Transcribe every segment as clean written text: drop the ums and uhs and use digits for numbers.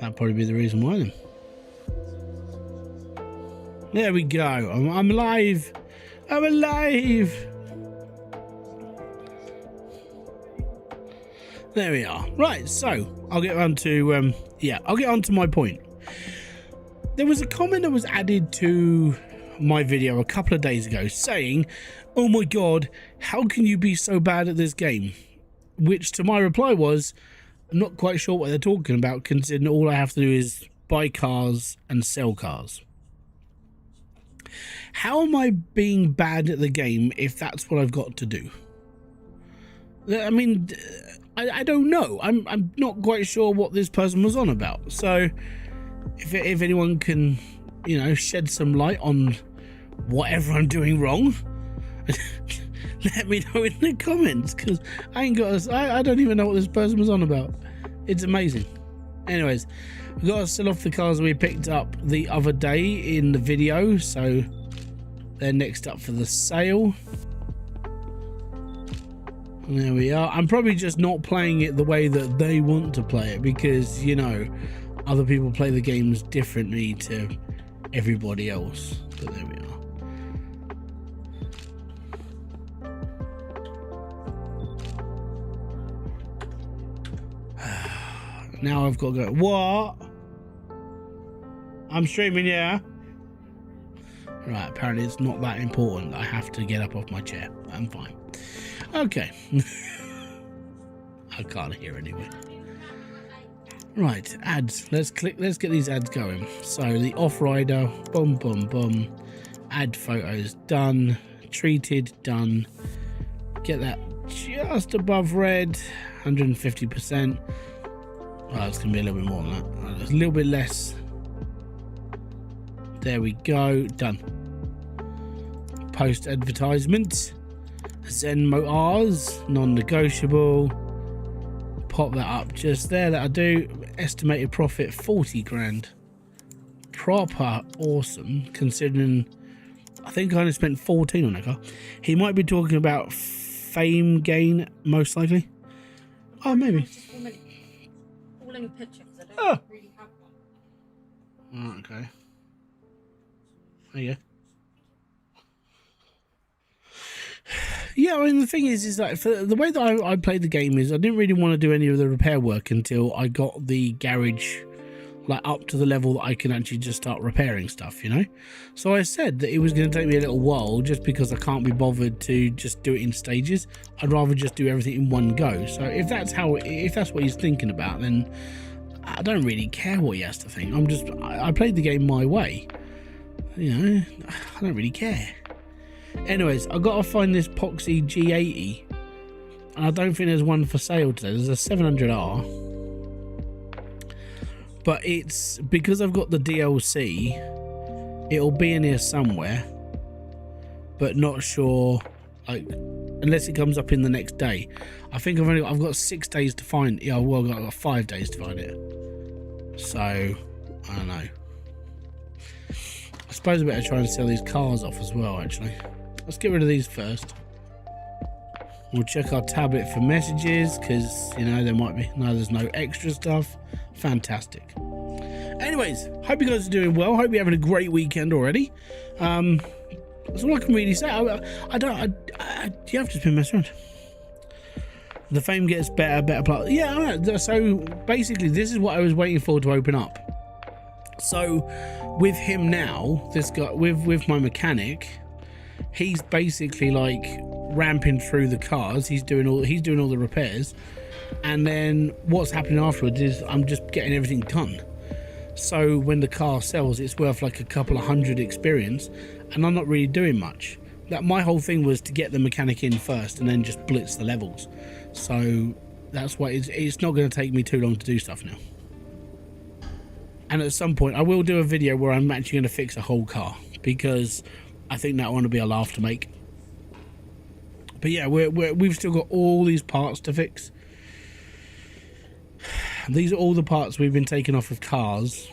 That'd probably be the reason why then. There we go. I'm alive. I'm alive. There we are. Right, so I'll get on to I'll get on to my point. There was a comment that was added to my video a couple of days ago saying, "Oh my god, how can you be so bad at this game?" Which to my reply was, I'm not quite sure what they're talking about, considering all I have to do is buy cars and sell cars. How am I being bad at the game if that's what I've got to do? I mean, I don't know. I'm not quite sure what this person was on about. So if anyone can, you know, shed some light on whatever I'm doing wrong, let me know in the comments, because I don't even know what this person was on about. It's amazing. Anyways, we've got to sell off the cars we picked up the other day in the video, so they're next up for the sale. And there we are. I'm probably just not playing it the way that they want to play it, because, you know, other people play the games differently to everybody else. But there we are. Now I've got to go. What? I'm streaming, yeah. Right, apparently it's not that important. I have to get up off my chair. I'm fine. Okay. I can't hear anyway. Right, ads. Let's get these ads going. So the off-rider, boom, boom, boom. Add photos, done. Treated, done. Get that just above red, 150%. Oh, it's going to be a little bit more than that. A little bit less. There we go. Done. Post advertisement. Zen Motors. Non-negotiable. Pop that up just there. That'll do. Estimated profit 40 grand. Proper awesome, considering I think I only spent 14 on that car. He might be talking about fame gain, most likely. Oh, maybe. A picture because I don't really have one. Oh, okay. There you go. Yeah, I mean, the thing is like, for the way that I played the game is I didn't really want to do any of the repair work until I got the garage like up to the level that I can actually just start repairing stuff, you know. So I said that it was going to take me a little while just because I can't be bothered to just do it in stages. I'd rather just do everything in one go. So if that's what he's thinking about, then I don't really care what he has to think. I played the game my way, you know. I don't really care. Anyways, I got to find this Poxy G80, and I don't think there's one for sale today. There's a 700R. But it's because I've got the DLC, it'll be in here somewhere, but not sure, like, unless it comes up in the next day. I think I've got 6 days to find it. Yeah, well, I've got 5 days to find it. So I don't know. I suppose I better try and sell these cars off as well, actually. Let's get rid of these first. We'll check our tablet for messages, because, you know, there might be, no, there's no extra stuff. Fantastic. Anyways, hope you guys are doing well. Hope you're having a great weekend already. That's all I can really say. You have just been messing around. The fame gets better. Yeah, so basically this is what I was waiting for to open up. So with him now, this guy, with my mechanic, he's basically like ramping through the cars. He's doing all the repairs, and then what's happening afterwards is I'm just getting everything done. So when the car sells, it's worth like a couple of hundred experience, and I'm not really doing much. That my whole thing was to get the mechanic in first and then just blitz the levels. So that's why it's not going to take me too long to do stuff now. And at some point I will do a video where I'm actually going to fix a whole car, because I think that one will be a laugh to make. But yeah, we've still got all these parts to fix. These are all the parts we've been taking off of cars,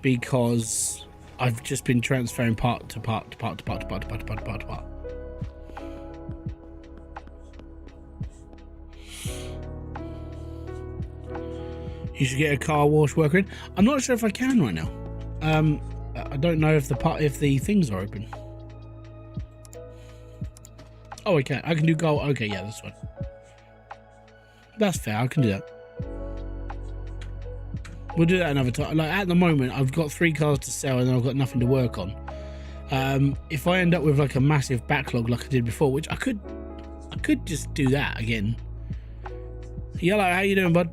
because I've just been transferring part to part to part to part to part to part to part to part to part. You should get a car wash worker in. I'm not sure if I can right now. I don't know if the things are open. Oh, I can. I can do gold. Okay, yeah, that's fine. That's fair. I can do that. We'll do that another time. Like at the moment, I've got 3 cars to sell and I've got nothing to work on. If I end up with like a massive backlog like I did before, which I could just do that again. Yellow, how you doing, bud?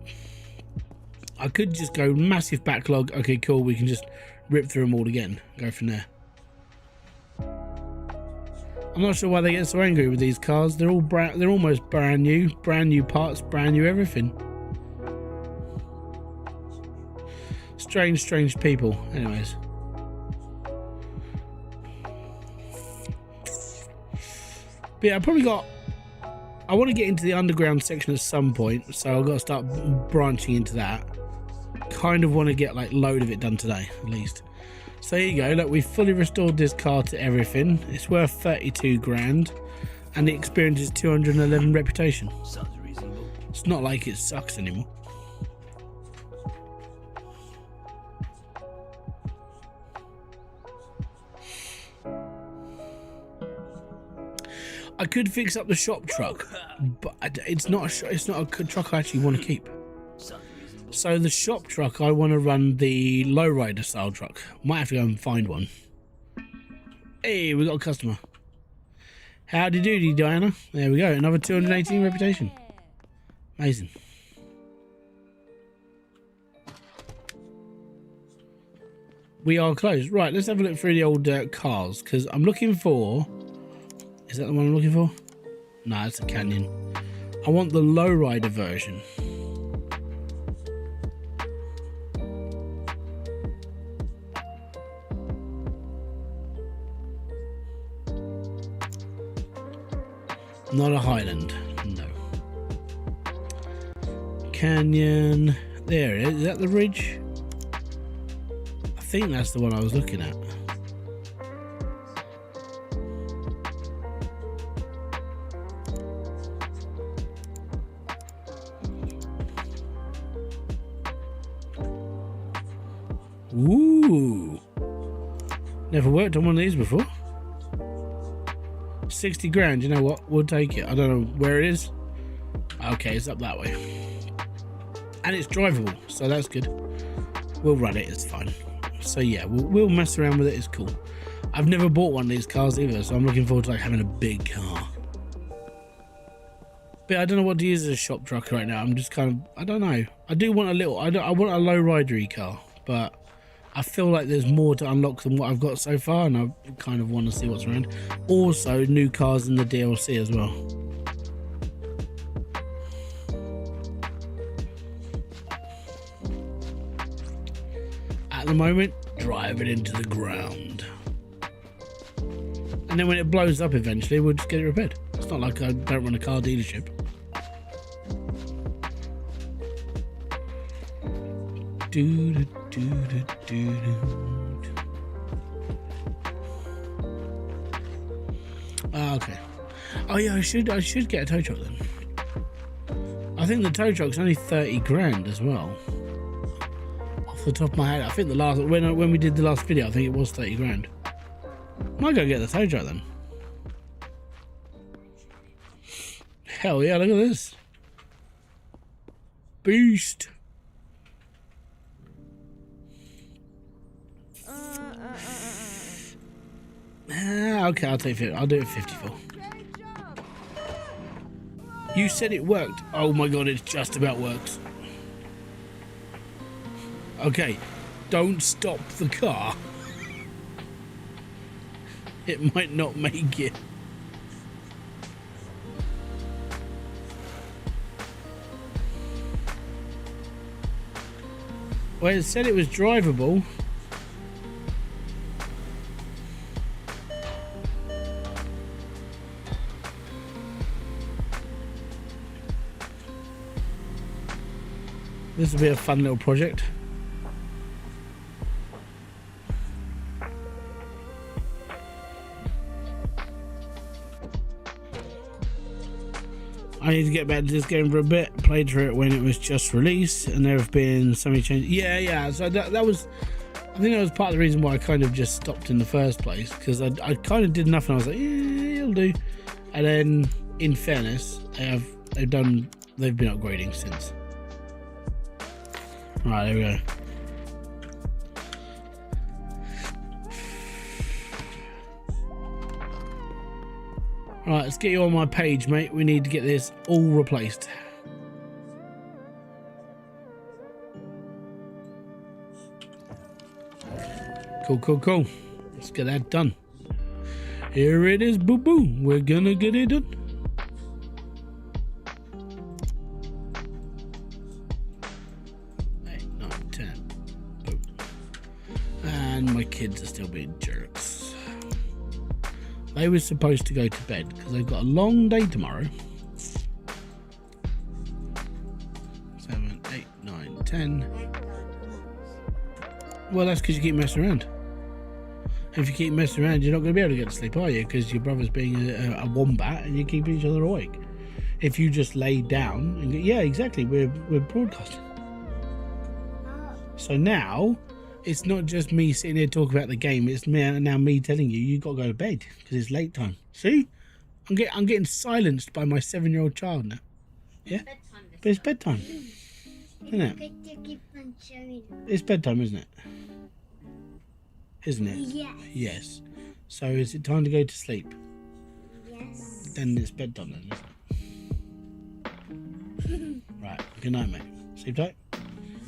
I could just go massive backlog. Okay, cool. We can just rip through them all again. Go from there. I'm not sure why they get so angry with these cars. They're all they're almost brand new parts, brand new everything. Strange people. Anyways. But yeah, I want to get into the underground section at some point, so I've got to start branching into that. Kind of want to get like a load of it done today, at least. So here you go. Look, we've fully restored this car to everything. It's worth 32 grand, and the experience is 211 reputation. Sounds reasonable. It's not like it sucks anymore. I could fix up the shop truck, but it's not a truck I actually want to keep. So the shop truck, I want to run the lowrider style truck. Might have to go and find one. Hey, we got a customer. Howdy doody, Diana. There we go. Another 218 reputation. Amazing. We are closed. Right, let's have a look through the old cars, because I'm looking for... Is that the one I'm looking for? No, it's a Canyon. I want the lowrider version. Not a Highland, no. Canyon. There it is. Is that the Ridge? I think that's the one I was looking at. Ooh. Never worked on one of these before. 60 grand, you know what? We'll take it. I don't know where it is. Okay, it's up that way. And it's drivable, so that's good. We'll run it, it's fine. So yeah, we'll mess around with it, it's cool. I've never bought one of these cars either, so I'm looking forward to like having a big car. But I don't know what to use as a shop truck right now. I'm just kind of, I don't know. I do want a little, I want a low ridery car, but I feel like there's more to unlock than what I've got so far, and I kind of want to see what's around. Also, new cars in the DLC as well. At the moment, drive it into the ground. And then when it blows up eventually, we'll just get it repaired. It's not like I don't run a car dealership. Okay. Oh yeah, I should get a tow truck then. I think the tow truck's only 30 grand as well. Off the top of my head, I think the last when we did the last video, I think it was 30 grand. Might go get the tow truck then. Hell yeah, look at this. Beast. Okay, I'll take it. I'll do it 54. You said it worked. Oh my god, it just about works. Okay, don't stop the car. It might not make it. Well, it said it was drivable. This will be a fun little project. I need to get back to this game for a bit. Played through it when it was just released, and there have been so many changes. Yeah. So that was, I think that was part of the reason why I kind of just stopped in the first place, because I kind of did nothing. I was like, yeah, it'll do. And then, in fairness, they've been upgrading since. Right, there we go. Right, let's get you on my page, mate. We need to get this all replaced. Cool. Let's get that done. Here it is, boo-boo. We're gonna get it done. And my kids are still being jerks. They were supposed to go to bed because they've got a long day tomorrow. 7, 8, 9, 10. Well, that's because you keep messing around. If you keep messing around, you're not going to be able to get to sleep, are you? Because your brother's being a wombat and you're keeping each other awake. If you just lay down and go, yeah, exactly, we're broadcasting. So now it's not just me sitting here talking about the game. It's now me telling you got to go to bed because it's late time. See, I'm getting silenced by my 7-year-old child now. Yeah, but it's bedtime, isn't it? It's bedtime, isn't it? Isn't it? Yes. Yes. So is it time to go to sleep? Yes. Then it's bedtime then, isn't it? Right. Good night, mate. Sleep tight.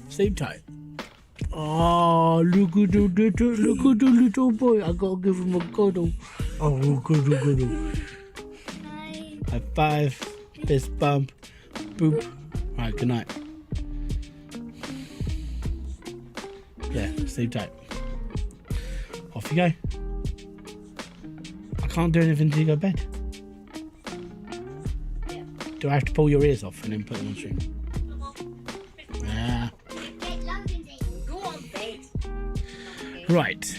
Sleep tight. Oh, look at the little boy. I gotta give him a cuddle. Oh, cuddle. High five. Fist bump. Boop. Right, good night. Yeah, sleep tight. Off you go. I can't do anything until you go to bed. Yeah. Do I have to pull your ears off and then put them on stream? Ah. Go on bed. Right.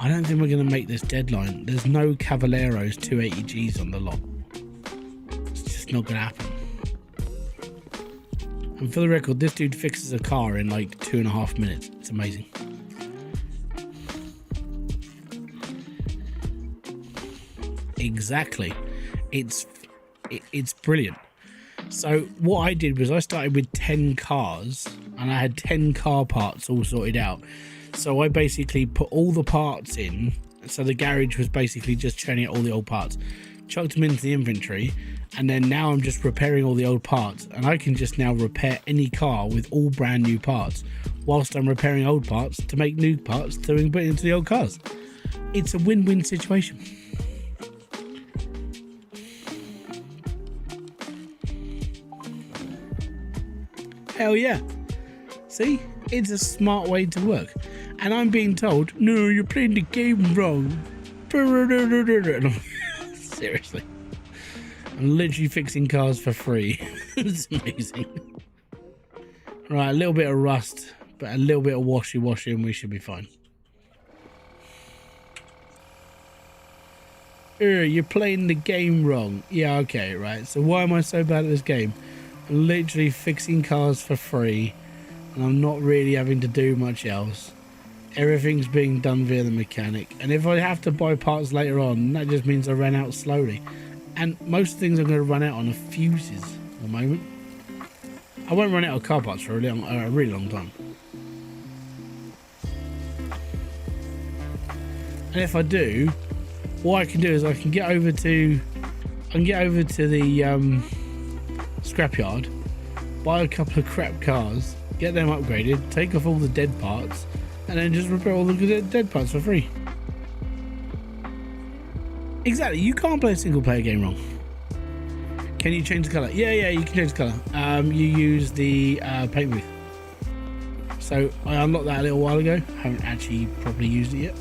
I don't think we're going to make this deadline. There's no Cavaleros 280Gs on the lot. It's just not going to happen. And for the record, this dude fixes a car in like 2.5 minutes. It's amazing. Exactly. It's brilliant. So what I did was I started with 10 cars and I had 10 car parts all sorted out. So I basically put all the parts in. So the garage was basically just churning out all the old parts, chucked them into the inventory, and then now I'm just repairing all the old parts, and I can just now repair any car with all brand new parts whilst I'm repairing old parts to make new parts to put into the old cars. It's a win-win situation. Hell yeah. See, it's a smart way to work. And I'm being told, no, you're playing the game wrong. Seriously. I'm literally fixing cars for free. It's amazing. Right, a little bit of rust, but a little bit of washy and we should be fine. You're playing the game wrong. Yeah, okay, right. So why am I so bad at this game? I'm literally fixing cars for free, and I'm not really having to do much else. Everything's being done via the mechanic, and if I have to buy parts later on, that just means I run out slowly. And most things I'm going to run out on are fuses at the moment. I won't run out of car parts for a really long time. And if I do, what I can do is I can get over to the scrapyard, buy a couple of crap cars, get them upgraded, take off all the dead parts, and then just repair all the dead parts for free. Exactly, you can't play a single player game wrong. Can you change the colour? Yeah, you can change the colour. You use the paint booth. So I unlocked that a little while ago. Haven't actually properly used it yet.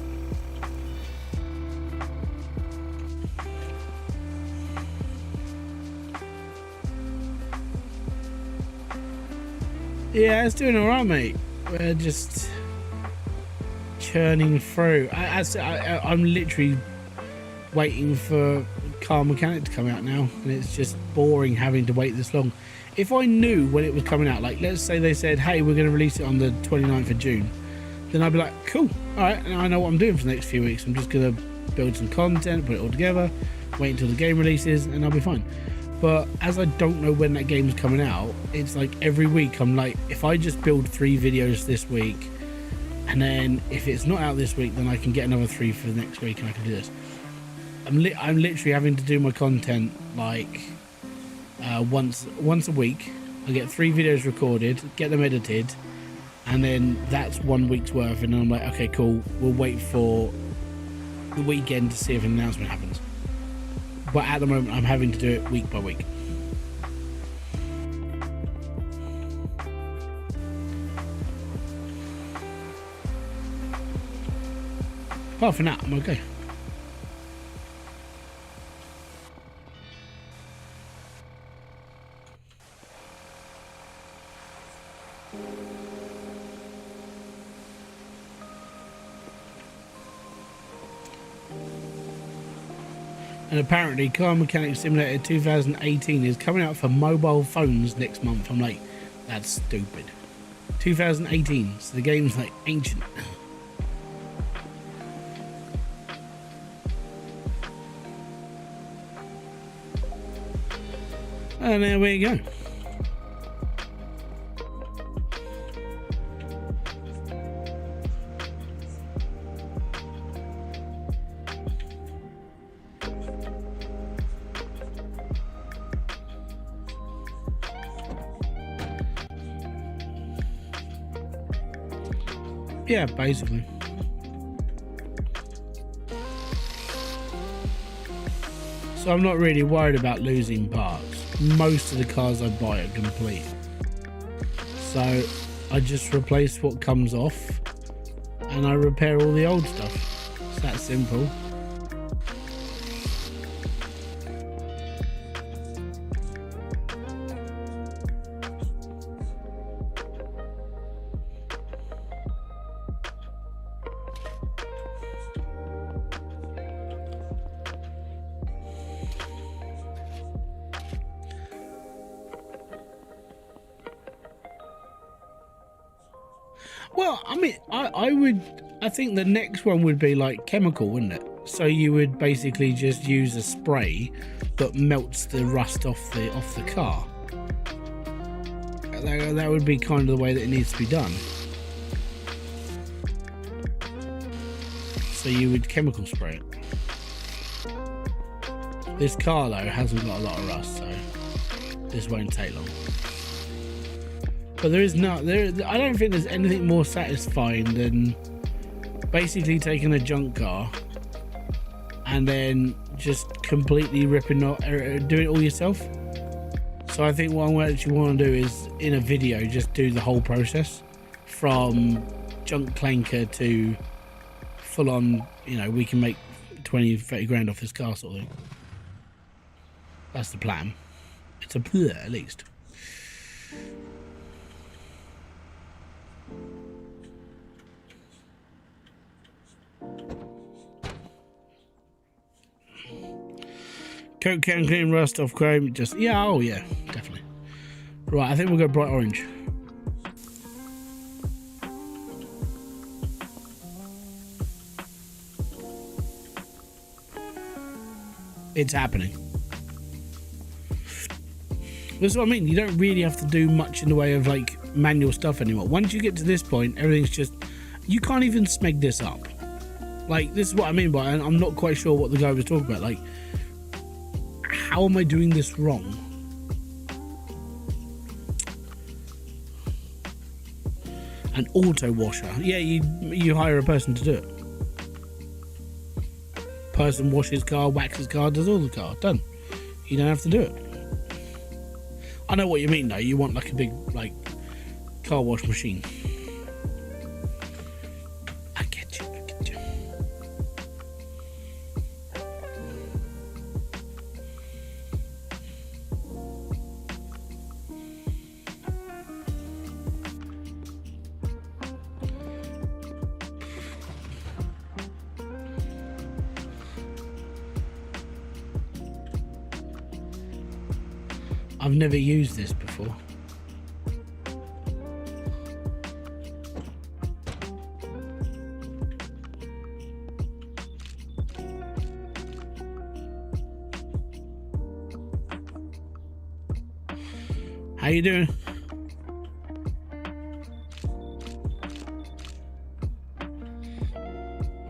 Yeah, it's doing alright, mate. We're just churning through. I'm literally waiting for car mechanic to come out now, and it's just boring having to wait this long. If I knew when it was coming out, like let's say they said, hey, we're going to release it on the 29th of June, then I'd be like, cool, all right, and I know what I'm doing for the next few weeks. I'm just going to build some content, put it all together, wait until the game releases, and I'll be fine. But as I don't know when that game's coming out, it's like every week I'm like, if I just build 3 videos this week, and then if it's not out this week, then I can get another 3 for the next week, and I can do this. I'm literally having to do my content like once a week. I get 3 videos recorded, get them edited, and then that's 1 week's worth. And then I'm like, okay, cool. We'll wait for the weekend to see if an announcement happens. But at the moment, I'm having to do it week by week. Apart from that, I'm okay. And apparently Car Mechanic Simulator 2018 is coming out for mobile phones next month. I'm like, that's stupid. 2018, so the game's like ancient. And there we go. Yeah, basically. So I'm not really worried about losing parts. Most of the cars I buy are complete. So I just replace what comes off and I repair all the old stuff. It's that simple. Well, I mean, I think the next one would be like chemical, wouldn't it? So you would basically just use a spray that melts the rust off the car. That would be kind of the way that it needs to be done. So you would chemical spray it. This car though hasn't got a lot of rust, so this won't take long. But I don't think there's anything more satisfying than basically taking a junk car and then just completely doing it all yourself. So I think what I actually want to do is in a video just do the whole process from junk clanker to full on, you know, we can make 20-30 grand off this car sort of thing. That's the plan. It's a plan at least. Coke can clean rust off chrome. Just yeah, oh yeah, definitely. Right, I think we'll go bright orange. It's happening. That's what I mean. You don't really have to do much in the way of like manual stuff anymore. Once you get to this point, everything's just, you can't even smeg this up. Like, this is what I mean by, and I'm not quite sure what the guy was talking about. Like, how am I doing this wrong? An auto washer. Yeah, you hire a person to do it. Person washes car, waxes car, does all the car. Done. You don't have to do it. I know what you mean though. You want like a big like car wash machine. I get you. I've never used this before. How you doing?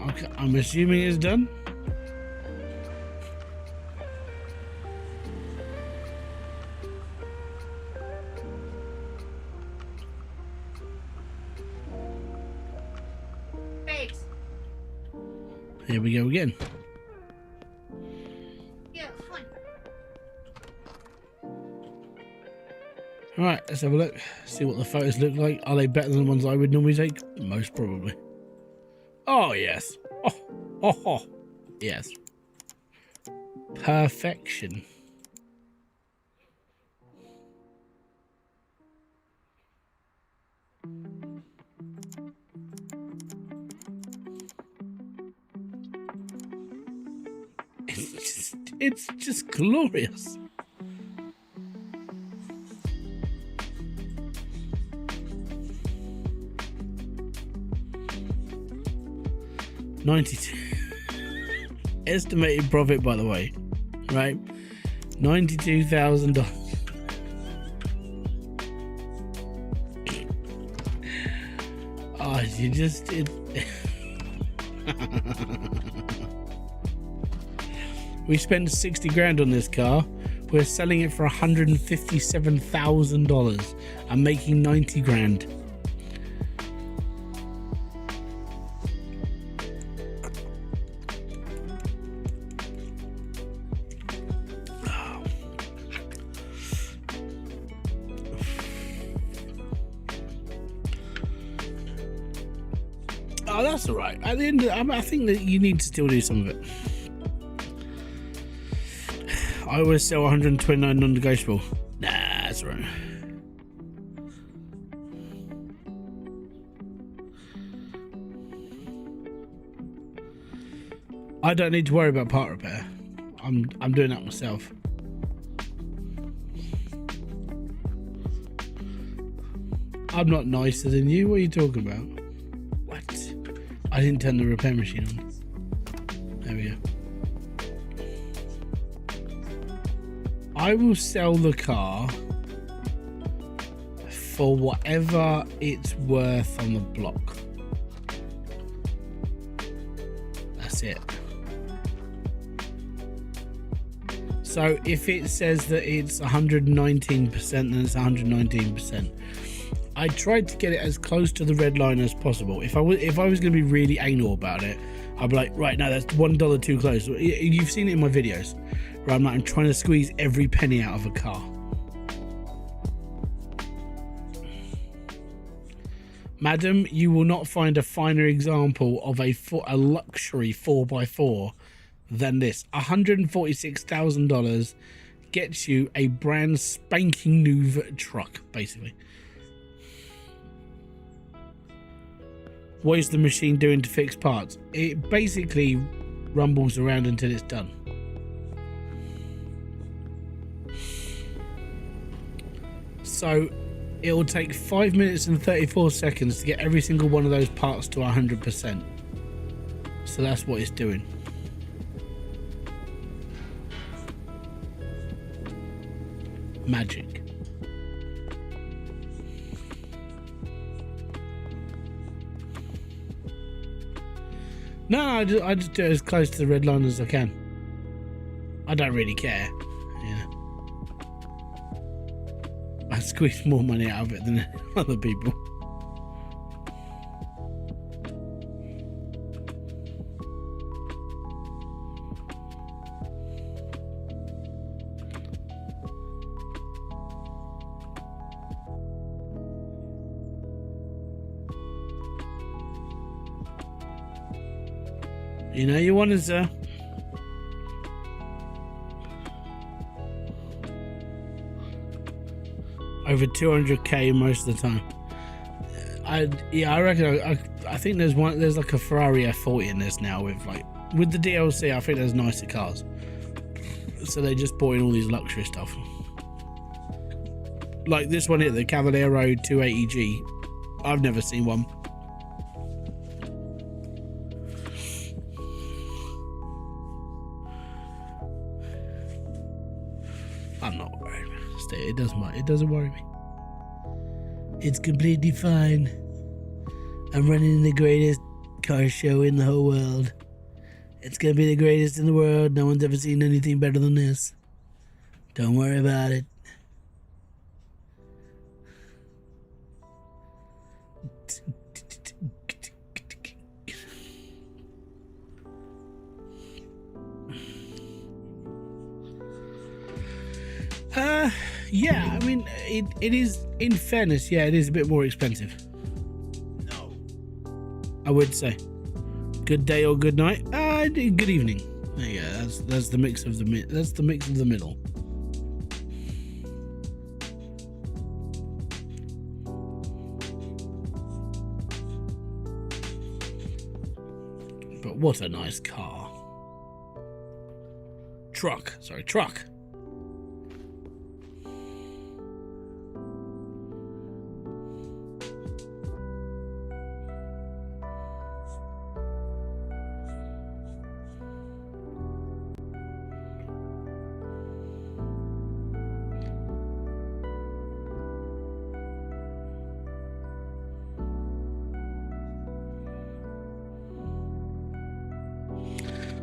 Okay, I'm assuming it's done. Babes. Here we go again. Yeah, fine. Alright, let's have a look. See what the photos look like. Are they better than the ones I would normally take? Most probably. Oh, yes. Oh, yes. Perfection. It's just glorious. $92 estimated profit, by the way, right? $92,000. Oh, you just did. We spent 60 grand on this car. We're selling it for $157,000 and making 90 grand. Oh, that's all right. At the end of I think that you need to still do some of it. I always sell 129 non-negotiable. Nah, that's all right. I don't need to worry about part repair. I'm doing that myself. I'm not nicer than you. What are you talking about? What? I didn't turn the repair machine on. There we go. I will sell the car for whatever it's worth on the block. That's it. So if it says that it's 119%, then it's 119%. I tried to get it as close to the red line as possible. If I was going to be really anal about it, I'd be like, right, now that's $1 too close. You've seen it in my videos. Right, I'm trying to squeeze every penny out of a car. Madam, you will not find a finer example of a luxury 4x4 than this. $146,000 gets you a brand spanking new truck, basically. What is the machine doing to fix parts? It basically rumbles around until it's done. So it will take 5 minutes and 34 seconds to get every single one of those parts to 100%. So that's what it's doing. Magic. No, I just do it as close to the red line as I can. I don't really care. Yeah. I squeeze more money out of it than other people. You know you wanted, sir. Over 200k most of the time. I reckon. I think there's like a Ferrari F40 in this now with the DLC. I think there's nicer cars. So they just bought in all these luxury stuff. Like this one here, the Cavaliero 280G. I've never seen one. I'm not worried. It doesn't worry me. It's completely fine. I'm running the greatest car show in the whole world. It's gonna be the greatest in the world. No one's ever seen anything better than this. Don't worry about it. Yeah, I mean, it is, in fairness, yeah, it is a bit more expensive. No. I would say. Good day or good night? Good evening. There you go, that's the mix of the middle. But what a nice car. Truck.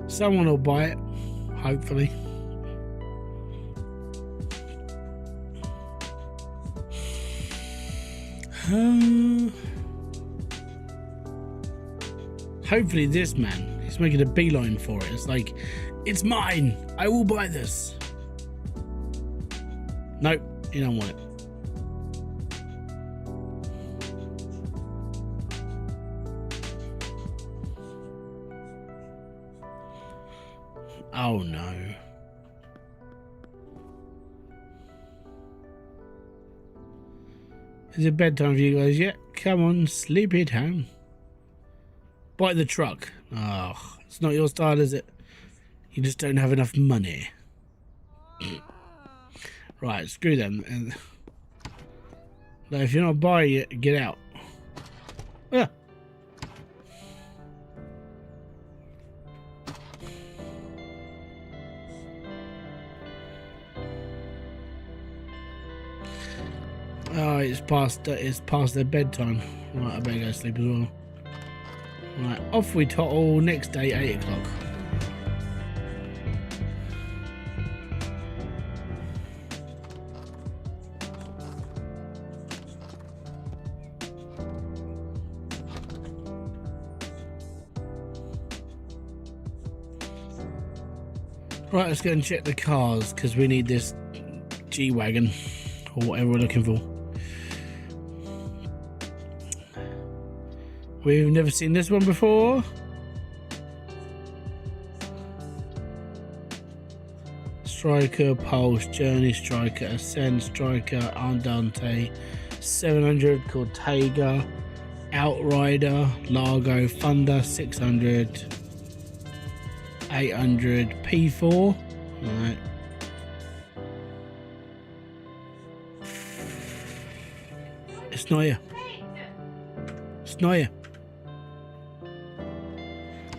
Someone will buy it, hopefully. Hopefully this man, he's making a beeline for it. It's like, it's mine. I will buy this. Nope, you don't want it. Oh no. Is it bedtime for you guys yet? Come on, sleep it home. Buy the truck. Oh, it's not your style, is it? You just don't have enough money. Right, screw them. And if you're not buying it, get out. Ah. Oh, it's past their bedtime. Right, I better go sleep as well. Right, off we toddle. Next day, 8 o'clock. Right, let's go and check the cars because we need this G-Wagon or whatever we're looking for. We've never seen this one before. Striker, Pulse, Journey Striker, Ascend Striker, Andante, 700 Cortega, Outrider, Largo, Thunder, 600, 800, P4. Alright. It's not here. It's not here.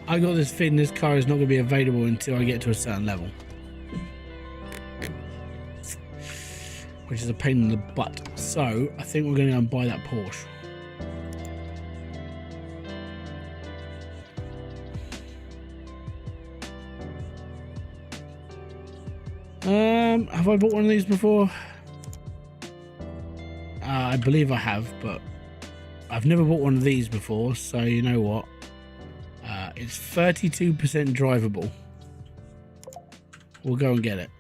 I got this feeling this car is not going to be available until I get to a certain level. Which is a pain in the butt. So, I think we're going to go and buy that Porsche. Have I bought one of these before? I believe I have, but I've never bought one of these before, so you know what? It's 32% drivable. We'll go and get it.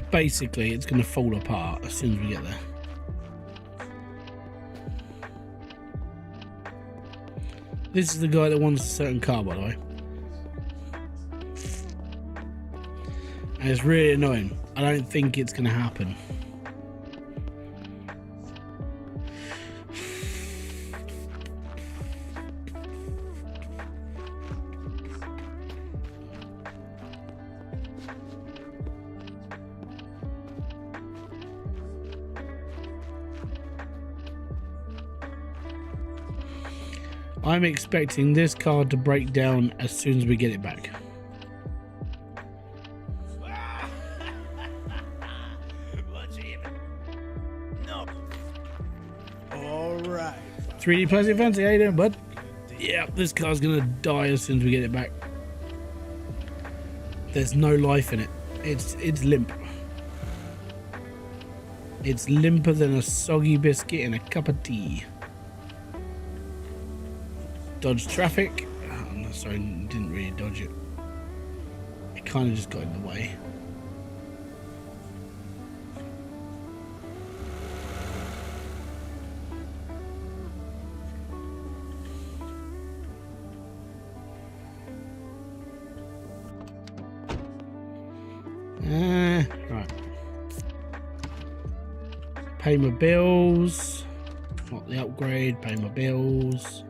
Basically, it's going to fall apart as soon as we get there. This is the guy that wants a certain car, by the way. And it's really annoying. I don't think it's going to happen. I'm expecting this car to break down as soon as we get it back. No. All right. 3D plastic fancy, how you doing, bud? Yeah, this car's gonna die as soon as we get it back. There's no life in it. It's limp. It's limper than a soggy biscuit in a cup of tea. Dodge traffic. Oh, no, sorry, didn't really dodge it. It kind of just got in the way. Right. Pay my bills. Not the upgrade. Pay my bills.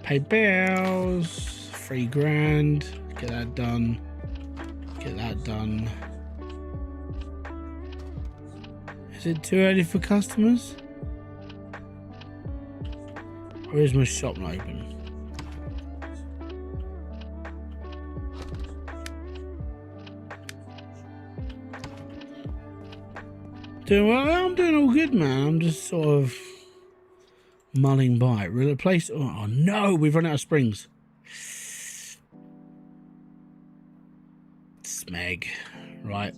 Pay bills. $3 grand. Get that done. Get that done. Is it too early for customers? Or is my shop not open? I'm doing all good, man. I'm just sort of mulling by. Replace. Oh no, we've run out of springs. Smeg. Right.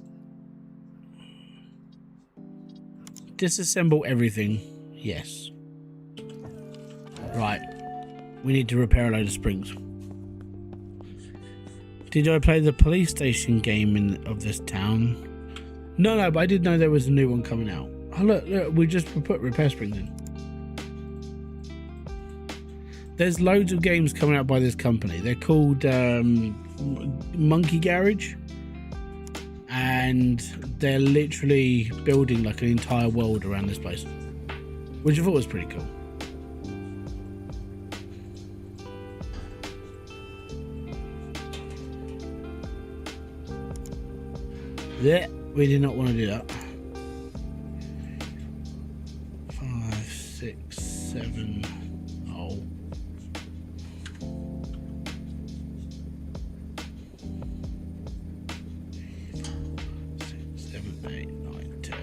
Disassemble everything. Yes. Right. We need to repair a load of springs. Did I play the police station game of this town? No, but I did know there was a new one coming out. Oh, look, we just put repair springs in. There's loads of games coming out by this company. They're called Monkey Garage. And they're literally building like an entire world around this place. Which I thought was pretty cool. Yeah. We did not want to do that. 5, 6, 7. Oh. 6, 7, 8, 9, 10.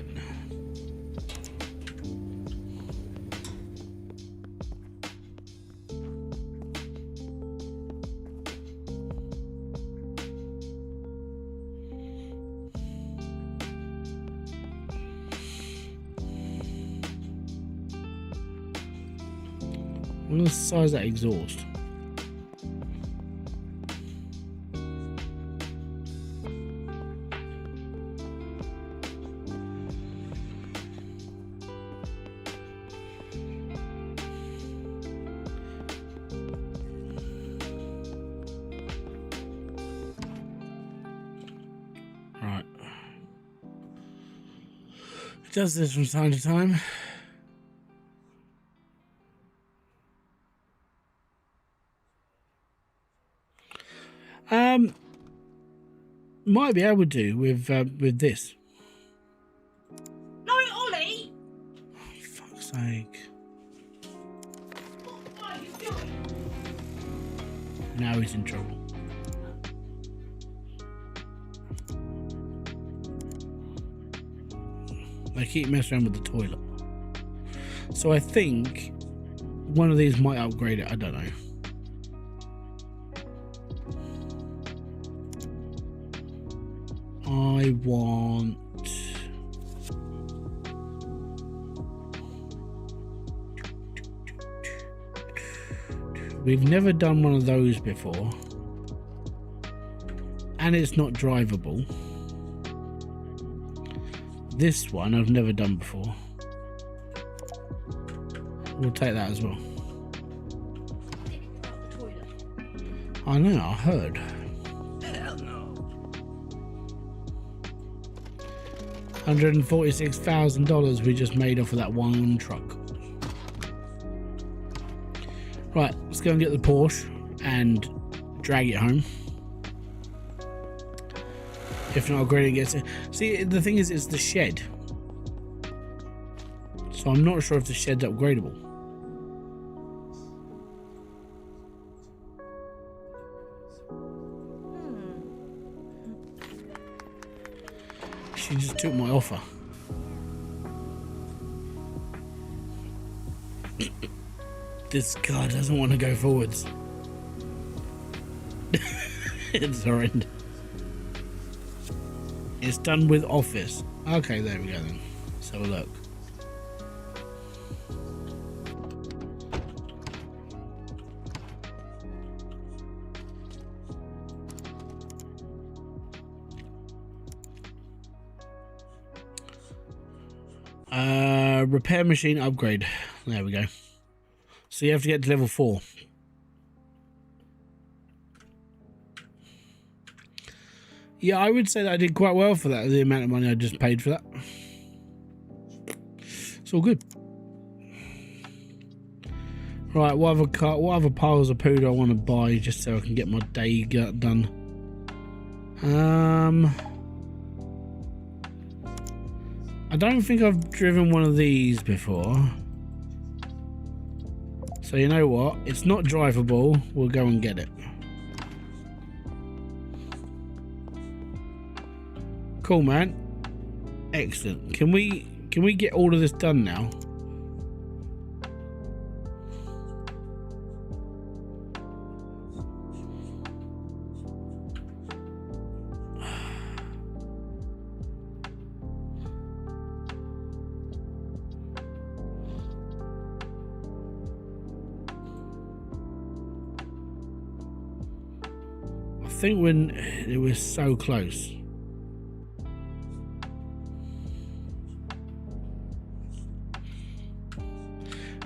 What's the size of that exhaust? Right. It does this from time to time. Might be able to with this. No, Ollie! Oh, fuck's sake. What are you doing? Now he's in trouble. They keep messing around with the toilet. So I think one of these might upgrade it. I don't know. I want... We've never done one of those before. And it's not drivable. This one I've never done before. We'll take that as well. Toilet. I know, I heard. Hell no. $146,000 we just made off of that one truck. Right, let's go and get the Porsche and drag it home. If not, upgrade it gets it. See, the thing is, it's the shed. So I'm not sure if the shed's upgradable. She just took my offer. This car doesn't want to go forwards. It's horrendous. It's done with office. Okay, there we go then. Let's have a look. Repair machine upgrade. There we go. So you have to get to level 4. Yeah, I would say that I did quite well for that, the amount of money I just paid for that. It's all good. Right, what other piles of poo do I want to buy just so I can get my day done? I don't think I've driven one of these before. So you know what? It's not drivable. We'll go and get it. Cool, man. Excellent. Can we get all of this done now? I think when it was so close.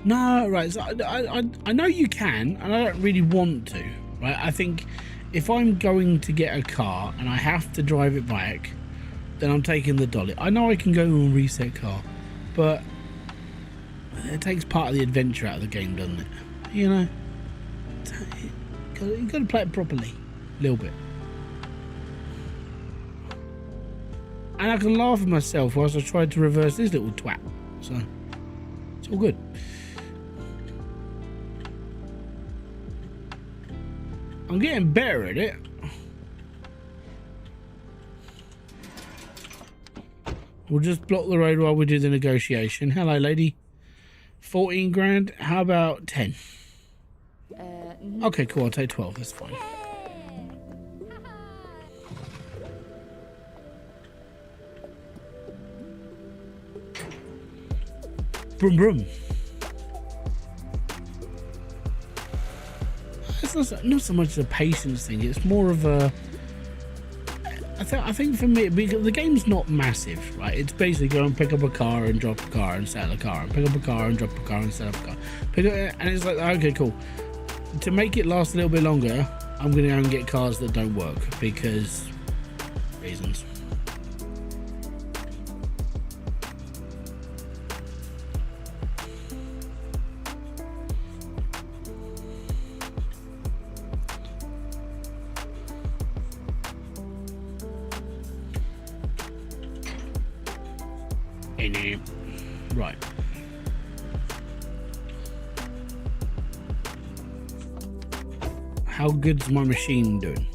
No, right, so I know you can, and I don't really want to, right? I think if I'm going to get a car and I have to drive it back, then I'm taking the dolly. I know I can go and reset car, but it takes part of the adventure out of the game, doesn't it? You know? You got to play it properly. A little bit. And I can laugh at myself whilst I tried to reverse this little twat. So, it's all good. I'm getting better at it. We'll just block the road while we do the negotiation. Hello, lady. 14 grand. How about 10? Okay, cool. I'll take 12. That's fine. Brum brum. It's not so much a patience thing. It's more of a. I think for me, because the game's not massive, right? It's basically go and pick up a car and drop a car and sell a car, and pick up a car and drop a car and sell a car. And it's like, okay, cool. To make it last a little bit longer, I'm gonna go and get cars that don't work because reasons. Right. How good's my machine doing?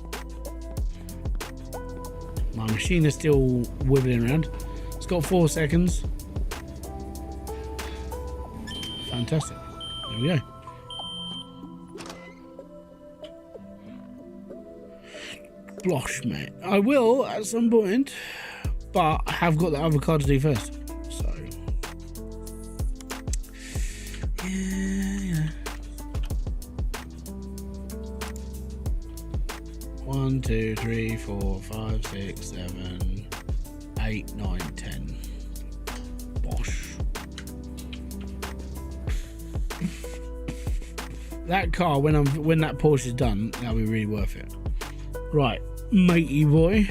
My machine is still wibbling around. It's got 4 seconds. Fantastic. There we go. Blosh, mate. I will at some point, but I have got the other car to do first. So, yeah. 1, 2, 3, 4, 5, 6, 7, 8, 9, 10. Bosh. That car, when that Porsche is done, that'll be really worth it. Right, matey boy.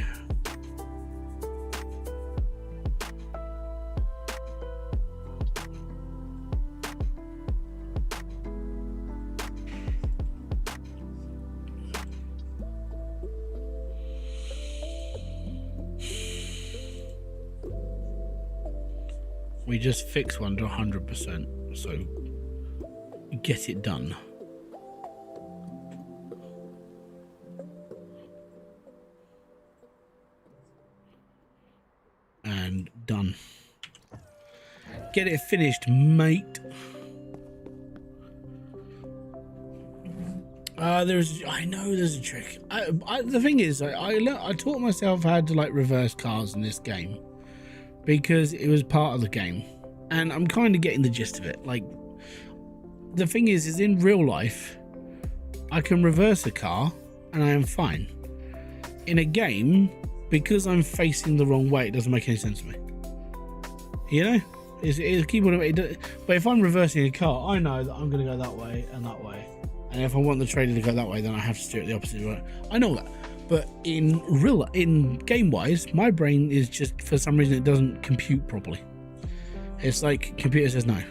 we just fix one to 100%. So get it done. And done. Get it finished, mate. I know there's a trick. The thing is, I taught myself how to like reverse cars in this game because it was part of the game, and I'm kind of getting the gist of it. Like, the thing is in real life, I can reverse a car and I am fine. In a game, because I'm facing the wrong way, it doesn't make any sense to me. You know, it's keyboard. But if I'm reversing a car, I know that I'm going to go that way and that way. And if I want the trailer to go that way, then I have to steer it the opposite way. I know that. But in game wise, my brain is just, for some reason, it doesn't compute properly. It's like computer says no.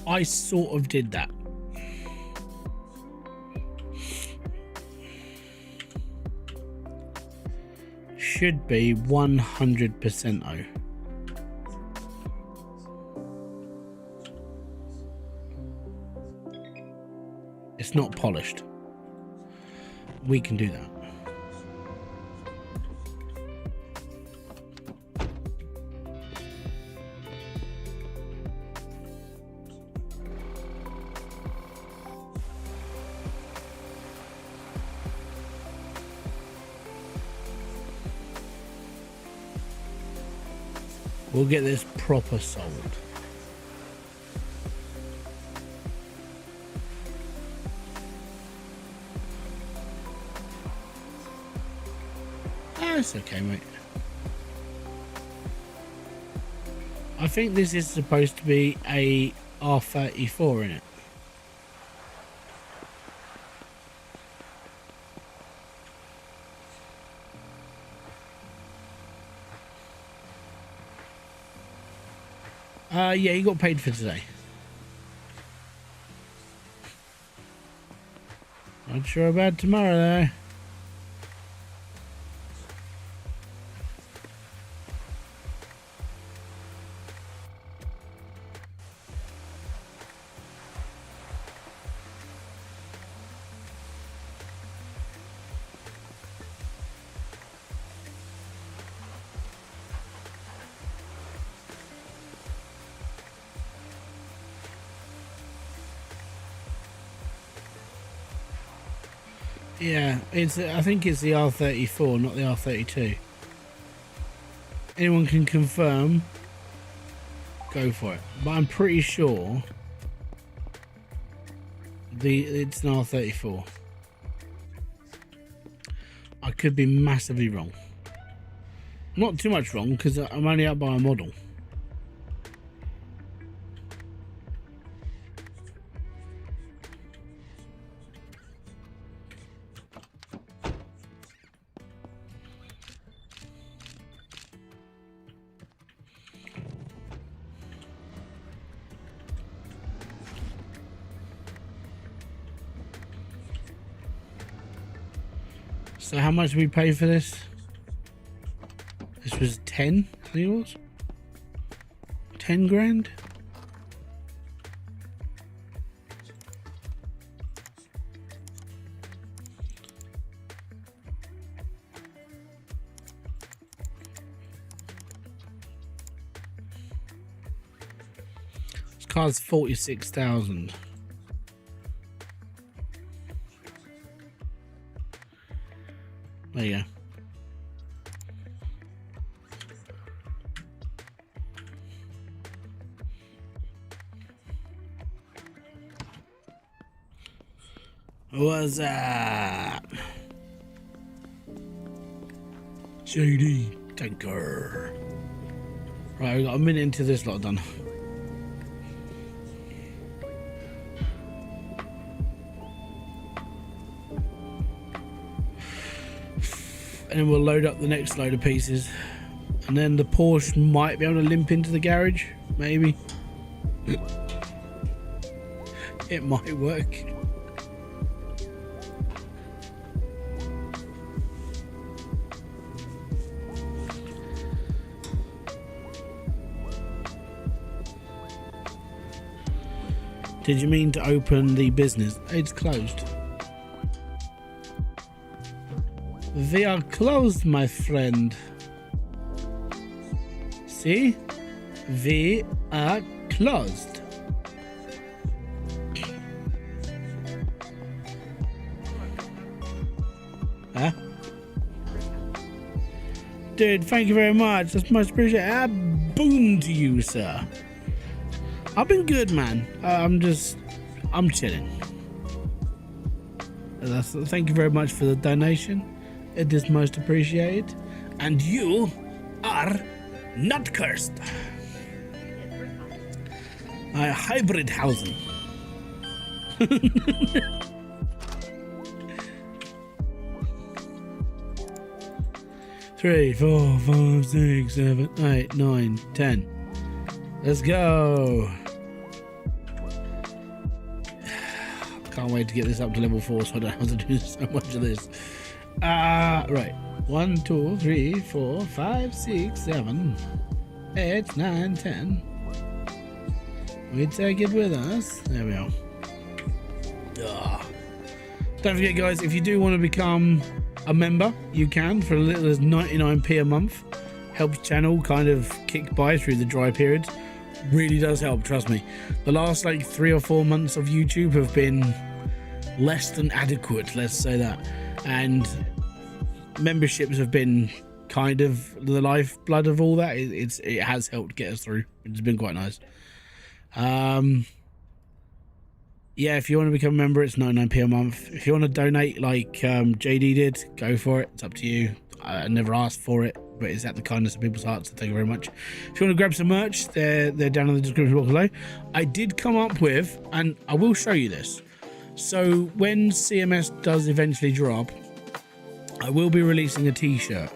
I sort of did that. Should be 100% O. It's not polished. We can do that. We'll get this proper sold. That's okay, mate. I think this is supposed to be a R34 in it. Yeah, you got paid for today. Not sure about tomorrow though. Yeah, I think it's the R34, not the R32. Anyone can confirm, go for it. But I'm pretty sure it's an R34. I could be massively wrong. Not too much wrong, because I'm only up by a model. So how much did we pay for this? This was 10, I think it was. 10 grand? This car's 46,000. There you go. What's up? JD Tanker. Right, we got a minute into this lot done. And then we'll load up the next load of pieces And then the Porsche might be able to limp into the garage, maybe. It might work. Did you mean to open the business? It's closed. They are closed, my friend. See? We are closed. Huh? Dude, thank you very much. That's much appreciated. Ah, boom to you, sir. I've been good, man. I'm chilling. Thank you very much for the donation. It is most appreciated. And you are not cursed. Hybrid housing. 3, 4, 5, 6, 7, 8, 9, 10. Let's go. Can't wait to get this up to level 4 so I don't have to do so much of this. Right. 1, 2, 3, 4, 5, 6, 7, 8, 9, 10. We take it with us. There we are. Don't forget, guys, if you do want to become a member, you can for as little as 99p a month. Helps channel kind of kick by through the dry periods. Really does help, trust me. The last like 3 or 4 months of YouTube have been less than adequate, let's say that. And memberships have been kind of the lifeblood of all that. It has helped get us through. It's been quite nice. Yeah, if you want to become a member, it's 99p a month. If you want to donate like JD did, go for it. It's up to you. I never asked for it, but it's at the kindness of people's hearts, so thank you very much. If you want to grab some merch, they're down in the description box below. I did come up with, and I will show you this. So when CMS does eventually drop, I will be releasing a t-shirt,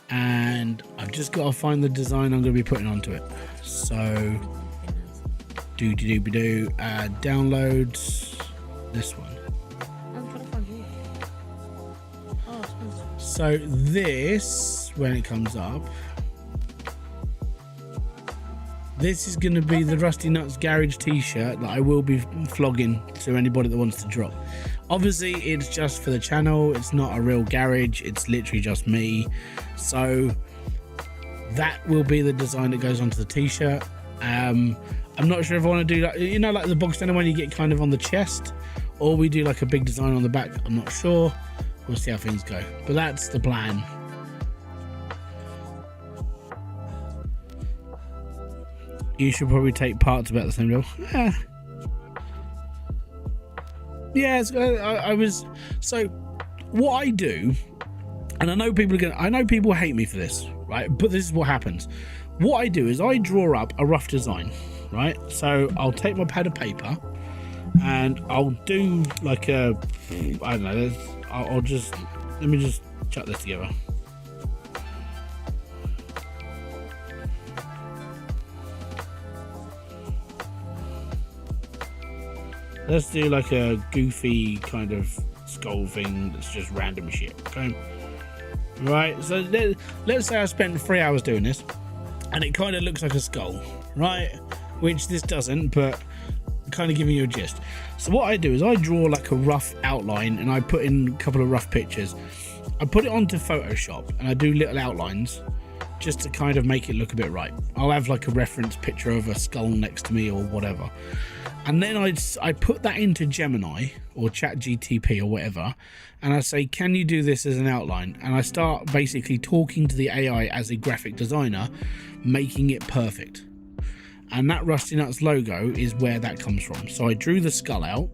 and I've just got to find the design I'm going to be putting onto it. So downloads this one. I'm trying to find you. Oh, it's been So this, when it comes up, this is going to be the Rusty Nuts Garage t-shirt that I will be flogging to anybody that wants to drop. Obviously, it's just for the channel. It's not a real garage. It's literally just me. So that will be the design that goes onto the t-shirt. I'm not sure if I want to do like, you know, like the box standard one you get kind of on the chest, or we do like a big design on the back. I'm not sure. We'll see how things go, but that's the plan. You should probably take parts about the same level. Yeah, I was. So what I do, and I know people hate me for this, right? But this is what happens. What I do is I draw up a rough design, right? So I'll take my pad of paper and I'll do like a, I don't know, let me just chuck this together. Let's do like a goofy kind of skull thing that's just random shit, okay? Right, so let's say I spent 3 hours doing this and it kind of looks like a skull, right? Which this doesn't, but kind of giving you a gist. So what I do is I draw like a rough outline and I put in a couple of rough pictures. I put it onto Photoshop and I do little outlines just to kind of make it look a bit right. I'll have like a reference picture of a skull next to me or whatever. And then I put that into Gemini or ChatGTP or whatever, and I say, can you do this as an outline? And I start basically talking to the AI as a graphic designer, making it perfect. And that Rusty Nuts logo is where that comes from. So I drew the skull out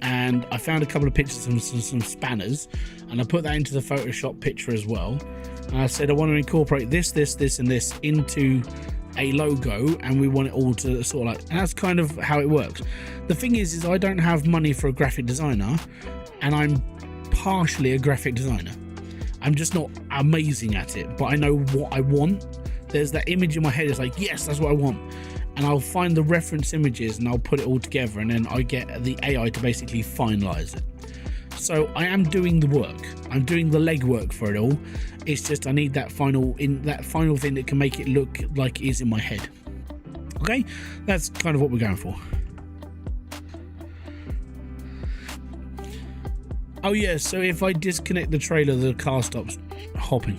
and I found a couple of pictures of some spanners, and I put that into the Photoshop picture as well. And I said, I want to incorporate this, and this into a logo, and we want it all to sort of like, and that's kind of how it works. The thing is I don't have money for a graphic designer, and I'm partially a graphic designer. I'm just not amazing at it, but I know what I want. there's that image in my head. It's like, yes, that's what I want. And I'll find the reference images and I'll put it all together, and then I get the AI to basically finalize it. So I am doing the work. I'm doing the legwork for it all. It's just I need that final thing that can make it look like it is in my head. Okay, that's kind of what we're going for. Oh yeah, so if I disconnect the trailer, the car stops hopping.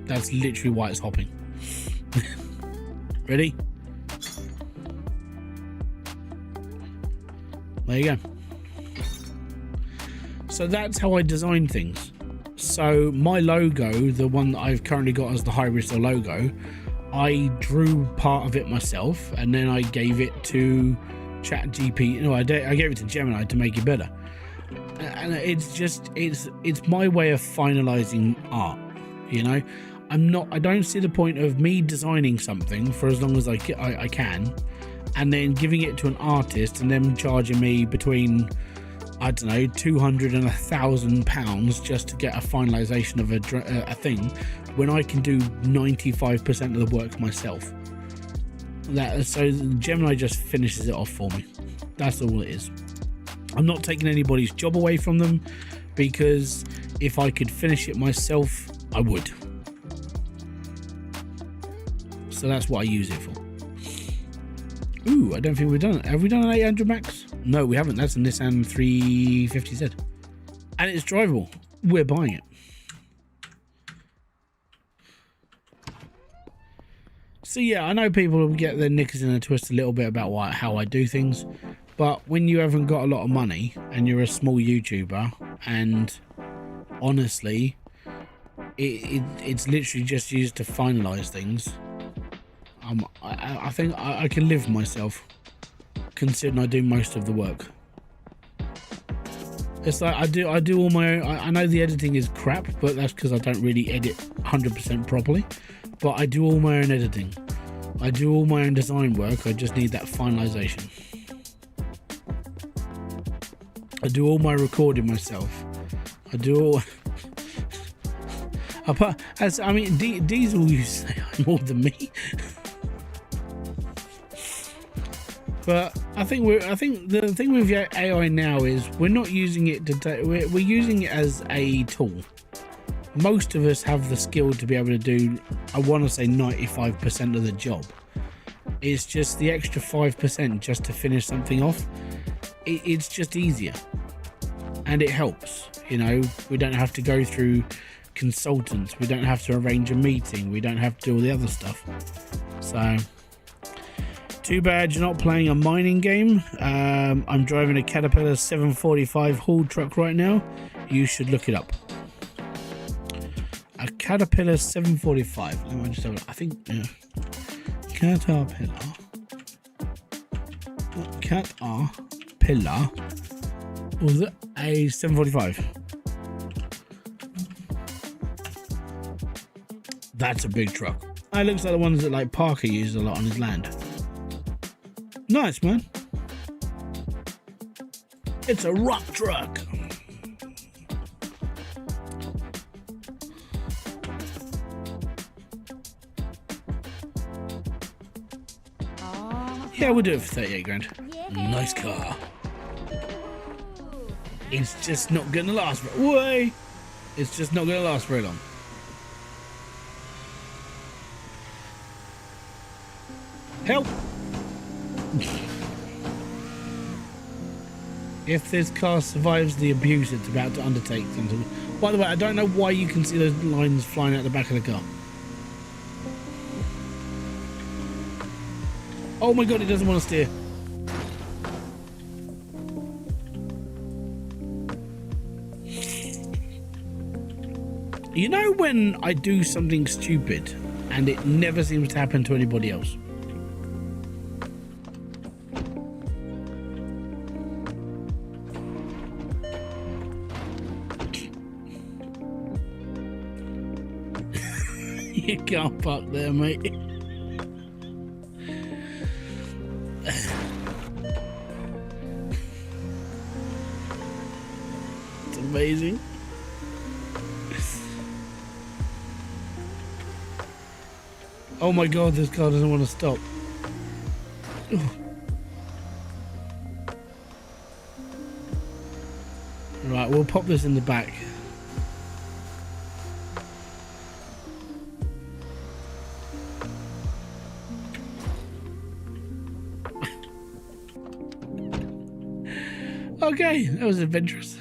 That's literally why it's hopping. Ready? There you go. So that's how I design things. So my logo, the one that I've currently got as the Hybridsteel logo, I drew part of it myself, and then I gave it to ChatGPT. No, I gave it to Gemini to make it better. And it's just it's my way of finalizing art. You know, I don't see the point of me designing something for as long as I can, and then giving it to an artist and them charging me between, I don't know, £200 and £1,000 just to get a finalization of a thing, when I can do 95% of the work myself. So Gemini just finishes it off for me. That's all it is. I'm not taking anybody's job away from them, because if I could finish it myself, I would. So that's what I use it for. Ooh, I don't think we've done it. Have we done an 800 max? No, we haven't. That's a Nissan 350Z. And it's drivable. We're buying it. So yeah, I know people get their knickers in a twist a little bit about how I do things. But when you haven't got a lot of money and you're a small YouTuber, and honestly, it's literally just used to finalize things, I think I can live myself, considering I do most of the work. It's like I do all my own. I know the editing is crap, but that's because I don't really edit 100% properly. But I do all my own editing. I do all my own design work. I just need that finalization. I do all my recording myself. I do all. I mean, Diesel used to say more than me. But I think the thing with AI now is we're not using it we're using it as a tool. Most of us have the skill to be able to do, I want to say 95% of the job. It's just the extra 5% just to finish something off. It's just easier, and it helps. You know, we don't have to go through consultants, we don't have to arrange a meeting, we don't have to do all the other stuff. So too bad you're not playing a mining game. I'm driving a Caterpillar 745 haul truck right now. You should look it up. A Caterpillar 745. Let me just have a look. I think Caterpillar was it a 745? That's a big truck. It looks like the ones that like Parker uses a lot on his land. Nice, man. It's a rock truck. Yeah, we'll do it for 38 grand. Yeah. Nice car. It's just not gonna last very It's just not gonna last very long. Help! If this car survives the abuse it's about to undertake. By the way, I don't know why you can see those lines flying out the back of the car. Oh my god, it doesn't want to steer. You know when I do something stupid and it never seems to happen to anybody else? You can't park there, mate. It's amazing. Oh my god, this car doesn't want to stop. Right, we'll pop this in the back. Okay, that was adventurous.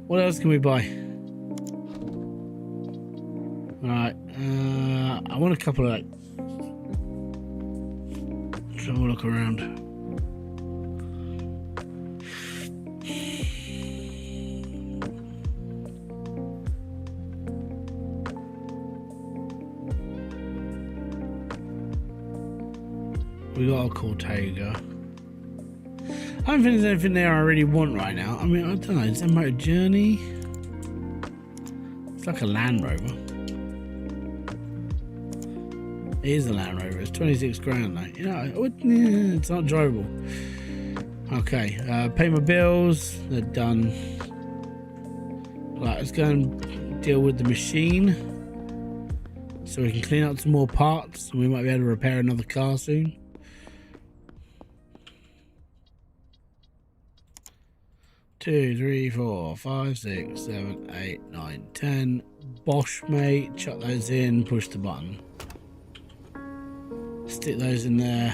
What else can we buy? Alright, I want a couple of like. Let's have a look around. We got a Cortega. I don't think there's anything there I really want right now. I mean, I don't know. Is there Motor Journey? It's like a Land Rover. It is a Land Rover. It's 26 grand though. You know, it's not drivable. Okay, pay my bills. They're done. Right, let's go and deal with the machine. So we can clean up some more parts. And we might be able to repair another car soon. Two, 3, 4, 5, 6, 7, 8, 9, 10. Bosch, mate. Chuck those in. Push the button. Stick those in there.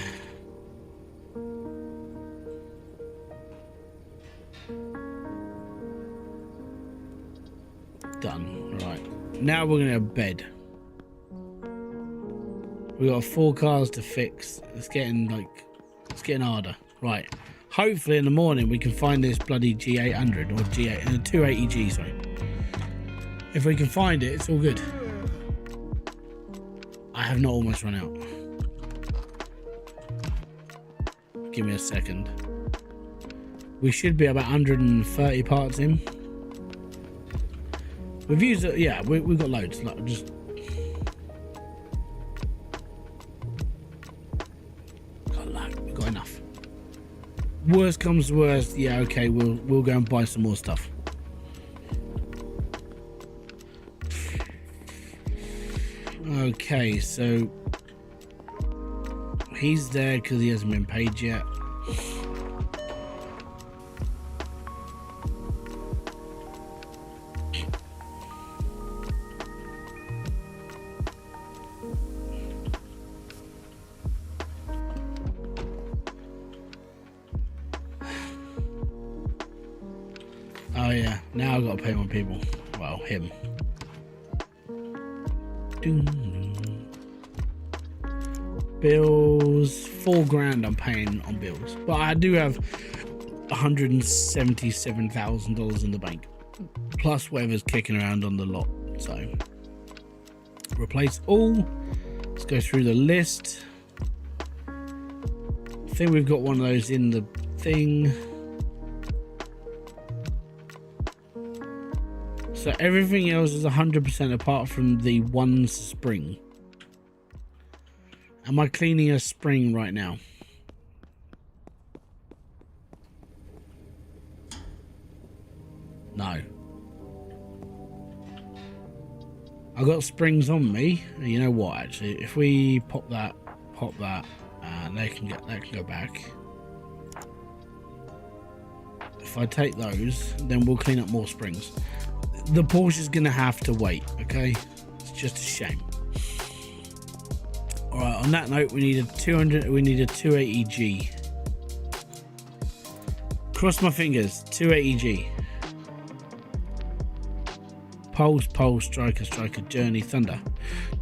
Done. Right. Now we're going to have bed. We got 4 cars to fix. It's getting harder. Right. Hopefully in the morning we can find this bloody G800 or G8 280G, sorry. If we can find it, it's all good. I have not almost run out. Give me a second. We should be about 130 parts in. We've used it, yeah, we've got loads. Like, just we've got enough. Worst comes to worst, yeah, okay, we'll go and buy some more stuff. Okay, so he's there because he hasn't been paid yet. Oh yeah, now I've got to pay my people. Well, him. Bills, 4 grand I'm paying on bills, but I do have $177,000 in the bank, plus whatever's kicking around on the lot. So replace all. Let's go through the list. I think we've got one of those in the thing. So everything else is 100% apart from the one spring. Am I cleaning a spring right now? No. I got springs on me. You know what? Actually, if we pop that, and that can go back. If I take those, then we'll clean up more springs. The Porsche is gonna have to wait. Okay, it's just a shame. All right. On that note, we need a 200. We need a 280G. Cross my fingers. 280G. Pulse, Striker, Journey, Thunder,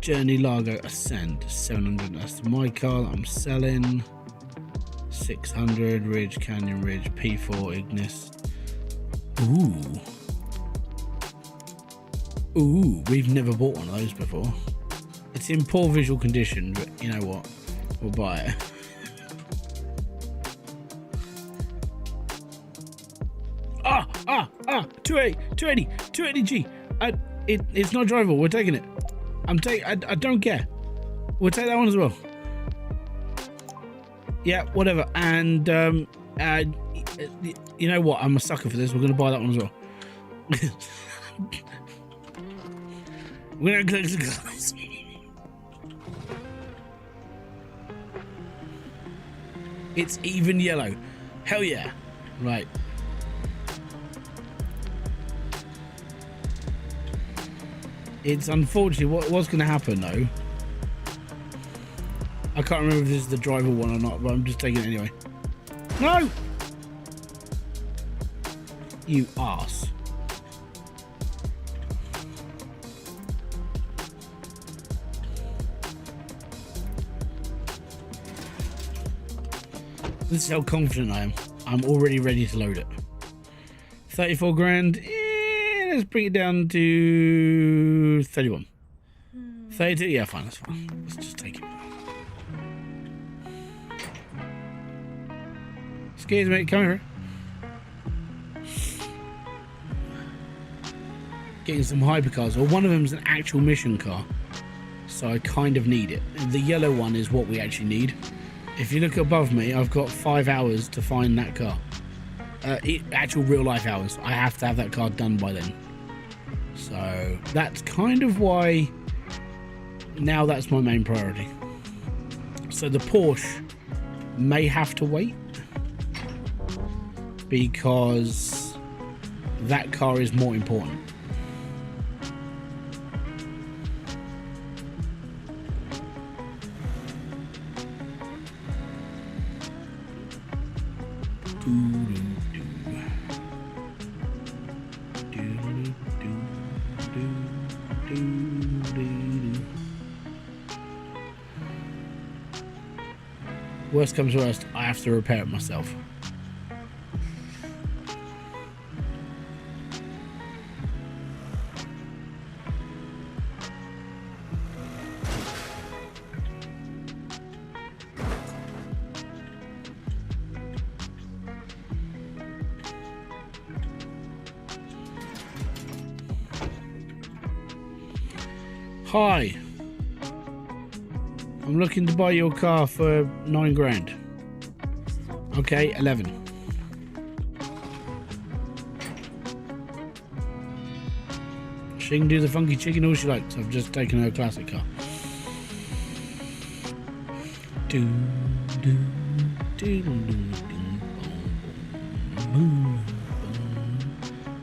Journey, Largo, Ascend, 700. That's my car that I'm selling. 600, Ridge, Canyon Ridge, P4, Ignis. Ooh, we've never bought one of those before. It's in poor visual condition, but you know what? We'll buy it. Ah, 280G. It's not drivable. We're taking it. I don't care. We'll take that one as well. Yeah, whatever. And you know what? I'm a sucker for this. We're gonna buy that one as well. We're gonna collect the cars. It's even yellow. Hell yeah. Right. It's unfortunately what's going to happen though. I can't remember if this is the driver one or not, but I'm just taking it anyway. No! You arse. This is how confident I am. I'm already ready to load it. 34 grand. Let's bring it down to 31. 32? Yeah, fine, that's fine. Let's just take it. Excuse me, come here. Getting some hypercars. Well, one of them is an actual mission car, so I kind of need it. The yellow one is what we actually need. If you look above me, I've got 5 hours to find that car. Actual real life hours. I have to have that car done by then. So that's kind of why now that's my main priority. So the Porsche may have to wait because that car is more important. Worst comes to worst, I have to repair it myself. Hi. I'm looking to buy your car for 9 grand. Okay, 11. She can do the funky chicken all she likes. I've just taken her classic car.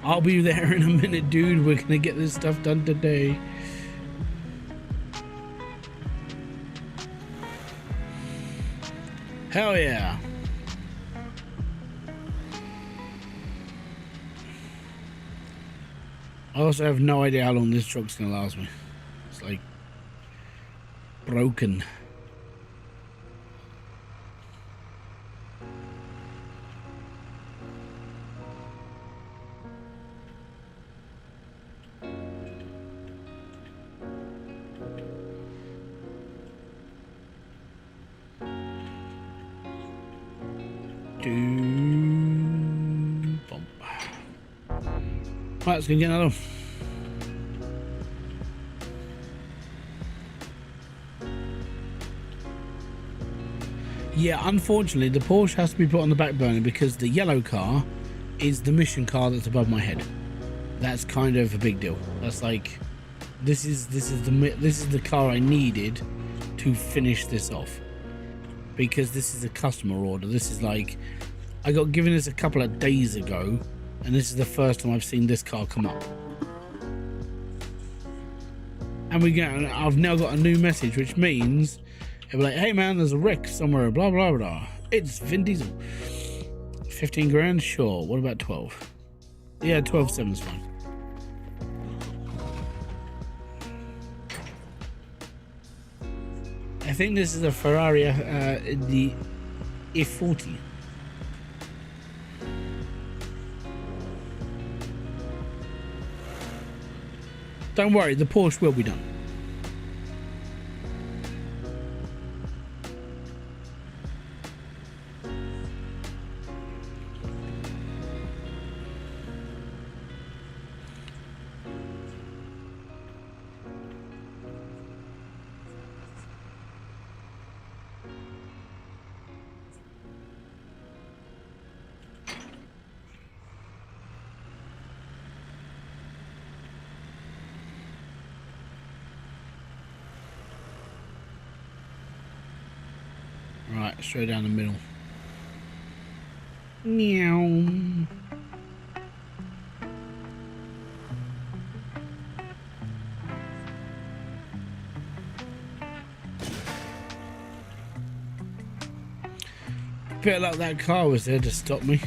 I'll be there in a minute, dude. We're gonna get this stuff done today. Hell yeah. I also have no idea how long this truck's gonna last me. It's like broken. Right, let's go get another one. Yeah, unfortunately, the Porsche has to be put on the back burner because the yellow car is the mission car that's above my head. That's kind of a big deal. That's like, this is the car I needed to finish this off because this is a customer order. This is like, I got given this a couple of days ago. And this is the first time I've seen this car come up. And I've now got a new message, which means it'll be like, hey man, there's a wreck somewhere, blah, blah, blah. It's Vin Diesel. 15 grand? Sure. What about 12? Yeah, 12.7 is fine. I think this is a Ferrari, the F40. Don't worry, the Porsche will be done. straight down the middle. Meow. Bit like that car was there to stop me.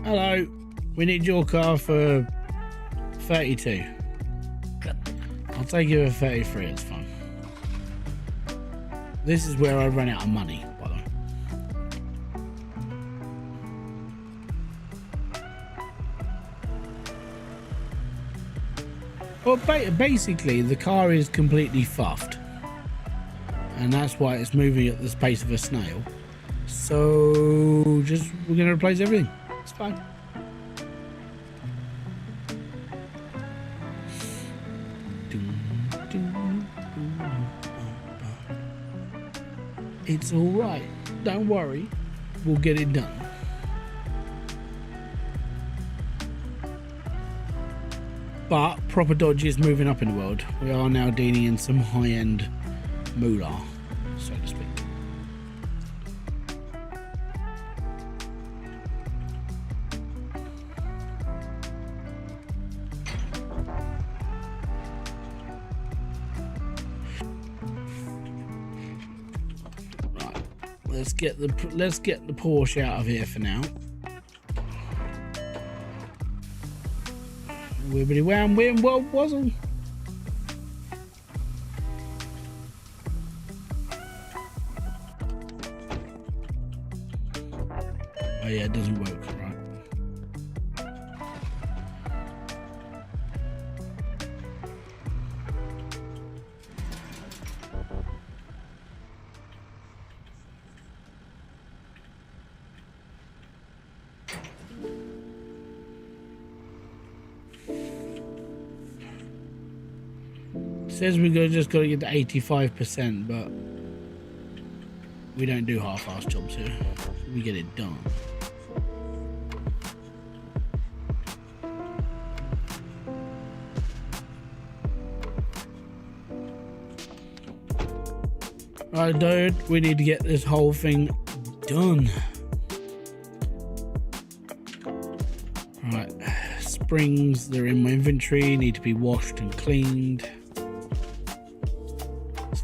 Hello, we need your car for 32. I'll take you for 33, it's fine. This is where I run out of money, by the way. Well, basically, the car is completely fuffed. And that's why it's moving at the pace of a snail. So, we're going to replace everything. It's fine. It's all right. Don't worry. We'll get it done. But proper dodge is moving up in the world. We are now dealing in some high-end moolah, so to speak. Let's get the Porsche out of here for now. Wibbity wham wham wazzle. Oh yeah, it doesn't work, right? Says we just got to get to 85%, but we don't do half-ass jobs here. We get it done. Right, dude, we need to get this whole thing done. Right, springs, they're in my inventory, need to be washed and cleaned.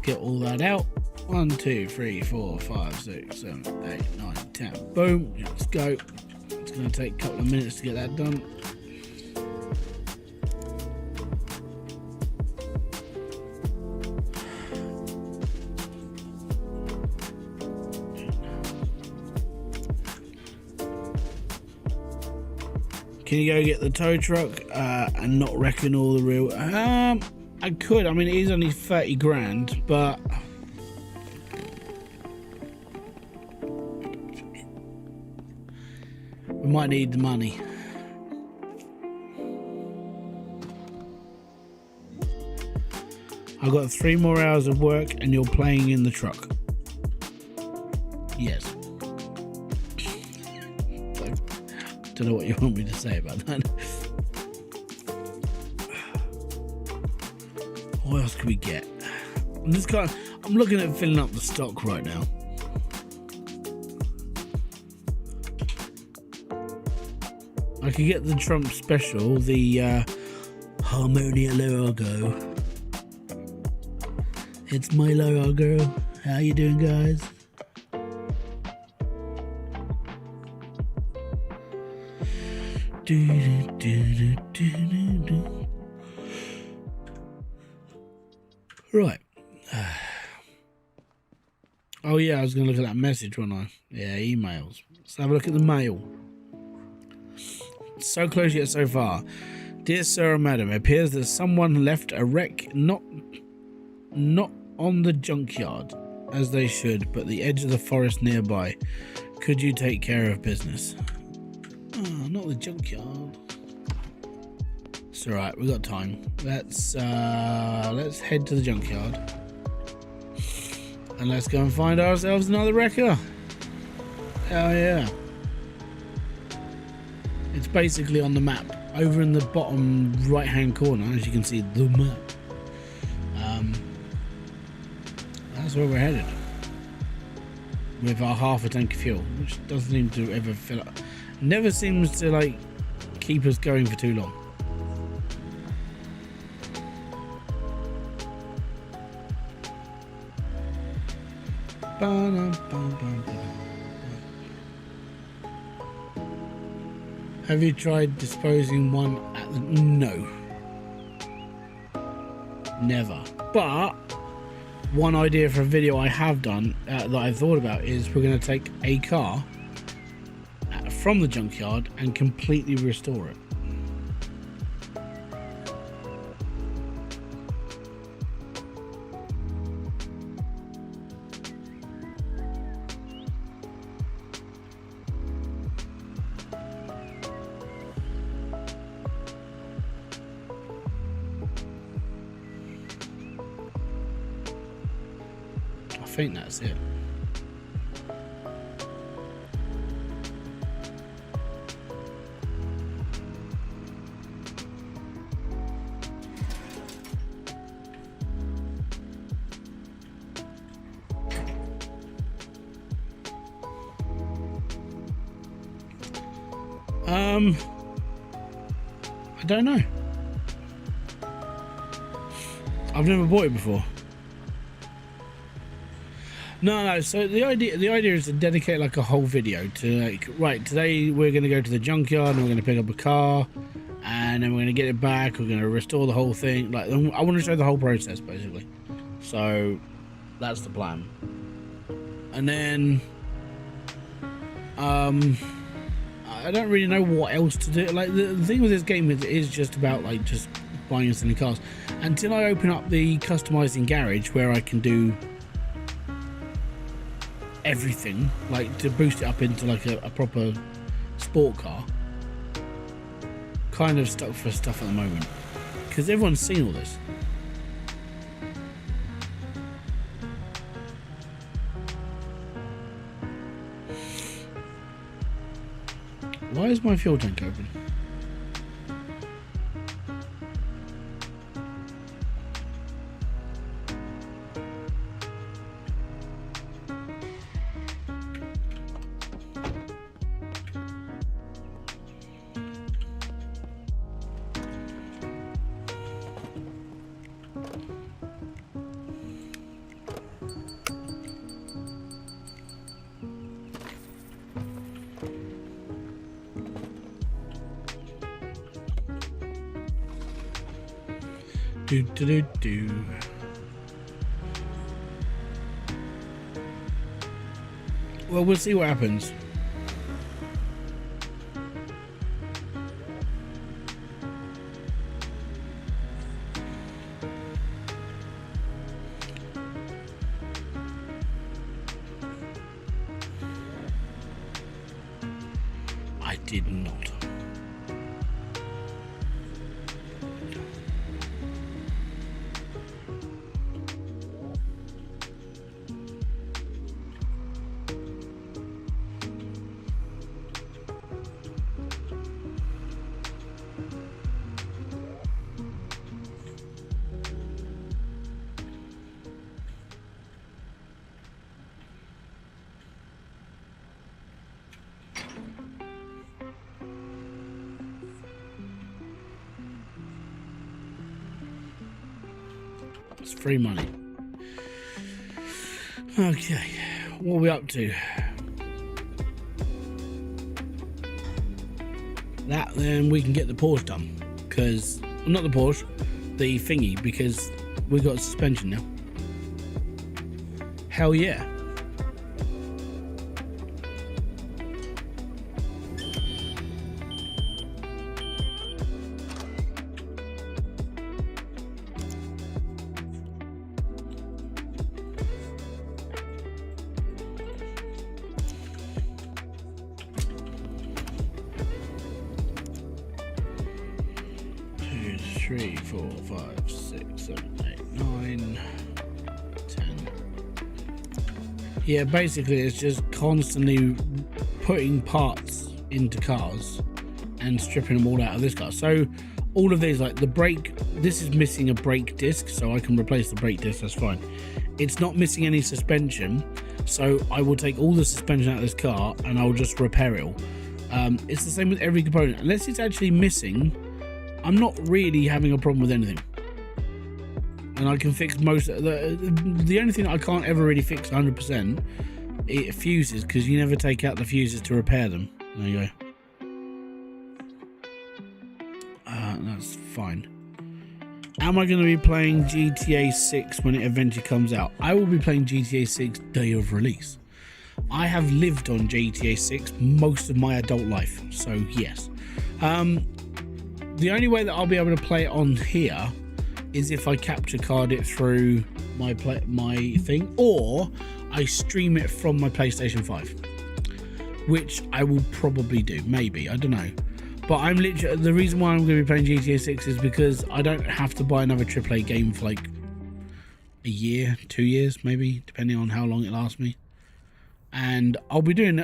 Get all that out. 1, 2, 3, 4, 5, 6, 7, 8, 9, 10. Boom. Let's go. It's going to take a couple of minutes to get that done. Can you go get the tow truck and not reckon all the real... I could. I mean, it is only 30 grand, but we might need the money. I've got 3 more hours of work and you're playing in the truck. Yes. Don't know what you want me to say about that. What else can we get? I'm looking at filling up the stock right now. I could get the Trump special, the Harmonia Logo. It's my logo. How you doing, guys? Right. Oh yeah, I was going to look at that message, wasn't I? Yeah, emails. Let's have a look at the mail. So close yet so far. Dear sir and madam, it appears that someone left a wreck not on the junkyard, as they should, but the edge of the forest nearby. Could you take care of business? Oh, not the junkyard. It's alright, we got time. Let's head to the junkyard. And let's go and find ourselves another wrecker. Hell yeah. It's basically on the map. Over in the bottom right hand corner, as you can see, the map. That's where we're headed. With our half a tank of fuel, which doesn't seem to ever fill up. Never seems to like keep us going for too long. Have you tried disposing one at the... No. Never. But one idea for a video I have done that I thought about is we're going to take a car from the junkyard and completely restore it. I think that's it. I don't know. I've never bought it before. No. So the idea is to dedicate like a whole video to like, right, today we're going to go to the junkyard and we're going to pick up a car, and then we're going to get it back. We're going to restore the whole thing. Like, I want to show the whole process basically. So that's the plan. And then, I don't really know what else to do. Like the thing with this game is just about like just buying and selling cars. Until I open up the customizing garage where I can do everything, like to boost it up into like a proper sport car. Kind of stuck for stuff at the moment because everyone's seen all this. Why is my fuel tank open? Do. Well, we'll see what happens. I did not. It's free money. Okay, what are we up to? That, then we can get the Porsche done. Because, not the Porsche, the thingy, because we got suspension now. Hell yeah. 3, 4, 5, 6, 7, 8, 9, 10. Yeah, basically it's just constantly putting parts into cars and stripping them all out of this car. So all of these, like the brake, this is missing a brake disc, so I can replace the brake disc, that's fine. It's not missing any suspension, so I will take all the suspension out of this car and I'll just repair it all. It's the same with every component. Unless it's actually missing, I'm not really having a problem with anything. And I can fix most of the only thing I can't ever really fix 100% it fuses, because you never take out the fuses to repair them. There you go. That's fine. Am I going to be playing GTA 6 when it eventually comes out? I will be playing GTA 6 day of release. I have lived on GTA 6 most of my adult life, so yes. The only way that I'll be able to play it on here is if I capture card it through my thing, or I stream it from my PlayStation 5, which I will probably do, maybe, I don't know. But I'm literally, the reason why I'm going to be playing GTA 6 is because I don't have to buy another AAA game for like a year, 2 years, maybe, depending on how long it lasts me. And I'll be doing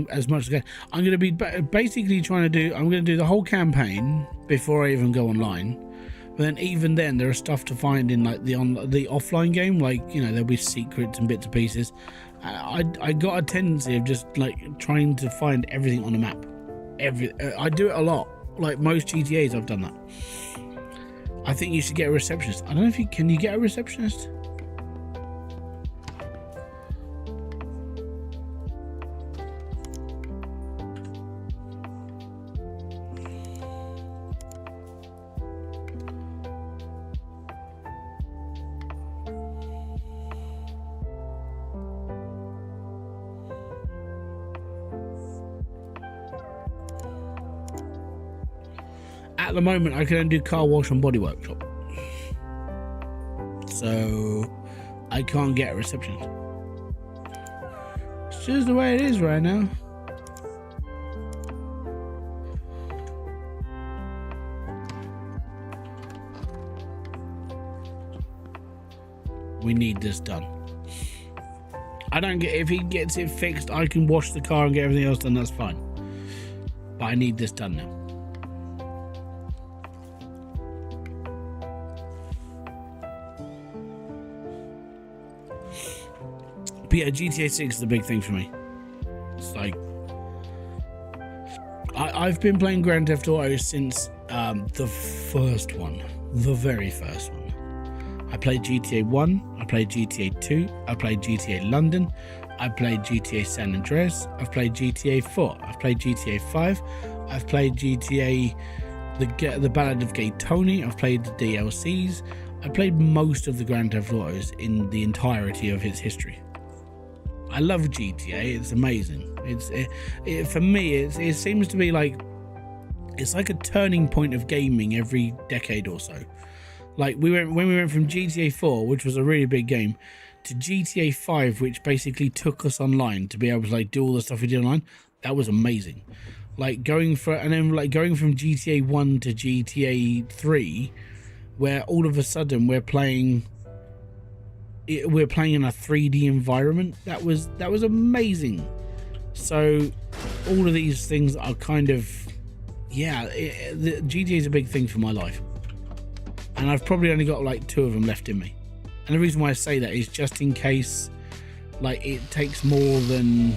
as much as I can. I'm going to be basically trying to do, I'm going to do the whole campaign before I even go online. But then even then, there are stuff to find in like the offline game, like, you know, there'll be secrets and bits and pieces. I got a tendency of just like trying to find everything on the map. I do it a lot. Like most GTAs, I've done that. I think you should get a receptionist. I don't know if you can. You get a receptionist? At the moment, I can only do car wash and body workshop, so I can't get a receptionist. It's just the way it is right now. We need this done. I don't get, if he gets it fixed, I can wash the car and get everything else done, that's fine. But I need this done now. But yeah, GTA 6 is the big thing for me. It's like I've been playing Grand Theft Auto since the first one, the very first one. I played GTA 1, I played GTA 2, I played GTA London, I played GTA San Andreas, I've played GTA 4, I've played GTA 5, I've played GTA the Ballad of Gay Tony, I've played the DLCs, I played most of the Grand Theft Autos in the entirety of its history. I love GTA, it's amazing. For me, it seems to be like, it's like a turning point of gaming every decade or so. Like when we went from GTA 4, which was a really big game, to GTA 5, which basically took us online to be able to like do all the stuff we did online. That was amazing. Like going from GTA 1 to GTA 3, where all of a sudden we're playing in a 3D environment. That was amazing. So all of these things are kind of, yeah, the GTA is a big thing for my life, and I've probably only got like 2 of them left in me. And the reason why I say that is just in case like it takes more than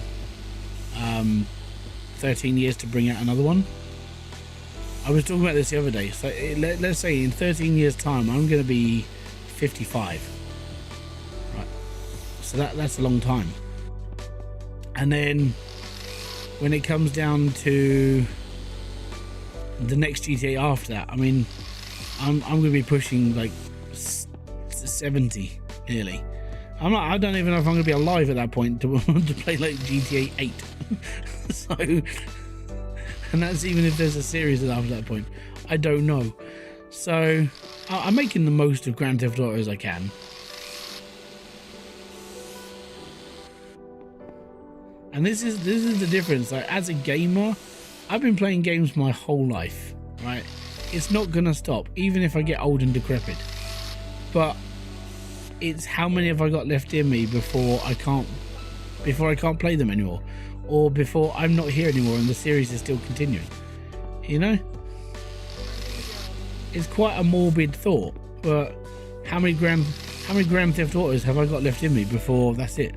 13 years to bring out another one. I was talking about this the other day. So let's say in 13 years time I'm going to be 55. So that's a long time. And then when it comes down to the next GTA after that, I mean, I'm going to be pushing like 70 nearly. I don't even know if I'm going to be alive at that point to play like GTA 8. So, and that's even if there's a series after that point. I don't know. So I'm making the most of Grand Theft Auto as I can. And this is the difference. Like, as a gamer, I've been playing games my whole life, right? It's not gonna stop, even if I get old and decrepit. But it's how many have I got left in me before I can't play them anymore, or before I'm not here anymore and the series is still continuing. You know, it's quite a morbid thought. But how many Grand Theft Autos have I got left in me before that's it?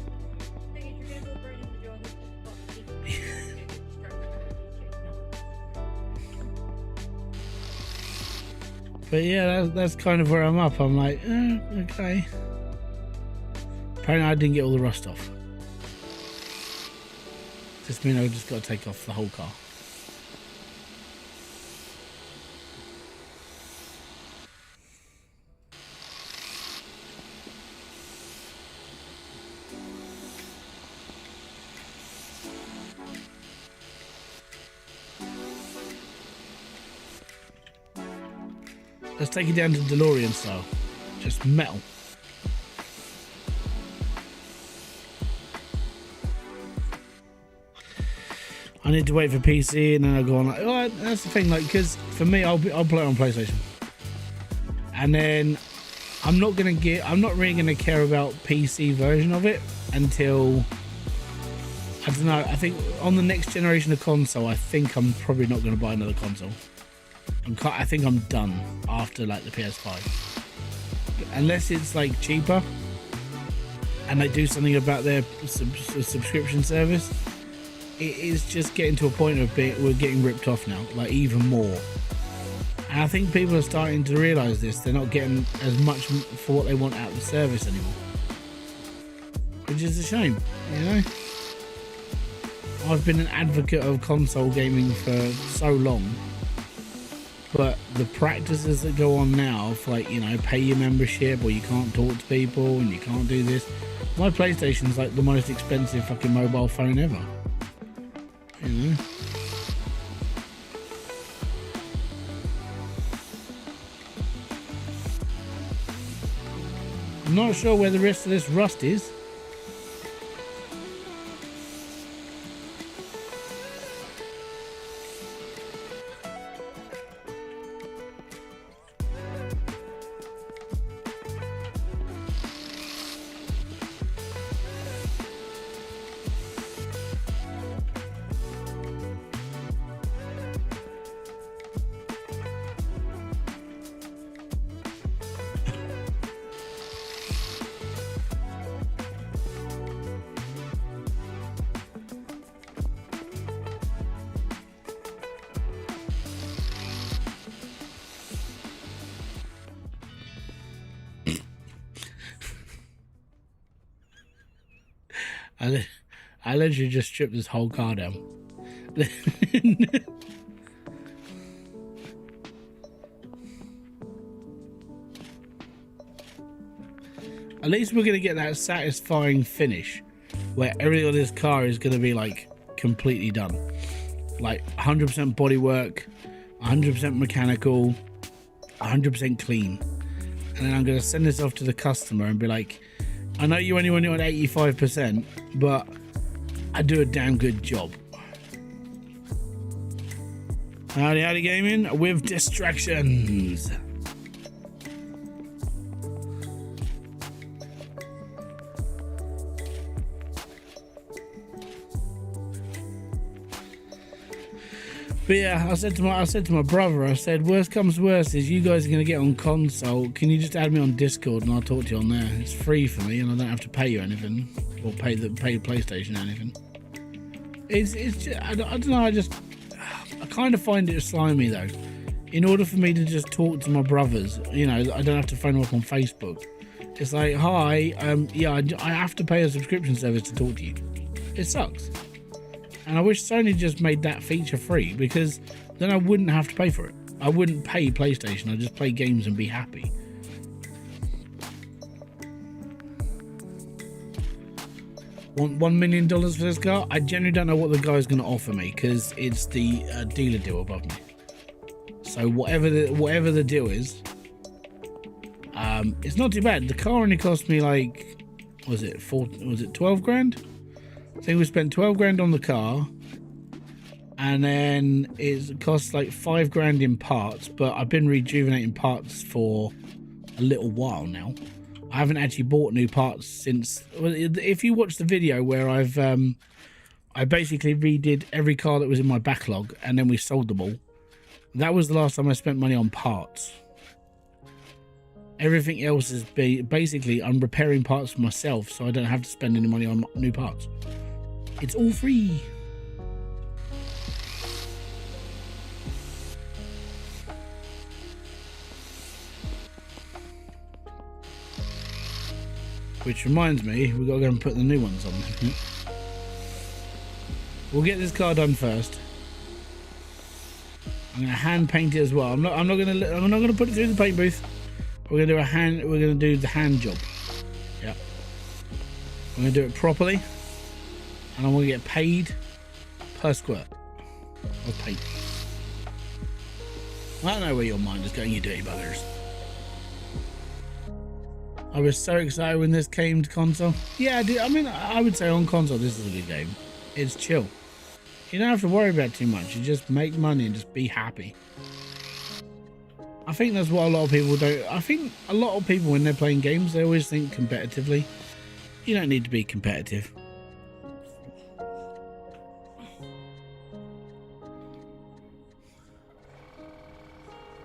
But yeah, that's kind of where I'm up. I'm like, okay. Apparently I didn't get all the rust off. Just mean I just got to take off the whole car. Let's take it down to DeLorean style. Just metal. I need to wait for PC, and then I'll go on like, oh, that's the thing, like, because for me, I'll play it on PlayStation. And then I'm not really gonna care about PC version of it until, I don't know, I think on the next generation of console, I think I'm probably not gonna buy another console. I think I'm done after like the PS5, unless it's like cheaper and they do something about their subscription service. It is just getting to a point of we're getting ripped off now, like even more. And I think people are starting to realise this. They're not getting as much for what they want out of the service anymore, which is a shame, you know. I've been an advocate of console gaming for so long. But the practices that go on now, for like, you know, pay your membership, or you can't talk to people and you can't do this. My PlayStation's like the most expensive fucking mobile phone ever. You know? I'm not sure where the rest of this rust is. I literally just stripped this whole car down. At least we're going to get that satisfying finish where everything on this car is going to be like completely done. Like 100% bodywork, 100% mechanical, 100% clean. And then I'm going to send this off to the customer and be like, I know you only want it on 85%, but I do a damn good job. Howdy gaming with distractions. But yeah, I said to my brother, I said, worst comes worst is you guys are gonna get on console. Can you just add me on Discord and I'll talk to you on there? It's free for me and I don't have to pay you anything, or pay PlayStation anything. It's just, I don't know. I kind of find it slimy though. In order for me to just talk to my brothers, you know, I don't have to phone them up on Facebook. It's like, hi, yeah, I have to pay a subscription service to talk to you. It sucks. And I wish Sony just made that feature free, because then I wouldn't have to pay for it. I wouldn't pay PlayStation. I'd just play games and be happy. Want $1 million for this car? I genuinely don't know what the guy's going to offer me, because it's the dealer deal above me. So whatever the deal is, it's not too bad. The car only cost me like, was it 12 grand? I think we spent 12 grand on the car, and then it costs like $5 in parts, but I've been rejuvenating parts for a little while now. I haven't actually bought new parts since. Well, if you watch the video where I basically redid every car that was in my backlog and then we sold them all, that was the last time I spent money on parts. Everything else is basically I'm repairing parts for myself, so I don't have to spend any money on new parts. It's all free. Which reminds me, we've got to go and put the new ones on. We'll get this car done first. I'm gonna hand paint it as well. I'm not gonna put it through the paint booth. We're gonna do the hand job. Yeah. I'm gonna do it properly, and I'm gonna get paid per squirt of paint. I don't know where your mind is going, you dirty buggers. I was so excited when this came to console. Yeah, I mean, I would say on console this is a good game. It's chill. You don't have to worry about too much. You just make money and just be happy. I think that's what a lot of people do. I think a lot of people, when they're playing games, they always think competitively. You don't need to be competitive.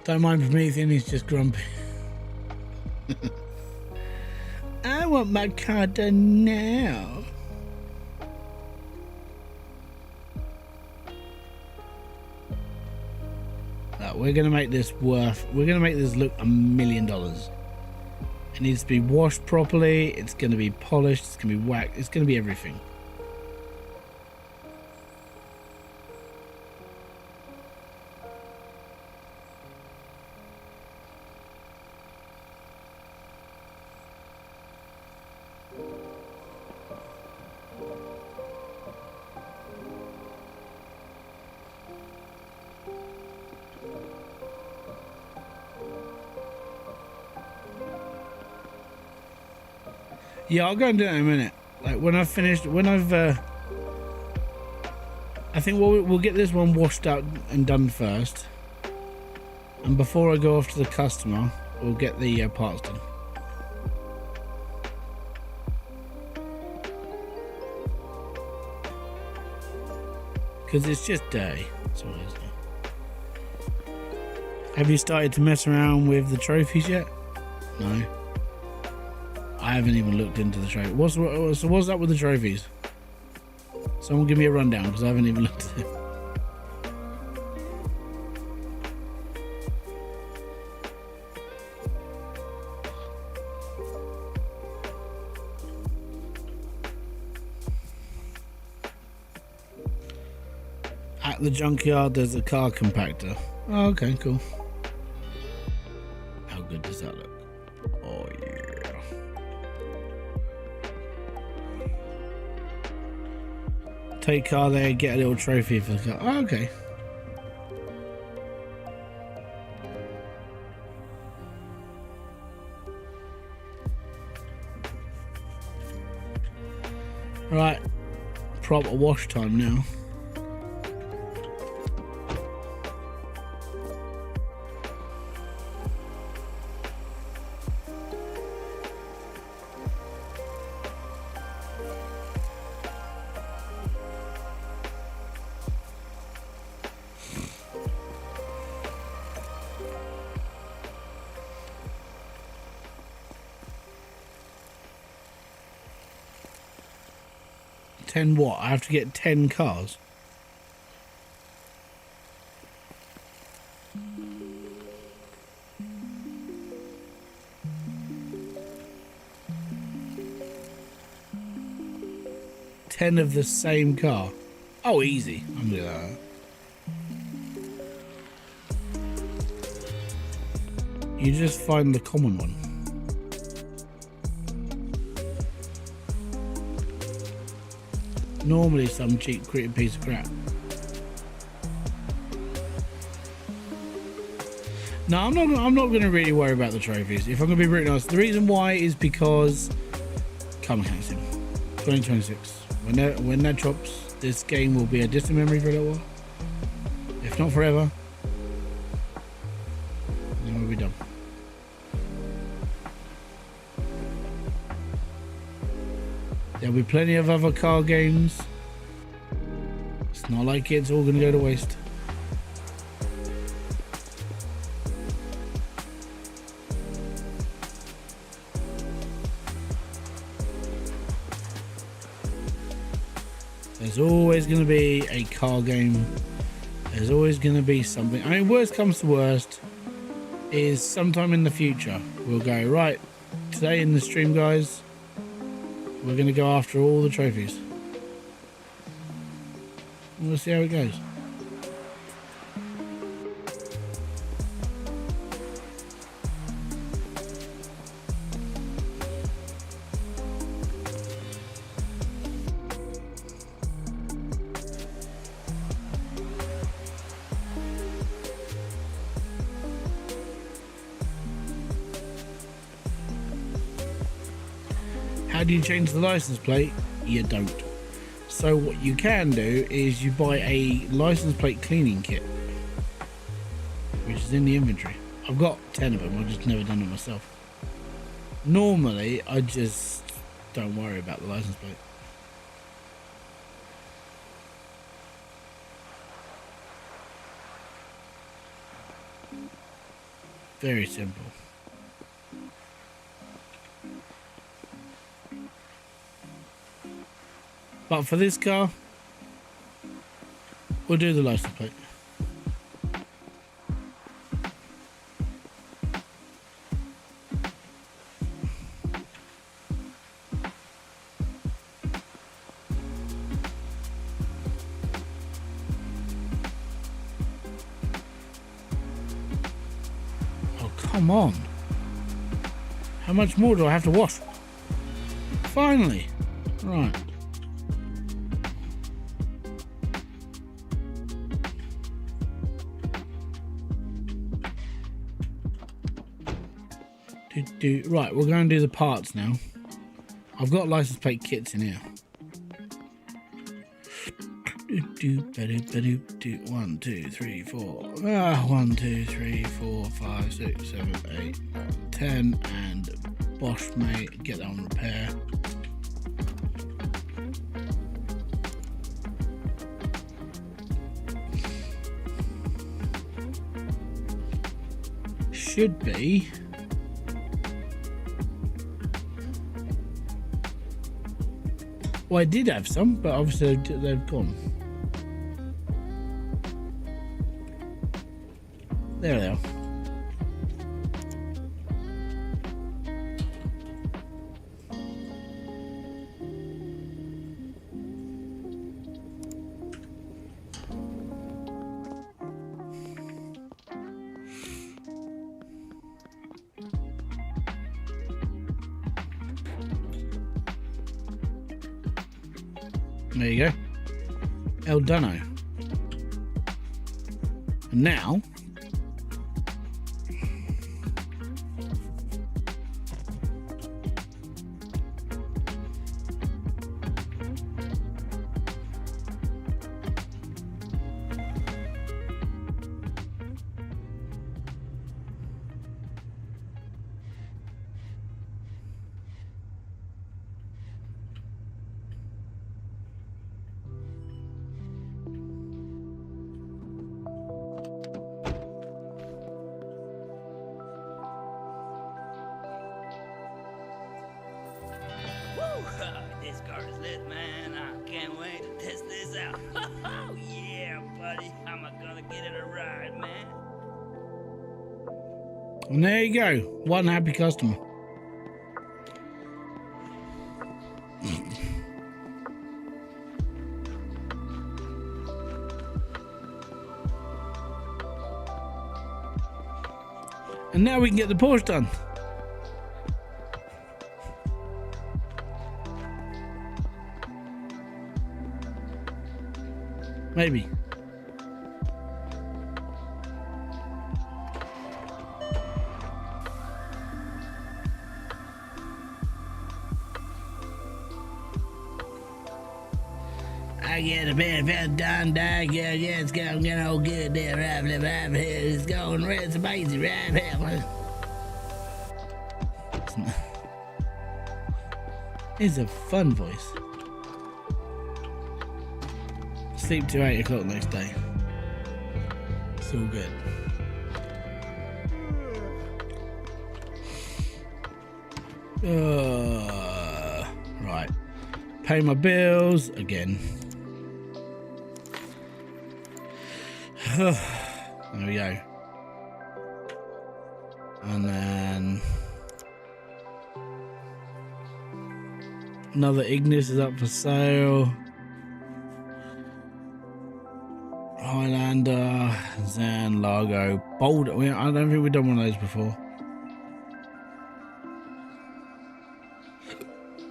Don't mind Promethean, he's just grumpy. I want my car done now. We're gonna make this we're gonna make this look $1 million. It needs to be washed properly, it's gonna be polished, it's gonna be waxed, it's gonna be everything. Yeah, I'll go and do it in a minute. Like when I've finished, I think we'll get this one washed out and done first. And before I go off to the customer, we'll get the parts done. Because it's just dirty. That's all it is. Have you started to mess around with the trophies yet? No. I haven't even looked into the trophy. So what's up with the trophies? Someone give me a rundown, because I haven't even looked at it. At the junkyard, there's a car compactor. Oh, okay, cool. How good does that look? Oh, yeah. Take car there, get a little trophy for the car. Oh, okay. Right, proper wash time now. What? I have to get 10 cars. Ten of the same car. Oh, easy. I'm gonna do that. You just find the common one. Normally some cheap creative piece of crap. No, I'm not going to really worry about the trophies. If I'm going to be brutally honest, the reason why is because come on, 2026. When that drops, this game will be a distant memory for a little while. not forever. Then we'll be done. There'll be plenty of other car games. It's not like it's all going to go to waste. There's always going to be a car game. There's always going to be something. I mean, worst comes to worst is sometime in the future we'll go, right, today in the stream, guys, we're going to go after all the trophies. We'll see how it goes. How do you change the license plate? You don't. So what you can do is you buy a license plate cleaning kit, which is in the inventory. I've got 10 of them, I've just never done it myself. Normally, I just don't worry about the license plate. Very simple. But for this car, we'll do the license plate. Oh, come on. How much more do I have to wash? Finally. Right. Right, we're going to do the parts now. I've got license plate kits in here. 1, 2, 3, 4. 1, 2, 3, 4, 5, 6, 7, 8, 10. And Bosch, mate, get that on repair. Should be. Well, I did have some, but obviously they've gone. There they are. There you go. El Duno. And now, This car is lit, man. I can't wait to test this out. Oh, yeah, buddy. I'm gonna get it a ride, man. and there you go. One happy customer. And now we can get the Porsche done. Maybe. I get a bit of done, dog. Yeah, it's going all good there. It's going, it's amazing. It's a fun voice. Sleep till 8 o'clock next day. It's all good. Right. Pay my bills again. There we go. And then another Ignis is up for sale. Highlander, Zan, Largo, Boulder. I don't think we've done one of those before.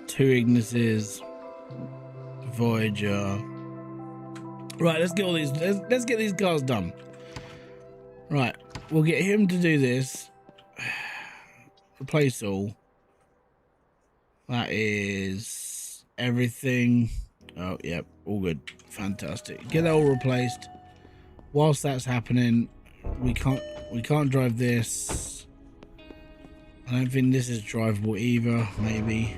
2 Ignises, Voyager. Right, let's get all these. Let's get these cars done. Right, we'll get him to do this. Replace all. That is everything. Oh, yep, all good. Fantastic. Get that all replaced. Whilst that's happening, we can't drive this. I don't think this is drivable either. Maybe.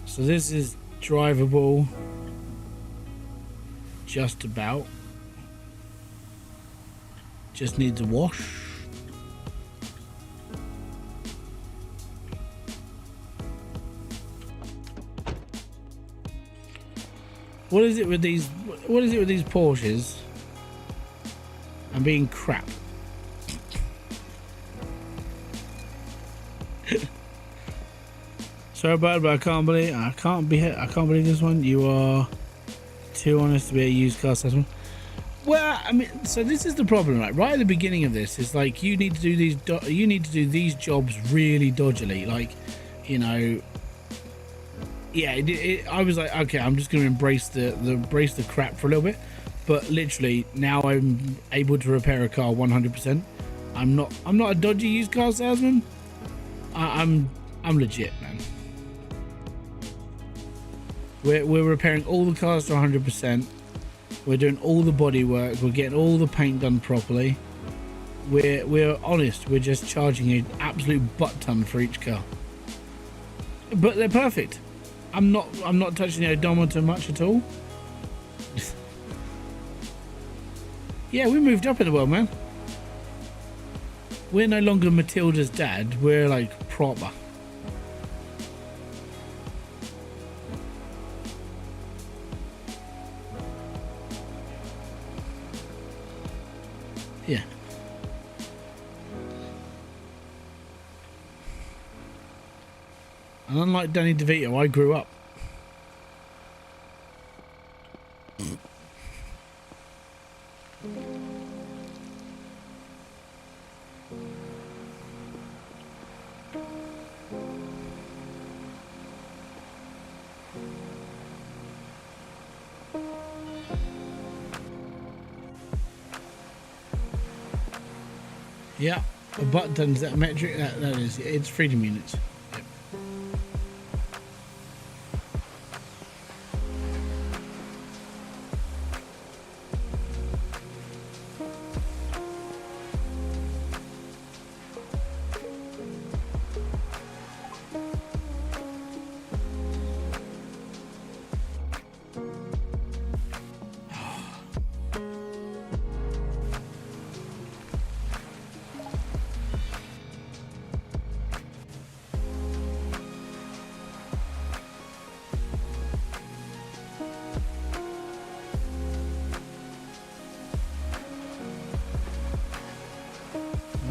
So this is drivable. Just about. Just needs a wash. What is it with these Porsches and being crap? Sorry about it, but I can't believe this one. You are too honest to be a used car salesman. Well, I mean, so this is the problem, right at the beginning of this, is like you need to do these jobs really dodgily, like, you know. Yeah, I was like, okay, I'm just going to embrace the crap for a little bit, but literally now I'm able to repair a car 100%. I'm not a dodgy used car salesman. I'm legit, man. We're repairing all the cars to 100%. We're doing all the body work. We're getting all the paint done properly. We're honest. We're just charging an absolute butt ton for each car, but they're perfect. I'm not touching the odometer much at all. Yeah, we moved up in the world, man. We're no longer Matilda's dad. We're like proper. Yeah. And unlike Danny DeVito, I grew up. Yeah, a buttons, that metric, that is, it's freedom units. Yep.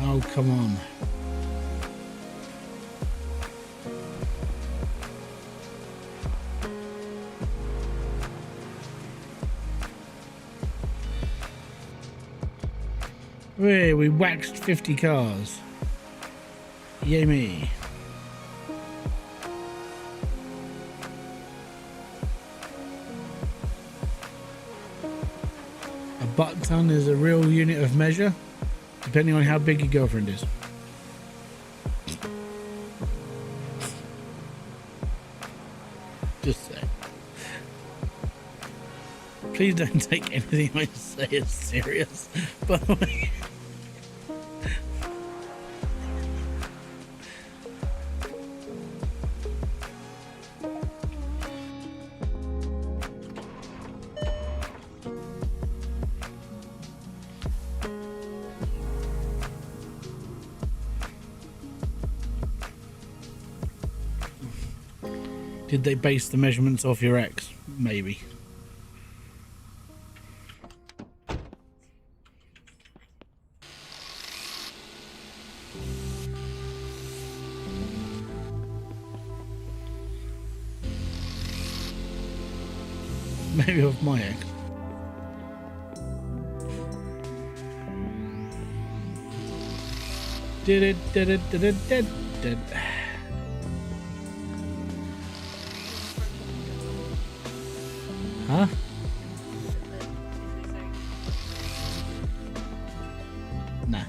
Oh, come on. We waxed 50 cars. Yay me. A butt ton is a real unit of measure, depending on how big your girlfriend is. Just say. Please don't take anything I say as serious. By the way. Did they base the measurements off your ex? Maybe. Maybe off my ex. Did. Huh? Nah.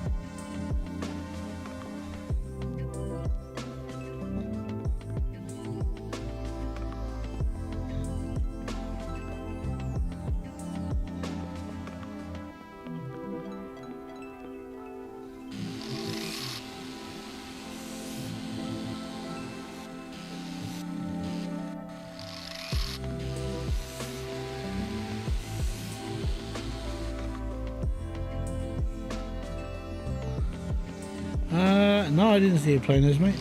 No, I didn't see you playing this, mate.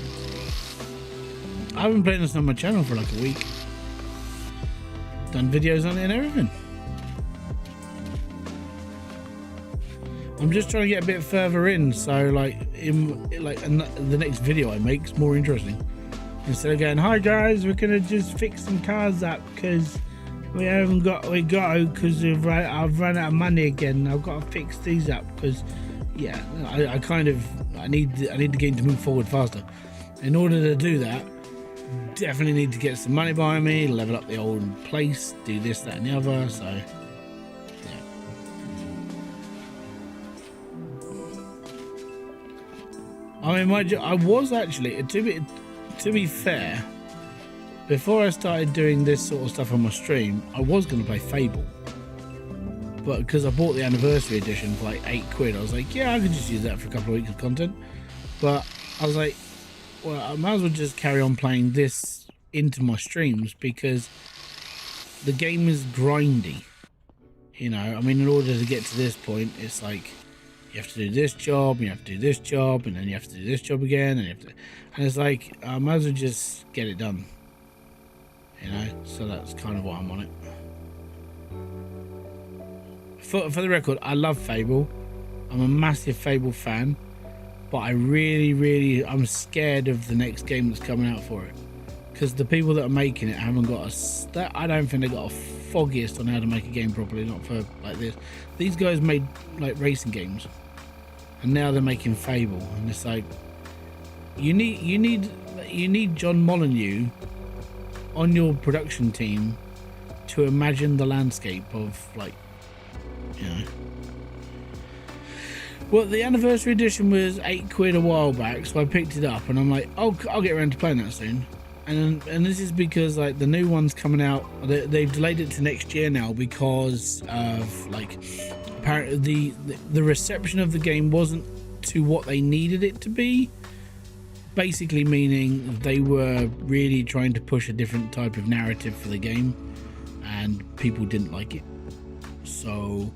I've been playing this on my channel for like a week. Done videos on it and everything. I'm just trying to get a bit further in, so the next video I make is more interesting. Instead of going, "Hi guys, we're gonna just fix some cars up because I've run out of money again. I've got to fix these up because." Yeah, I need the game to move forward faster. In order to do that, definitely need to get some money behind me, level up the old place, do this, that, and the other. So, yeah. I mean, I was actually to be fair. Before I started doing this sort of stuff on my stream, I was going to play Fable. But because I bought the anniversary edition for like £8, I was like, yeah, I could just use that for a couple of weeks of content. But I was like, well, I might as well just carry on playing this into my streams because the game is grindy. You know, I mean, in order to get to this point, it's like you have to do this job, you have to do this job, and then you have to do this job again, and it's like I might as well just get it done. You know, so that's kind of why I'm on it. For the record, I love Fable. I'm a massive Fable fan, but I'm scared of the next game that's coming out for it because the people that are making it haven't got I don't think they got a foggiest on how to make a game properly. Not for like this. These guys made like racing games, and now they're making Fable, and it's like you need John Molyneux on your production team to imagine the landscape of like. You know. Well, the anniversary edition was £8 a while back, so I picked it up, and I'm like, oh, I'll get around to playing that soon. And this is because like the new one's coming out. They've delayed it to next year now because of like apparently the reception of the game wasn't to what they needed it to be. Basically, meaning they were really trying to push a different type of narrative for the game, and people didn't like it. So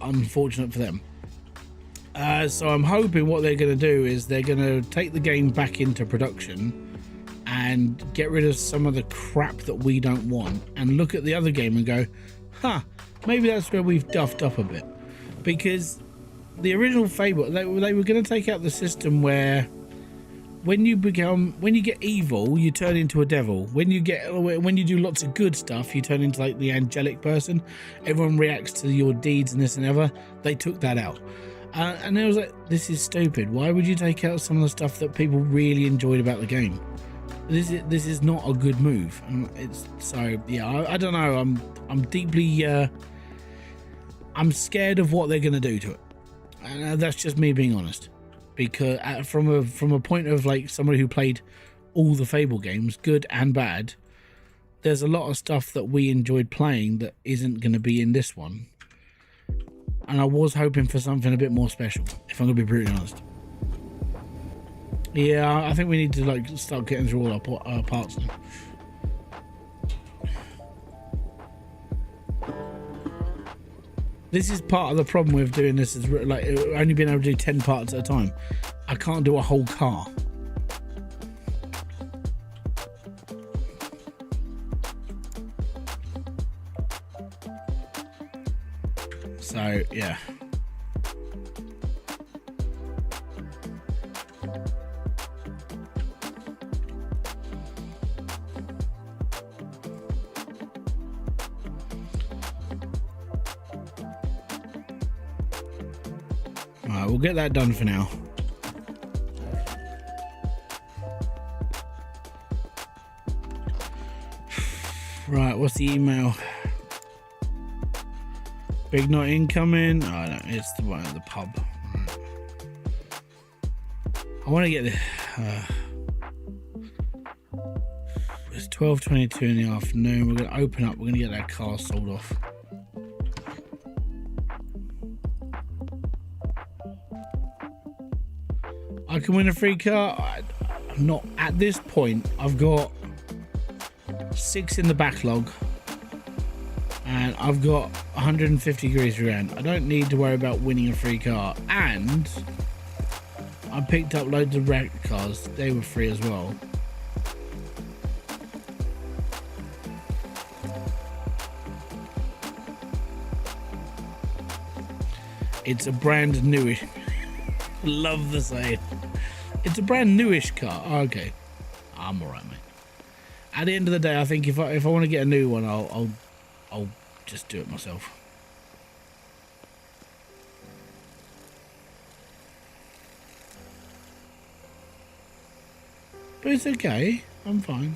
unfortunate for them. So I'm hoping what they're going to do is they're going to take the game back into production and get rid of some of the crap that we don't want and look at the other game and go, maybe that's where we've duffed up a bit. Because the original Fable, they were going to take out the system where when you get evil, you turn into a devil. When you do lots of good stuff, you turn into like the angelic person. Everyone reacts to your deeds and this and ever. They took that out, and it was like, this is stupid. Why would you take out some of the stuff that people really enjoyed about the game? This is not a good move. And it's so yeah. I don't know. I'm deeply I'm scared of what they're going to do to it, and that's just me being honest. Because from a point of like somebody who played all the Fable games, good and bad, there's a lot of stuff that we enjoyed playing that isn't going to be in this one. And I was hoping for something a bit more special, if I'm going to be brutally honest. Yeah, I think we need to like start getting through all our parts now. This is part of the problem with doing this, is like only being able to do 10 parts at a time. I can't do a whole car. So, yeah. Alright, we'll get that done for now. Right, what's the email? Big not incoming. Oh no, it's the one at the pub. Right. I want to get the. It's 12:22 in the afternoon. We're gonna open up. We're gonna get that car sold off. I can win a free car. I'm not at this point. I've got 6 in the backlog. And I've got 150 degrees around. I don't need to worry about winning a free car. And I picked up loads of wrecked cars. They were free as well. It's a brand newish. Love the saying. It's a brand newish car. Oh, okay, I'm alright, mate. At the end of the day, I think if I want to get a new one, I'll just do it myself. But it's okay. I'm fine.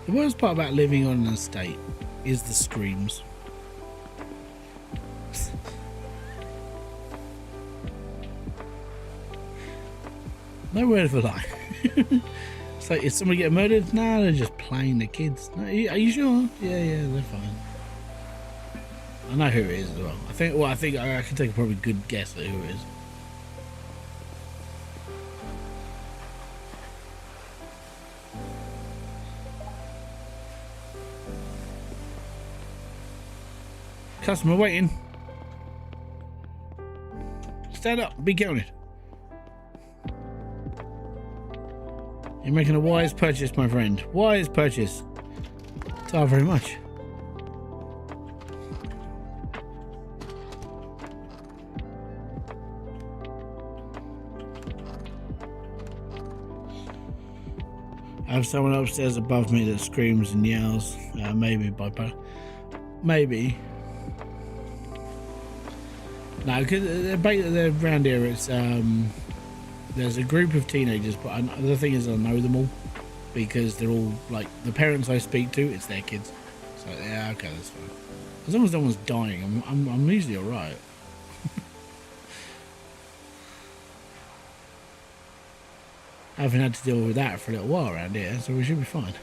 The worst part about living on an estate is the screams. No word of a lie. It's like, is somebody getting murdered? No, they're just playing the kids. No, are you sure? Yeah, they're fine. I know who it is as well. I think I can take a probably good guess at who it is. Customer waiting. Stand up, be counted. You're making a wise purchase, my friend. Wise purchase. Thank you very much. I have someone upstairs above me that screams and yells. Maybe bipolar. Maybe. No, because they're around here. It's there's a group of teenagers, but the thing is, I know them all because they're all like the parents I speak to. It's their kids, so yeah, okay, that's fine. As long as no one's dying, I'm usually all right. I haven't had to deal with that for a little while around here, so we should be fine.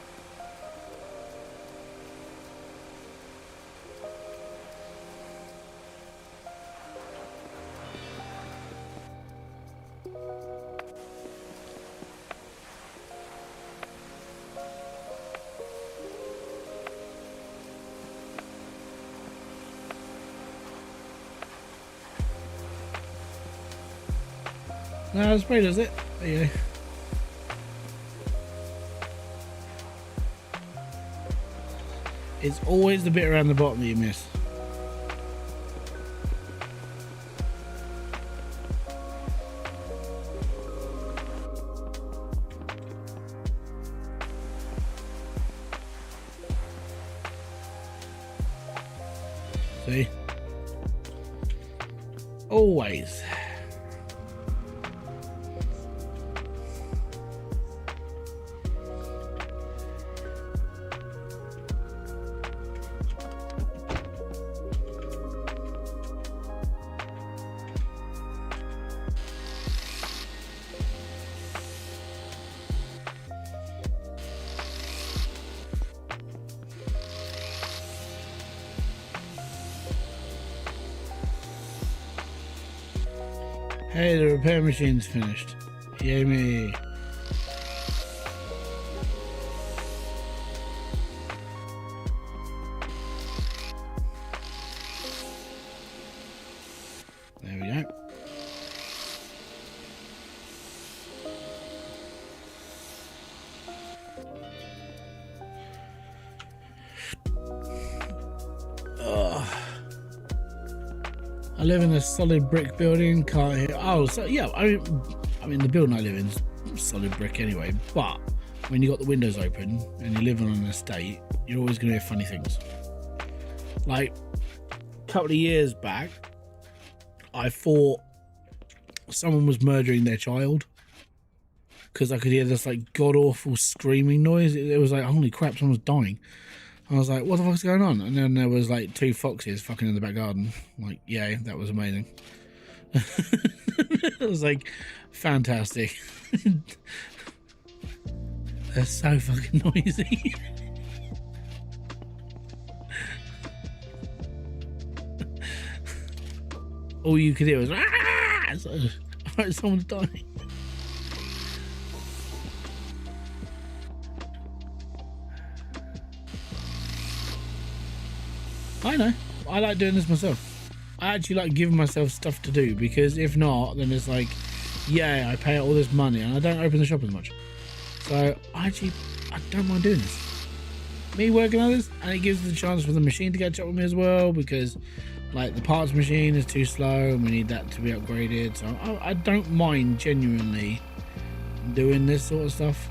No, spray does it. There you go. It's always the bit around the bottom that you miss. See? Always. Hey, the repair machine's finished. Yay me. There we go. I live in a solid brick building. Can't hear. Oh, so yeah. I mean, the building I live in is solid brick anyway. But when you got the windows open and you live on an estate, you're always going to hear funny things. Like a couple of years back, I thought someone was murdering their child because I could hear this like god awful screaming noise. It was like, holy crap, someone's dying. I was like, what the fuck's going on? And then there was like 2 foxes fucking in the back garden. Like, yeah, that was amazing. It was like fantastic. They're so fucking noisy. All you could hear was, ah! So, someone's dying. I know. I like doing this myself. I actually like giving myself stuff to do, because if not, then it's like, yeah, I pay out all this money and I don't open the shop as much. So I don't mind doing this. Me working on this, and it gives the chance for the machine to catch up with me as well, because like the parts machine is too slow and we need that to be upgraded. So I don't mind genuinely doing this sort of stuff.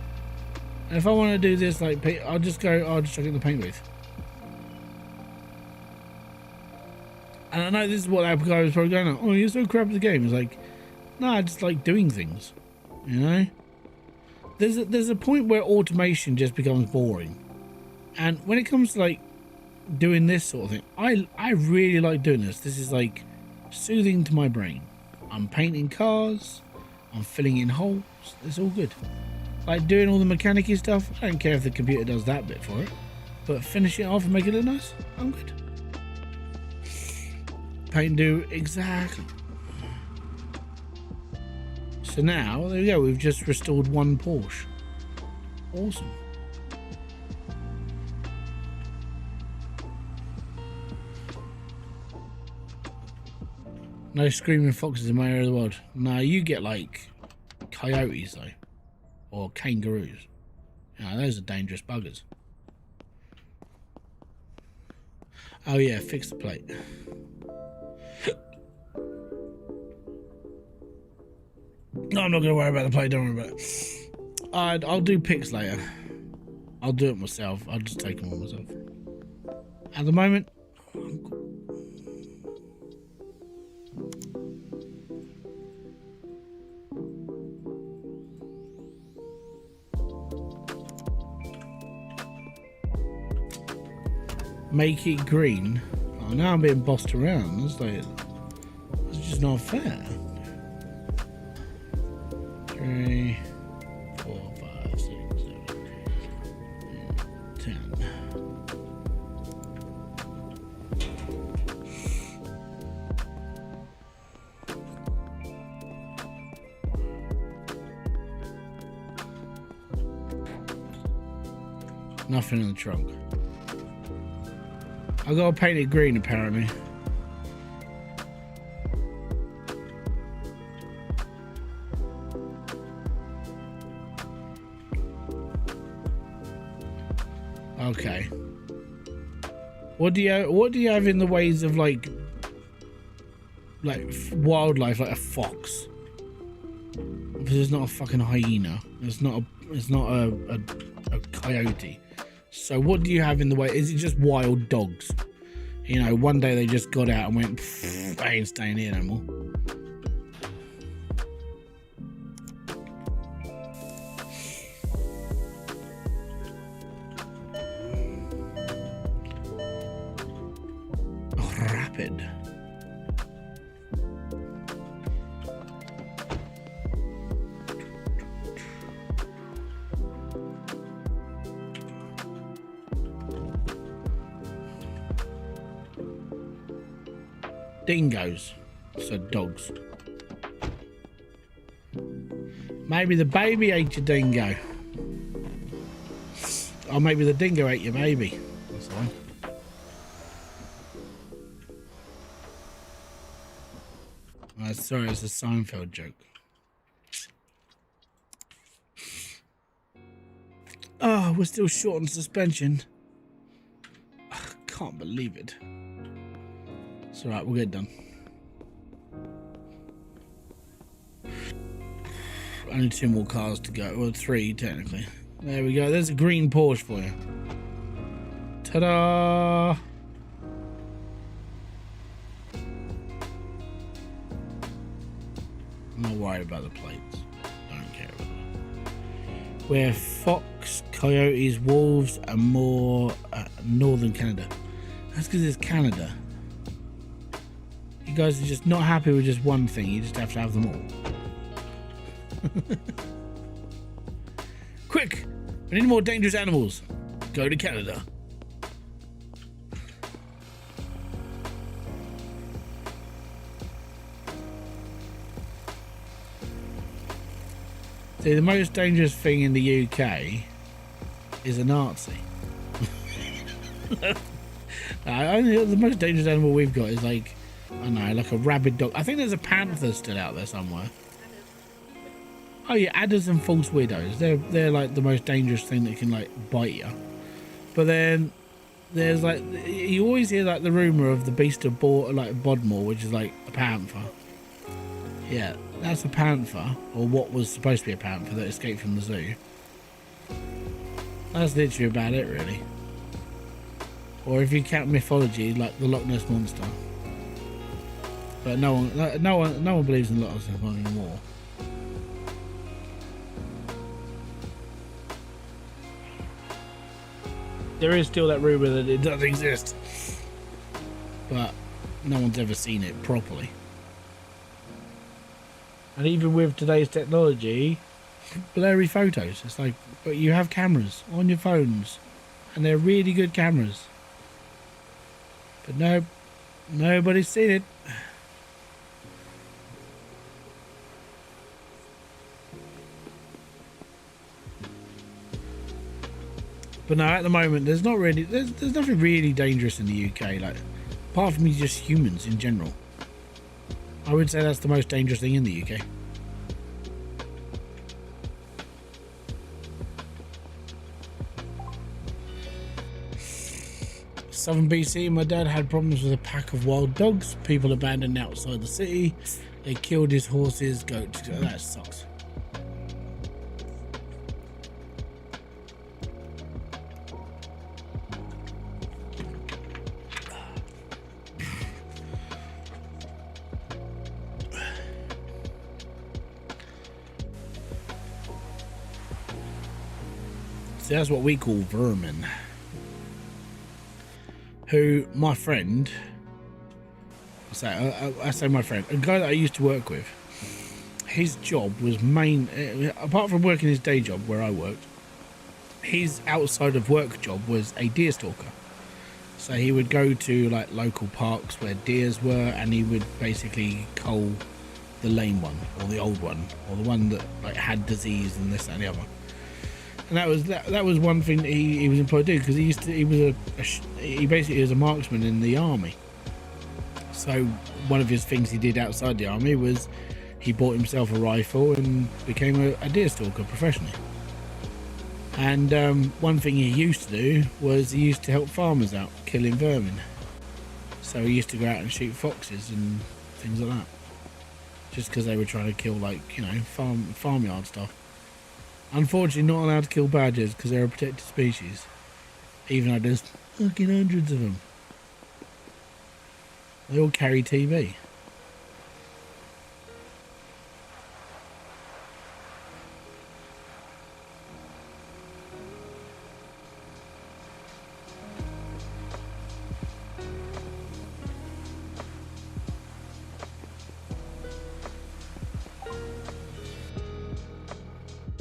And if I want to do this, like, I'll just chuck it in the paint booth. And I know this is what that guy was probably going on. Oh, you're so crap at the game. It's like, no, I just like doing things, you know? There's a point where automation just becomes boring. And when it comes to like doing this sort of thing, I really like doing this. This is like soothing to my brain. I'm painting cars, I'm filling in holes. It's all good. Like doing all the mechanic-y stuff, I don't care if the computer does that bit for it. But finishing it off and making it look nice, I'm good. Paint do exactly. So now there we go, we've just restored 1 Porsche. Awesome. No screaming foxes in my area of the world. No, you get like coyotes though, or kangaroos. Yeah, those are dangerous buggers. Oh yeah, fix the plate. No, I'm not going to worry about the plate, don't worry about it. I'll do pics later. I'll do it myself. I'll just take them all myself. At the moment, make it green. Oh, now I'm being bossed around. It's just not fair. 3, 4, 5, 6, 7, 8, 10. Nothing in the trunk. I gotta paint it green apparently. Okay. What do you have in the ways of like wildlife, like a fox? Because it's not a fucking hyena. It's not a coyote. So what do you have in the way? Is it just wild dogs? You know, one day they just got out and went, I ain't staying here no more. Rapid. Dingoes, so dogs. Maybe the baby ate your dingo. Or maybe the dingo ate your baby. That's the one. Sorry, it's a Seinfeld joke. Oh, we're still short on suspension. Oh, can't believe it. It's alright, we'll get done. Only 2 more cars to go. Well, 3 technically. There we go. There's a green Porsche for you. Ta-da! I'm not worried about the plates. Don't care about that. We're fox, coyotes, wolves, and more northern Canada. That's because it's Canada. You guys are just not happy with just one thing. You just have to have them all. Quick! We need more dangerous animals. Go to Canada. See, the most dangerous thing in the UK is a Nazi. I think the most dangerous animal we've got is like, I don't know, like a rabid dog. I think there's a panther still out there somewhere. Oh yeah, adders and false widows. They're like the most dangerous thing that can like bite you. But then there's like, you always hear like the rumor of the beast of Bodmore, which is like a panther. Yeah, that's a panther, or what was supposed to be a panther that escaped from the zoo. That's literally about it, really. Or if you count mythology, like the Loch Ness Monster. But no one believes in Loch Ness Monster anymore. There is still that rumor that it does exist, but no one's ever seen it properly. And even with today's technology, blurry photos. It's like, but you have cameras on your phones, and they're really good cameras. But no, nobody's seen it. But no, at the moment, there's nothing really dangerous in the UK, like apart from just humans in general. I would say that's the most dangerous thing in the UK. Southern BC, my dad had problems with a pack of wild dogs, people abandoned outside the city. They killed his horses, goats. That sucks. See, that's what we call vermin. Who, my friend, I say my friend, a guy that I used to work with, his job was apart from working his day job where I worked, his outside of work job was a deer stalker. So he would go to like local parks where deers were, and he would basically cull the lame one, or the old one, or the one that like had disease and this and the other. And that was one thing that he was employed to do, because he basically was a marksman in the army. So one of his things he did outside the army was he bought himself a rifle and became a deer stalker professionally. And one thing he used to do was he used to help farmers out killing vermin. So he used to go out and shoot foxes and things like that, just because they were trying to kill, like, you know, farmyard stuff. Unfortunately, not allowed to kill badgers because they're a protected species, even though there's fucking hundreds of them. They all carry TB.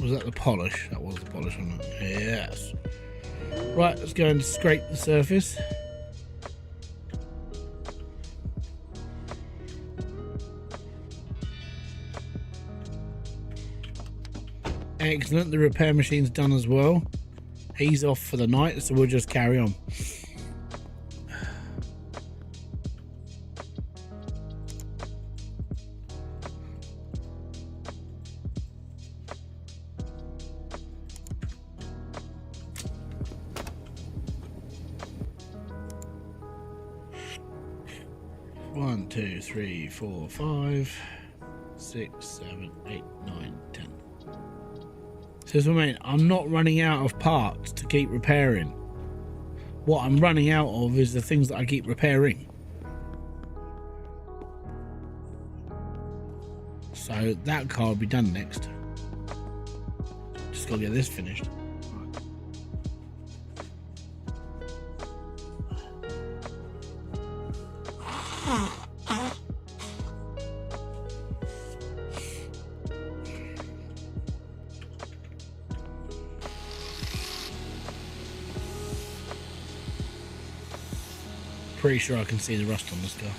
Was that the polish? That was the polish, wasn't it? Yes. Right, let's go and scrape the surface. Excellent, the repair machine's done as well. He's off for the night, so we'll just carry on. One, 2, 3, 4, 5, 6, 7, 8, 9, 10. So that's what I mean. I'm not running out of parts to keep repairing. What I'm running out of is the things that I keep repairing. So that car will be done next. Just gotta get this finished. Pretty sure I can see the rust on this car.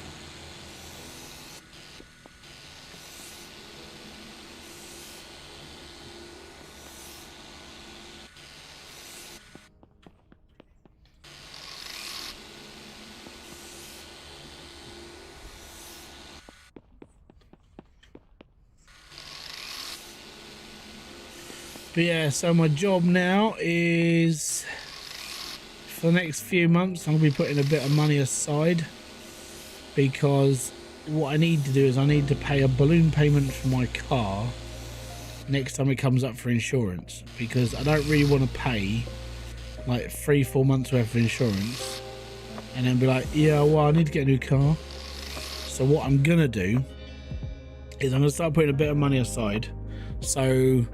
But yeah, so my job now is, for the next few months, I'm going to be putting a bit of money aside, because what I need to do is I need to pay a balloon payment for my car next time it comes up for insurance, because I don't really want to pay like 3-4 months worth of insurance and then be like, yeah, well, I need to get a new car. So what I'm going to do is I'm going to start putting a bit of money aside, so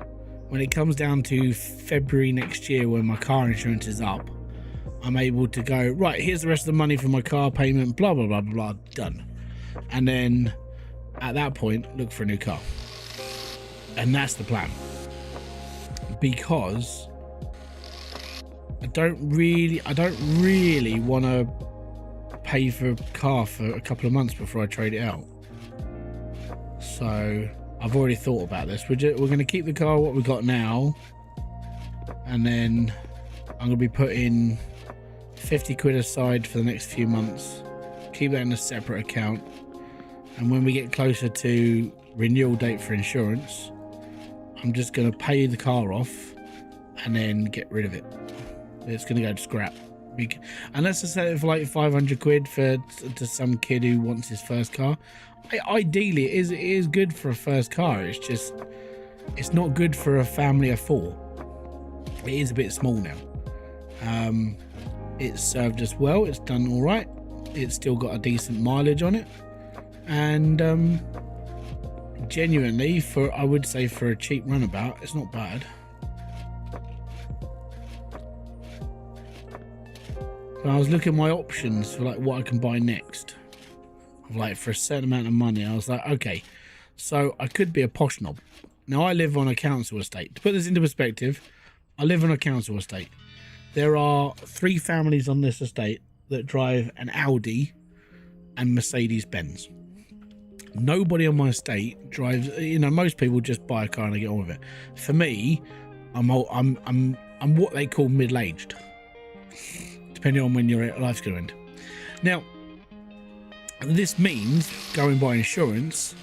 when it comes down to February next year when my car insurance is up, I'm able to go, right, here's the rest of the money for my car payment, blah, blah, blah, blah, done. And then at that point, look for a new car. And that's the plan. Because I don't really want to pay for a car for a couple of months before I trade it out. So I've already thought about this. We're going to keep the car what we got now. And then I'm going to be putting 50 quid aside for the next few months, keep that in a separate account, and when we get closer to renewal date for insurance, I'm just going to pay the car off and then get rid of it. It's going to go to scrap, unless I sell it for like 500 quid to some kid who wants his first car. Ideally it is good for a first car, it's just it's not good for a family of 4. It is a bit small now. It's served us well, it's done all right, it's still got a decent mileage on it, and genuinely, I would say for a cheap runabout, it's not bad. So I was looking at my options for like what I can buy next, like for a certain amount of money. I was like, okay, so I could be a posh knob. Now I live on a council estate. To put this into perspective, I live on a council estate. There are 3 families on this estate that drive an Audi and Mercedes-Benz. Nobody on my estate drives, you know, most people just buy a car and they get on with it. For me, I'm what they call middle-aged, depending on when your life's going to end. Now, this means going by insurance,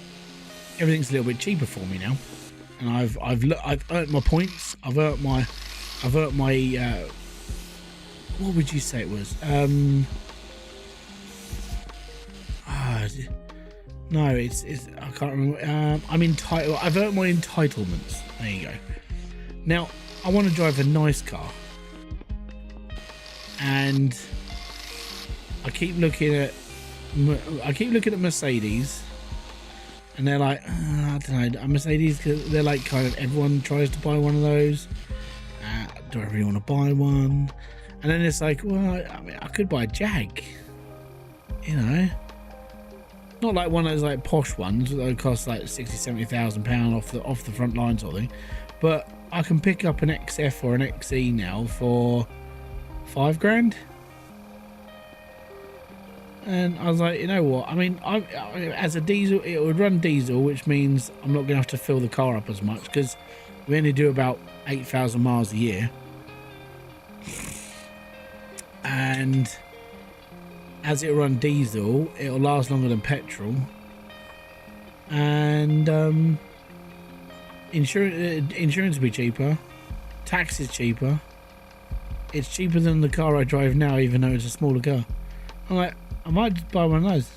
everything's a little bit cheaper for me now. And I've earned my points, I've earned I've earned my what would you say it was? No, it's I can't remember. I'm entitled. I've earned my entitlements. There you go. Now I want to drive a nice car, and I keep looking at Mercedes, and they're like, I don't know, a Mercedes. They're like kind of everyone tries to buy one of those. Do I really want to buy one? And then it's like, well, I mean, I could buy a Jag, you know. Not like one of those like posh ones that cost like 60,000-70,000 pound off the front line sort of thing, but I can pick up an XF or an XE now for $5 grand. And I was like, you know what? I mean, I as a diesel, it would run diesel, which means I'm not gonna have to fill the car up as much because we only do about 8,000 miles a year, and as it run diesel, it'll last longer than petrol, and insurance will be cheaper, tax is cheaper, it's cheaper than the car I drive now, even though it's a smaller car. I'm like, I might just buy one of those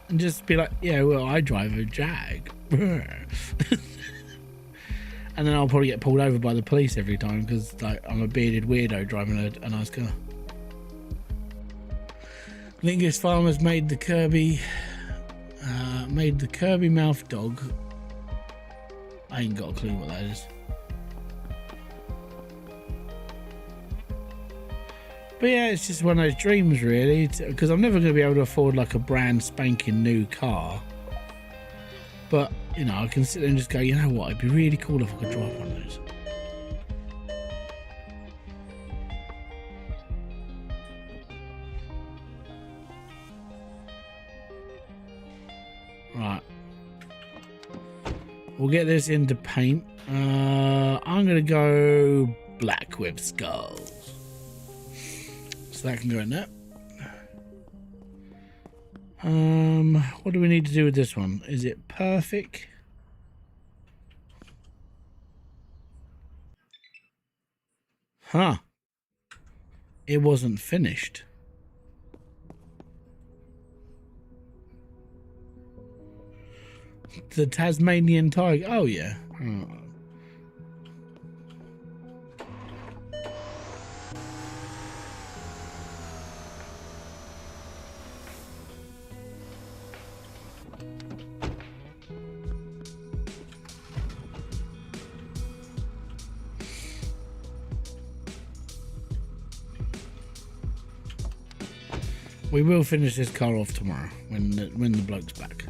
and just be like, yeah, well, I drive a Jag. And then I'll probably get pulled over by the police every time because like I'm a bearded weirdo driving a nice car. Lingus Farmers made the Kirby mouth dog. I ain't got a clue what that is. But yeah, it's just one of those dreams really, because I'm never going to be able to afford like a brand spanking new car. But, you know, I can sit there and just go, you know what, it'd be really cool if I could drive one of those. Right. We'll get this into paint. I'm going to go black with skulls. So that can go in there. What do we need to do with this one? Is it perfect? Huh. It wasn't finished. The Tasmanian tiger. Oh yeah. Oh. We will finish this car off tomorrow when the bloke's back.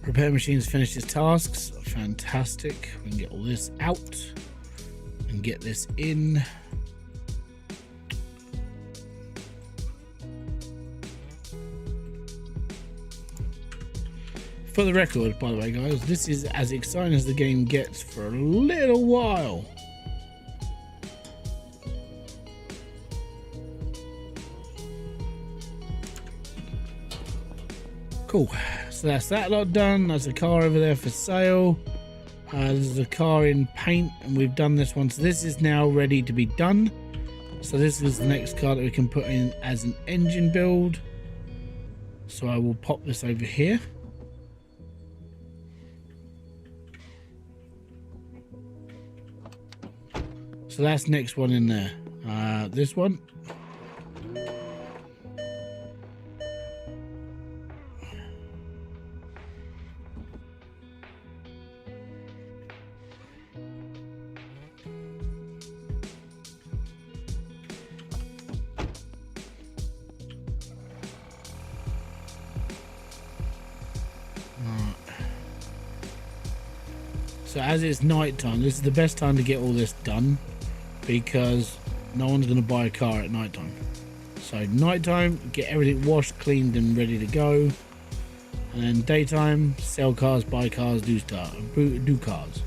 Repair machine's finished its tasks. Fantastic. We can get all this out and get this in. For the record, by the way, guys, this is as exciting as the game gets for a little while. Cool. So that's that lot done. There's a car over there for sale. There's a car in paint, and we've done this one. So this is now ready to be done. So this is the next car that we can put in as an engine build. So I will pop this over here. So that's next one in there. This one. So as it's night time, this is the best time to get all this done because no one's going to buy a car at night time. So night time, get everything washed, cleaned and ready to go. And then daytime, sell cars, buy cars, do cars.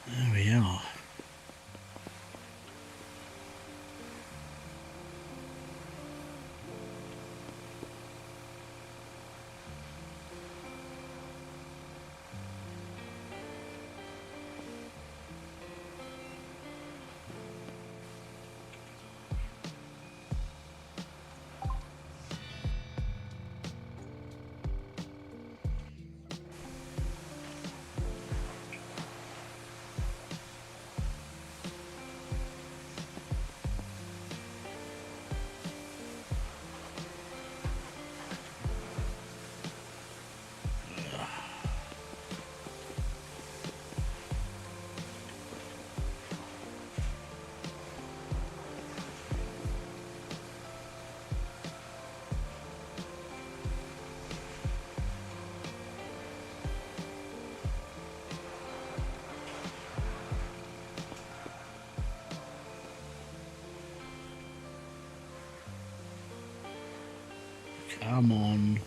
There we are. Come on.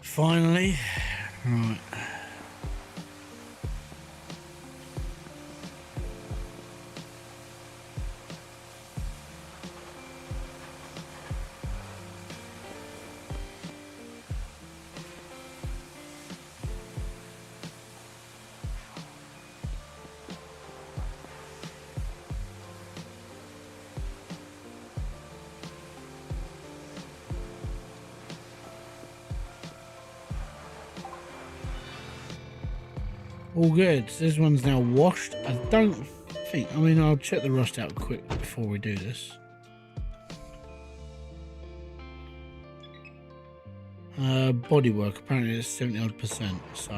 Finally. Right. All good. So this one's now washed. I don't think, I mean, I'll check the rust out quick before we do this. Bodywork, apparently it's 70-odd%, so.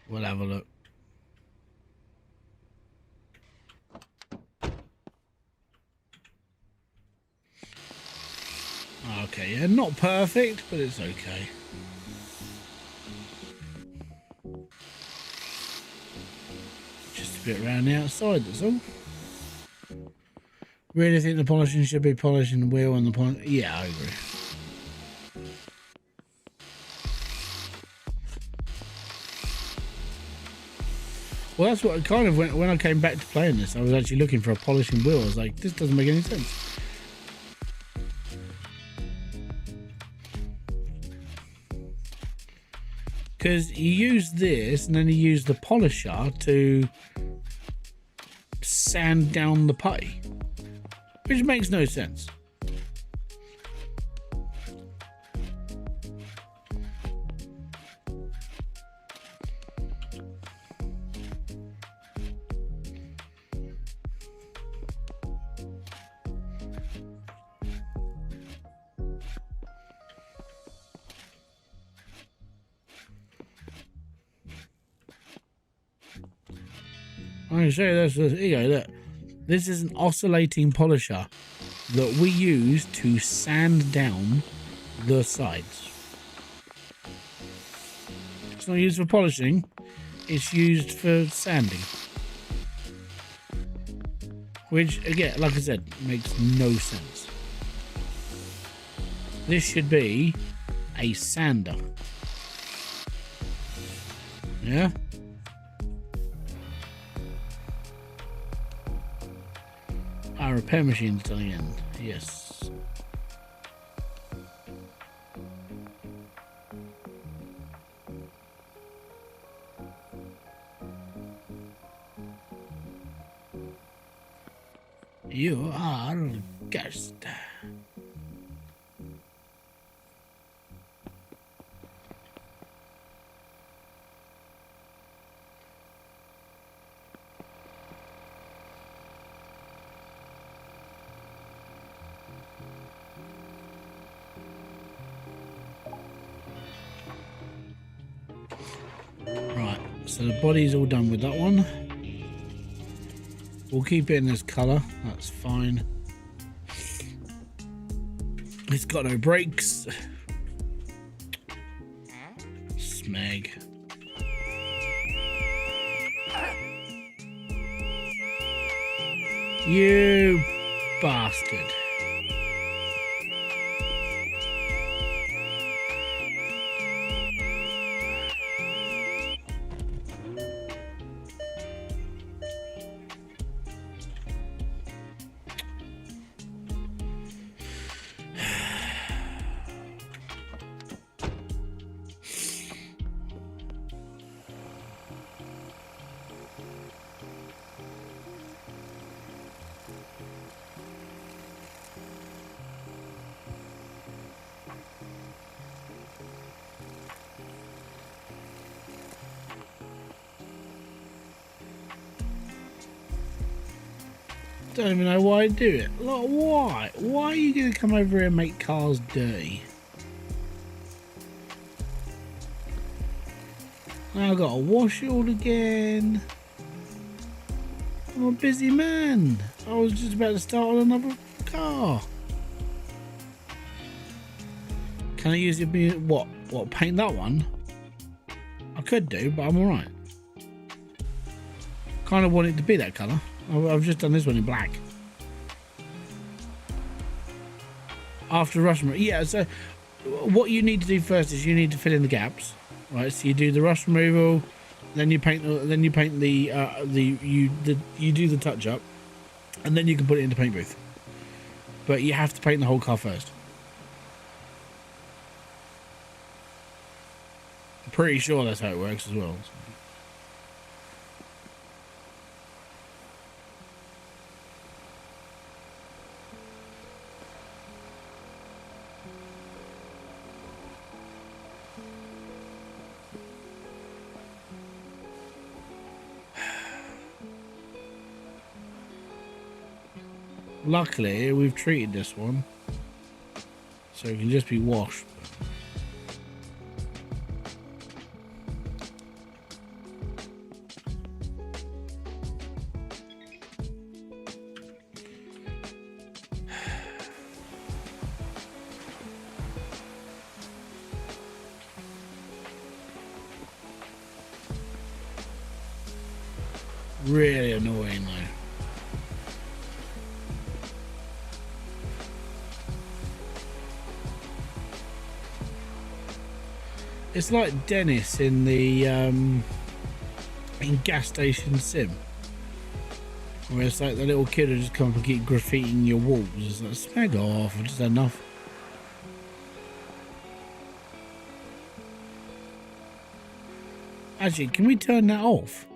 We'll have a look. Okay, yeah, not perfect, but it's okay. Just a bit around the outside, that's all. Really think the polishing should be polishing the wheel and the polish. Yeah, I agree. Well, that's what I kind of when I came back to playing this, I was actually looking for a polishing wheel. I was like, this doesn't make any sense. Because you use this and then you use the polisher to sand down the putty, which makes no sense. I can show you this. Here you go, look. This is an oscillating polisher that we use to sand down the sides. It's not used for polishing, it's used for sanding. Which, again, like I said, makes no sense. This should be a sander. Yeah? Our repair machine's to the end. Yes. You are a guest. So the body's all done with that one. We'll keep it in this colour, that's fine. It's got no brakes. Smeg. You bastard. Don't even know why I do it. Like, why? Why are you going to come over here and make cars dirty? Now I've got to wash it all again. I'm a busy man. I was just about to start on another car. Can I use it? What? Paint that one? I could do, but I'm alright. Kind of want it to be that colour. I've just done this one in black. After rust removal, yeah. So what you need to do first is you need to fill in the gaps, right? So you do the rust removal, then you paint the, you do the touch up, and then you can put it in the paint booth. But you have to paint the whole car first. I'm pretty sure that's how it works as well. Luckily, we've treated this one, so it can just be washed. Really annoying though. It's like Dennis in the in Gas Station Sim, where it's like the little kid who just come up and keep graffitiing your walls. It's like, smeg off, I've just had enough. Actually, can we turn that off?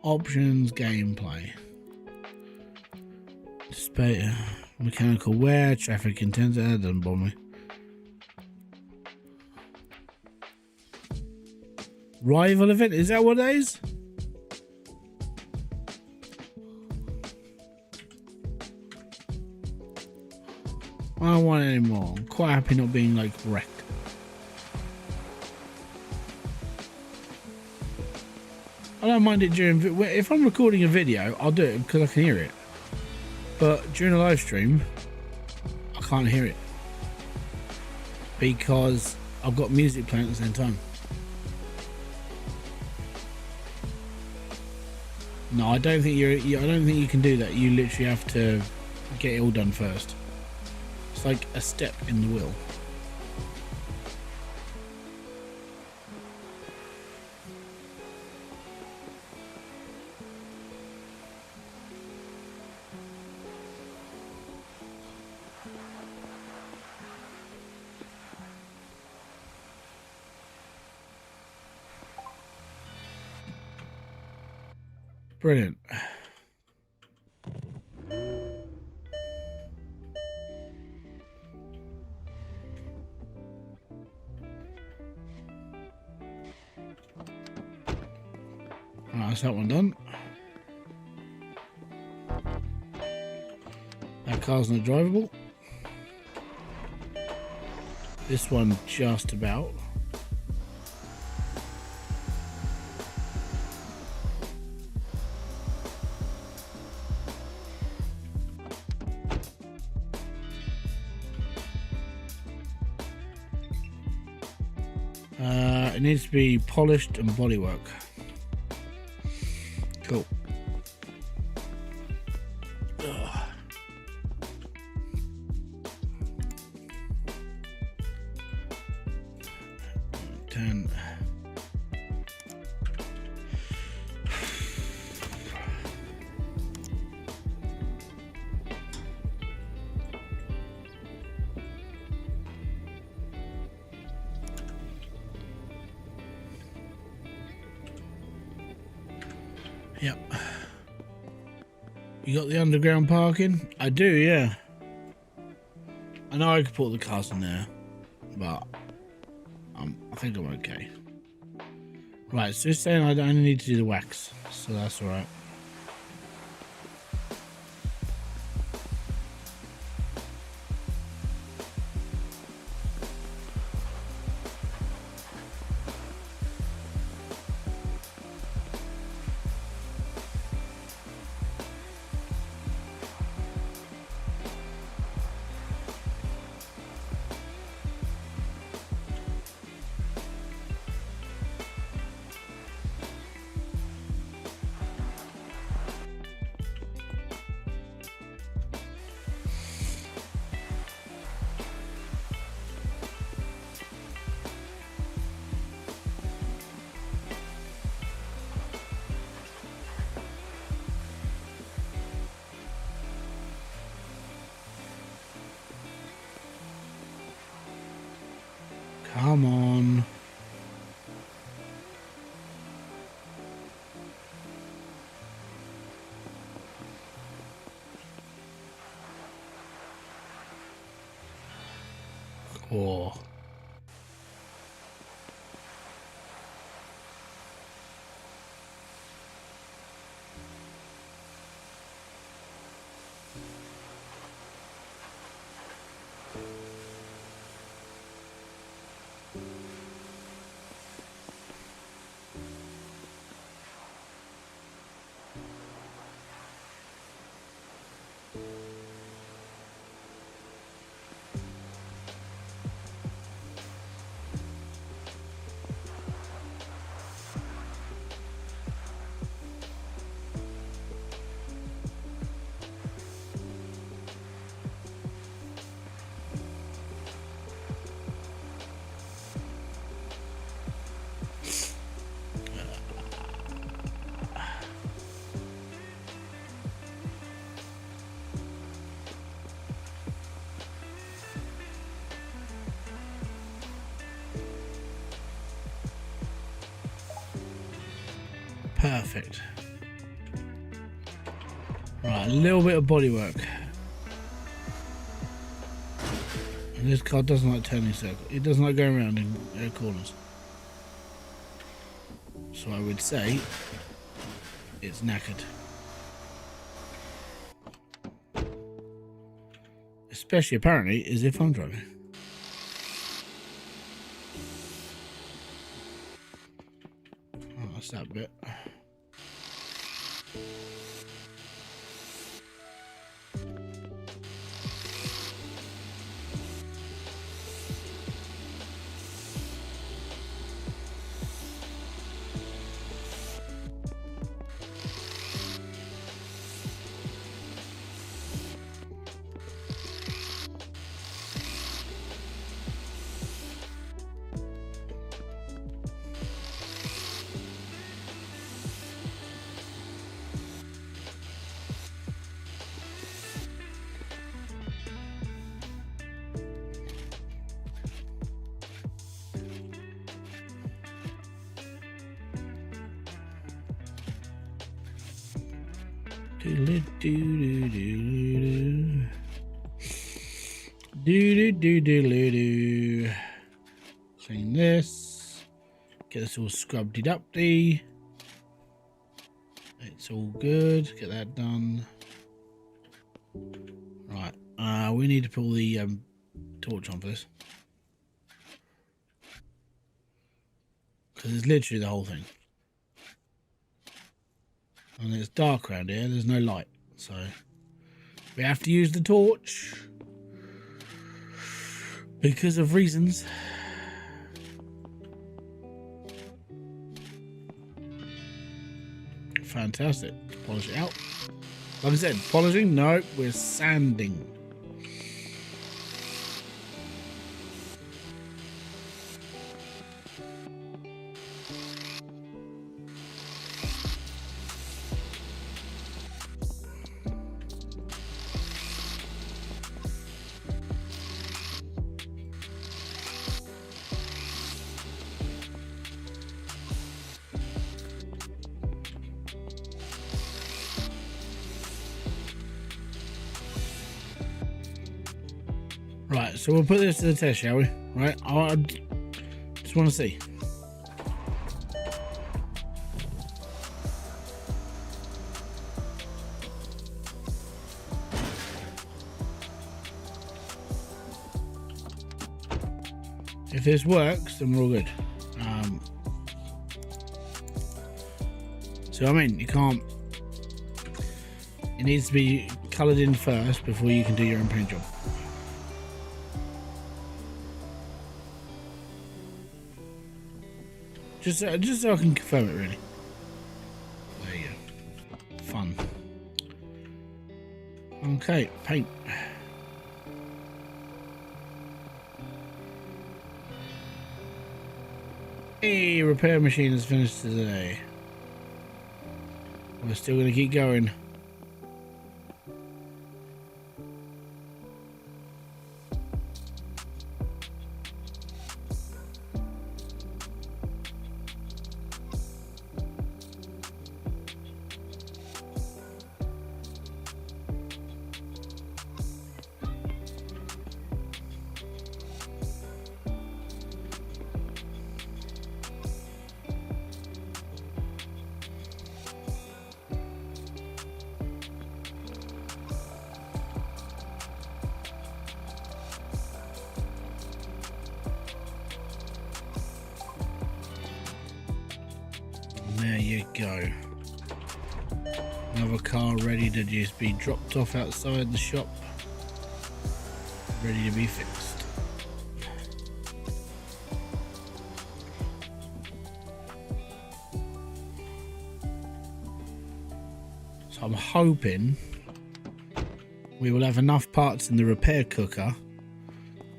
Options, gameplay. Display, mechanical wear, traffic intensity, that doesn't bother me. Rival event, is that what it is? I don't want it anymore. I'm quite happy not being like wrecked. I don't mind it during, if I'm recording a video, I'll do it because I can hear it. But during a live stream, I can't hear it because I've got music playing at the same time. No, I don't think I don't think you can do that. You literally have to get it all done first. It's like a step in the wheel. Brilliant. Alright, that's that one done. That car's not drivable. This one just about. It needs to be polished and bodywork. Cool. Ugh. 10. Yep. You got the underground parking? I do, yeah. I know I could put the cars in there, but I think I'm okay. Right, so it's saying I only need to do the wax, so that's alright. Come on. Oh. Perfect. Right, a little bit of bodywork. And this car doesn't like turning circles. It doesn't like going around in corners. So I would say it's knackered. Especially apparently as if I'm driving. Oh, that's that bit. Do. Clean this. Get this all scrubbed up. It's all good. Get that done. Right. We need to pull the torch on for this. Because it's literally the whole thing. And it's dark around here. There's no light. So we have to use the torch. Because of reasons. Fantastic. Polish it out. Like I said, polishing? No, we're sanding. Right, so we'll put this to the test, shall we? Right, I just want to see. If this works, then we're all good. So I mean, you can't. It needs to be coloured in first before you can do your own paint job. Just so I can confirm it, really. There you go. Fun. Okay, paint. Hey, repair machine is finished today. We're still going to keep going. There you go. Another car ready to just be dropped off outside the shop. Ready to be fixed. So I'm hoping we will have enough parts in the repair cooker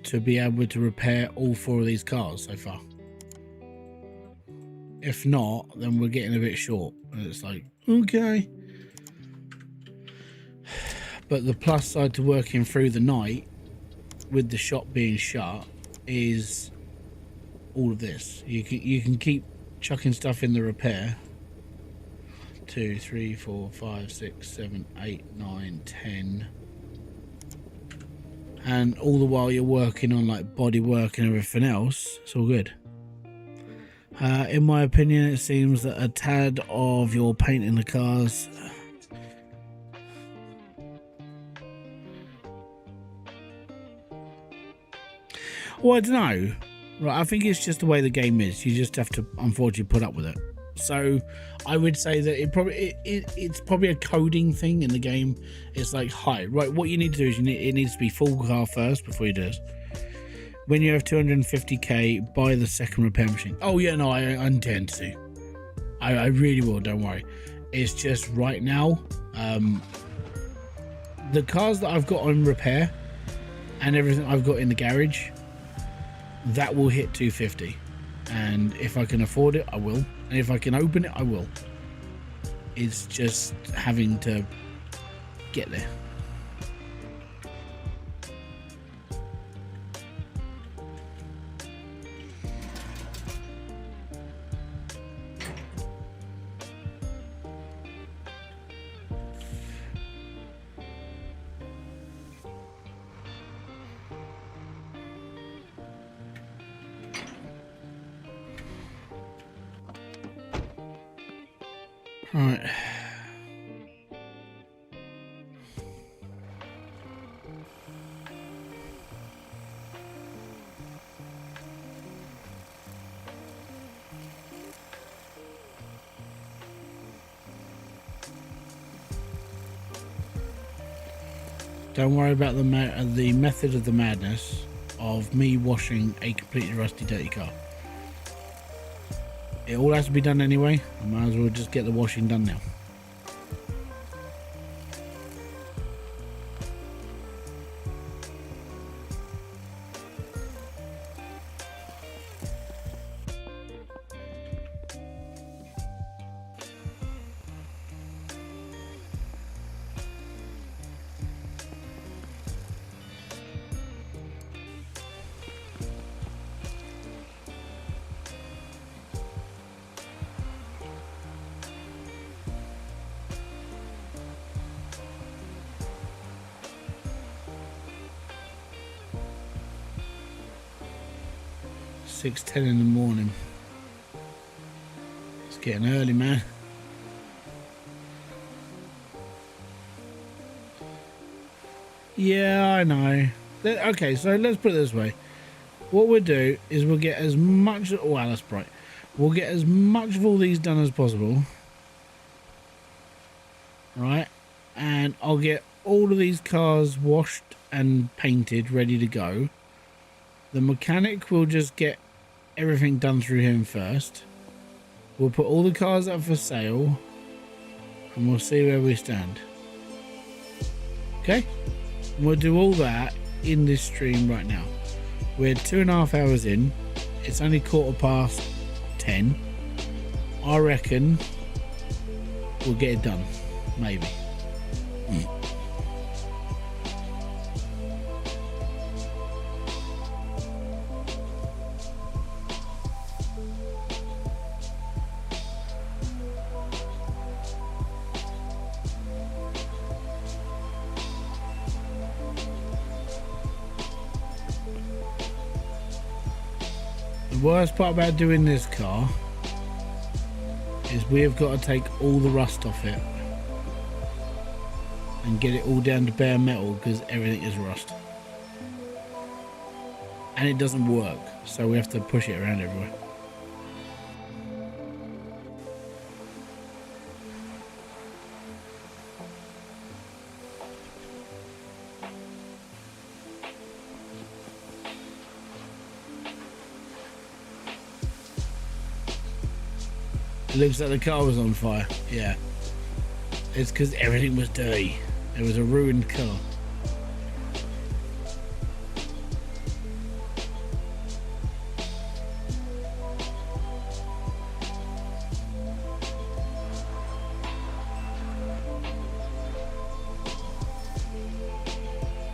to be able to repair all 4 of these cars so far. If not, then we're getting a bit short. And it's like, okay. But the plus side to working through the night with the shop being shut is all of this. You can keep chucking stuff in the repair. 2, 3, 4, 5, 6, 7, 8, 9, 10. And all the while you're working on like body work and everything else, it's all good. In my opinion, it seems that a tad of your paint in the cars well, I don't know. Right, I think it's just the way the game is. You just have to unfortunately put up with it. So I would say that it's probably a coding thing in the game. It's like, hi, right, what you need to do is it needs to be full car first before you do this. When you have 250k, buy the second repair machine. Oh yeah, no, I intend to. I really will, don't worry. It's just right now, the cars that I've got on repair and everything I've got in the garage, that will hit 250. And if I can afford it, I will. And if I can open it, I will. It's just having to get there. Right. Don't worry about the method of the madness of me washing a completely rusty, dirty car. It all has to be done anyway. I might as well just get the washing done now. 6:10 in the morning. It's getting early, man. Yeah, I know. Okay, so let's put it this way. What we'll do is we'll get as much... Wow, that's bright. We'll get as much of all these done as possible. Right? And I'll get all of these cars washed and painted, ready to go. The mechanic will just get everything done through him first. We'll put all the cars up for sale. And we'll see where we stand. Okay? We'll do all that in this stream right now. We're 2.5 hours in. It's only 10:15. I reckon we'll get it done. Maybe. The worst part about doing this car is we have got to take all the rust off it and get it all down to bare metal because everything is rust. And it doesn't work, so we have to push it around everywhere. It looks like the car was on fire. Yeah. It's because everything was dirty. It was a ruined car.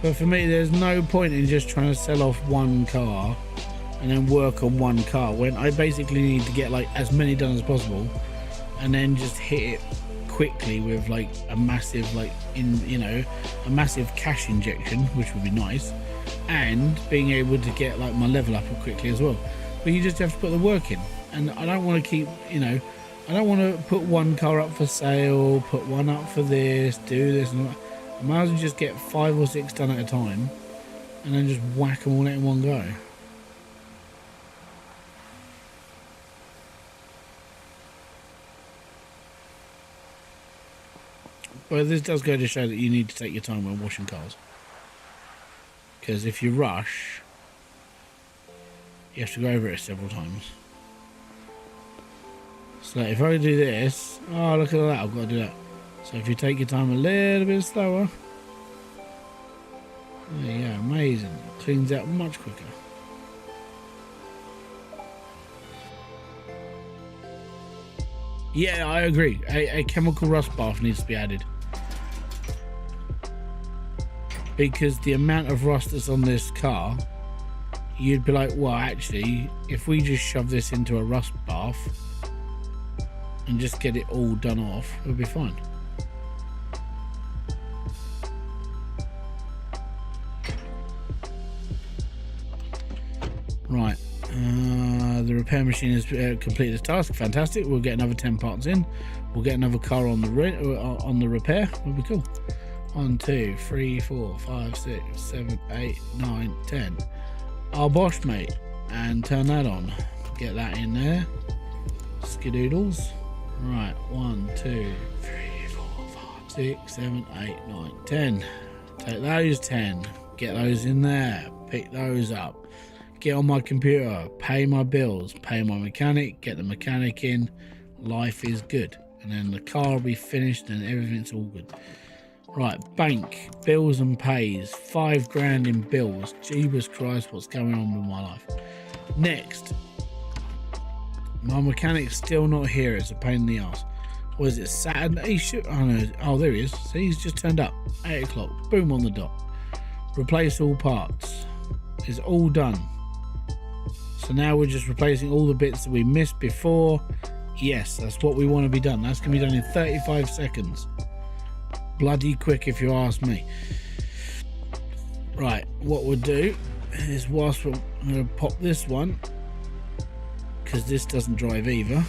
But for me, there's no point in just trying to sell off one car and then work on one car when I basically need to get like as many done as possible and then just hit it quickly with like a massive a massive cash injection, which would be nice, and being able to get like my level up quickly as well. But you just have to put the work in, and I don't want to keep, I don't want to put one car up for sale, put one up for this, do this and that. I might as well just get 5 or 6 done at a time and then just whack them all in one go. But this does go to show that you need to take your time when washing cars, because if you rush, you have to go over it several times. So if I do this, oh look at that, I've got to do that. So if you take your time a little bit slower, there you go, amazing. It cleans out much quicker. Yeah, I agree. A chemical rust bath needs to be added. Because the amount of rust that's on this car, you'd be like, well, actually, if we just shove this into a rust bath and just get it all done off, it'll be fine. Right, the repair machine has completed its task. Fantastic. We'll get another 10 parts in. We'll get another car on the repair. It'll be cool. 1, 2, 3, 4, 5, 6, 7, 8, 9, 10. Our Bosch, mate, and turn that on. Get that in there. Skidoodles. Right, 1, 2, 3, 4, 5, 6, 7, 8, 9, 10. Take those 10. Get those in there. Pick those up. Get on my computer, pay my bills, pay my mechanic, get the mechanic in, life is good. And then the car will be finished and everything's all good. Right, bank, bills and pays, 5 grand in bills. Jeebus Christ, what's going on with my life? Next, my mechanic's still not here, it's a pain in the ass. What is it, Saturday? Oh, there he is. See, he's just turned up, 8 o'clock, boom on the dot. Replace all parts, it's all done. So now we're just replacing all the bits that we missed before. Yes, that's what we want to be done. That's going to be done in 35 seconds. Bloody quick if you ask me. Right, what we'll do is I'm going to pop this one because this doesn't drive either.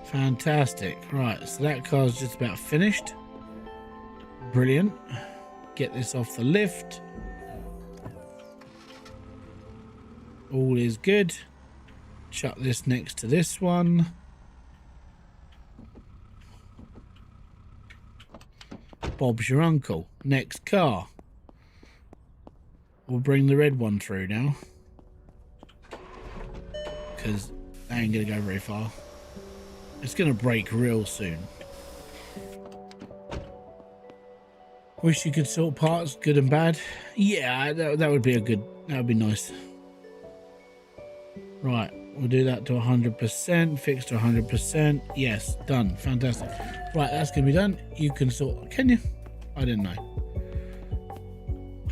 Fantastic. Right, so that car's just about finished. Brilliant. Get this off the lift. All is good. Chuck this next to this one. Bob's your uncle. Next car. We'll bring the red one through now, because that ain't gonna go very far. It's gonna break real soon. Wish you could sort parts, good and bad. Yeah, that would be that would be nice. Right, we'll do that to 100%, fix to 100%. Yes, done, fantastic. Right, that's gonna be done. You can sort, can you? I didn't know.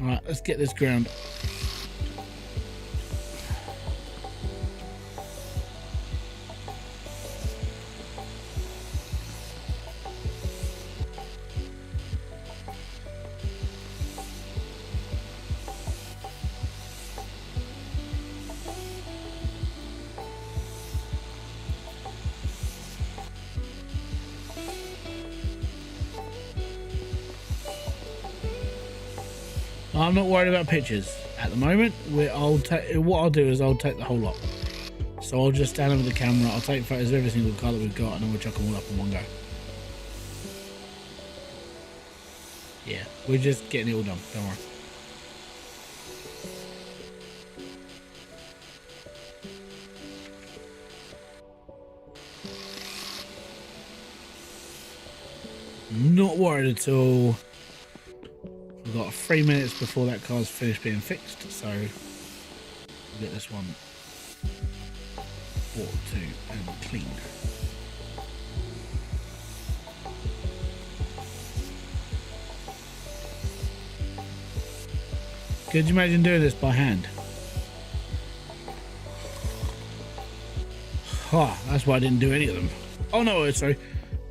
All right, let's get this ground. I'm not worried about pictures at the moment. What I'll do is I'll take the whole lot. So I'll just stand over the camera, I'll take photos of every single car that we've got, and then we'll chuck them all up in one go. Yeah, we're just getting it all done, don't worry. Not worried at all. We've got 3 minutes before that car's finished being fixed, so we'll get this one brought to and clean. Could you imagine doing this by hand? That's why I didn't do any of them. Oh no, sorry.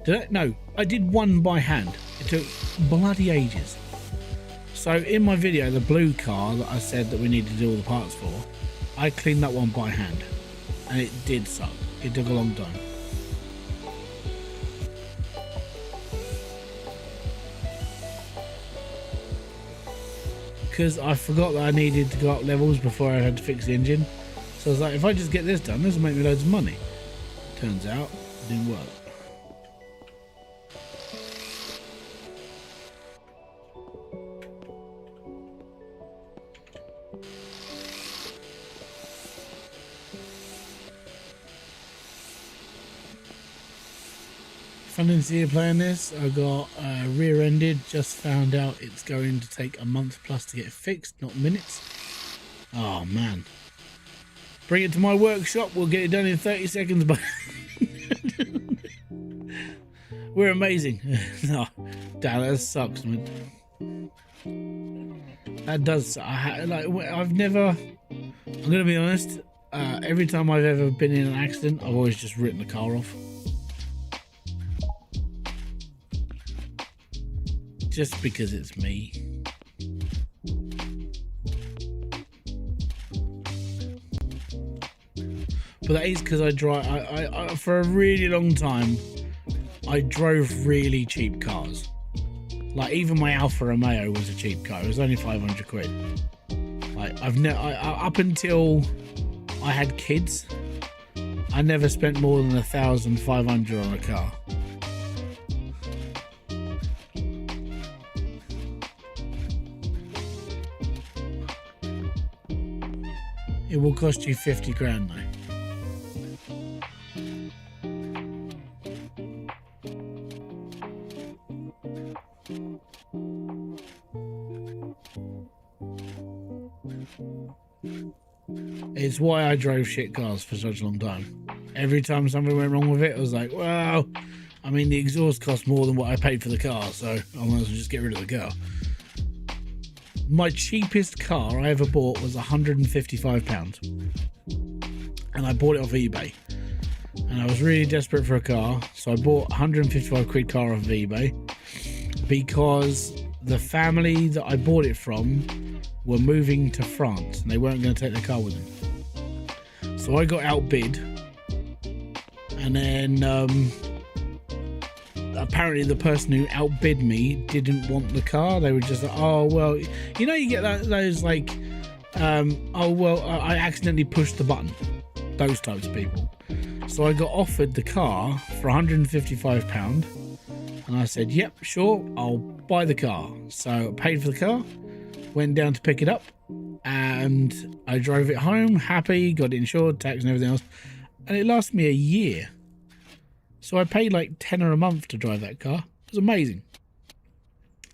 Did I? No, I did one by hand. It took bloody ages. So in my video, the blue car that I said that we needed to do all the parts for, I cleaned that one by hand, and it did suck. It took a long time. Because I forgot that I needed to go up levels before I had to fix the engine. So I was like, if I just get this done, this will make me loads of money. Turns out, it didn't work. Fun to see you playing this. I got rear-ended, just found out it's going to take a month plus to get fixed, not minutes. Oh man. Bring it to my workshop, we'll get it done in 30 seconds. But we're amazing. No, damn, that sucks, man. That does. I've never. I'm gonna be honest. Every time I've ever been in an accident, I've always just written the car off. Just because it's me. But that is because I drive. I for a really long time, I drove really cheap cars. Like even my Alfa Romeo was a cheap car. It was only 500 quid. Like up until I had kids, I never spent more than 1,500 on a car. It will cost you 50 grand though. It's why I drove shit cars for such a long time. Every time something went wrong with it, I was like, well, I mean, the exhaust cost more than what I paid for the car, so I might as well just get rid of the car. My cheapest car I ever bought was £155, and I bought it off eBay. And I was really desperate for a car, so I bought £155 car off eBay because the family that I bought it from were moving to France and they weren't going to take their car with them. So I got outbid, and then apparently the person who outbid me didn't want the car. They were just like, oh well, you know, you get those like oh well, I accidentally pushed the button, those types of people. So I got offered the car for £155, and I said, yep, sure, I'll buy the car. So I paid for the car, went down to pick it up, and I drove it home, happy, got it insured, tax and everything else, and it lasted me a year. So I paid like £10 a month to drive that car. It was amazing.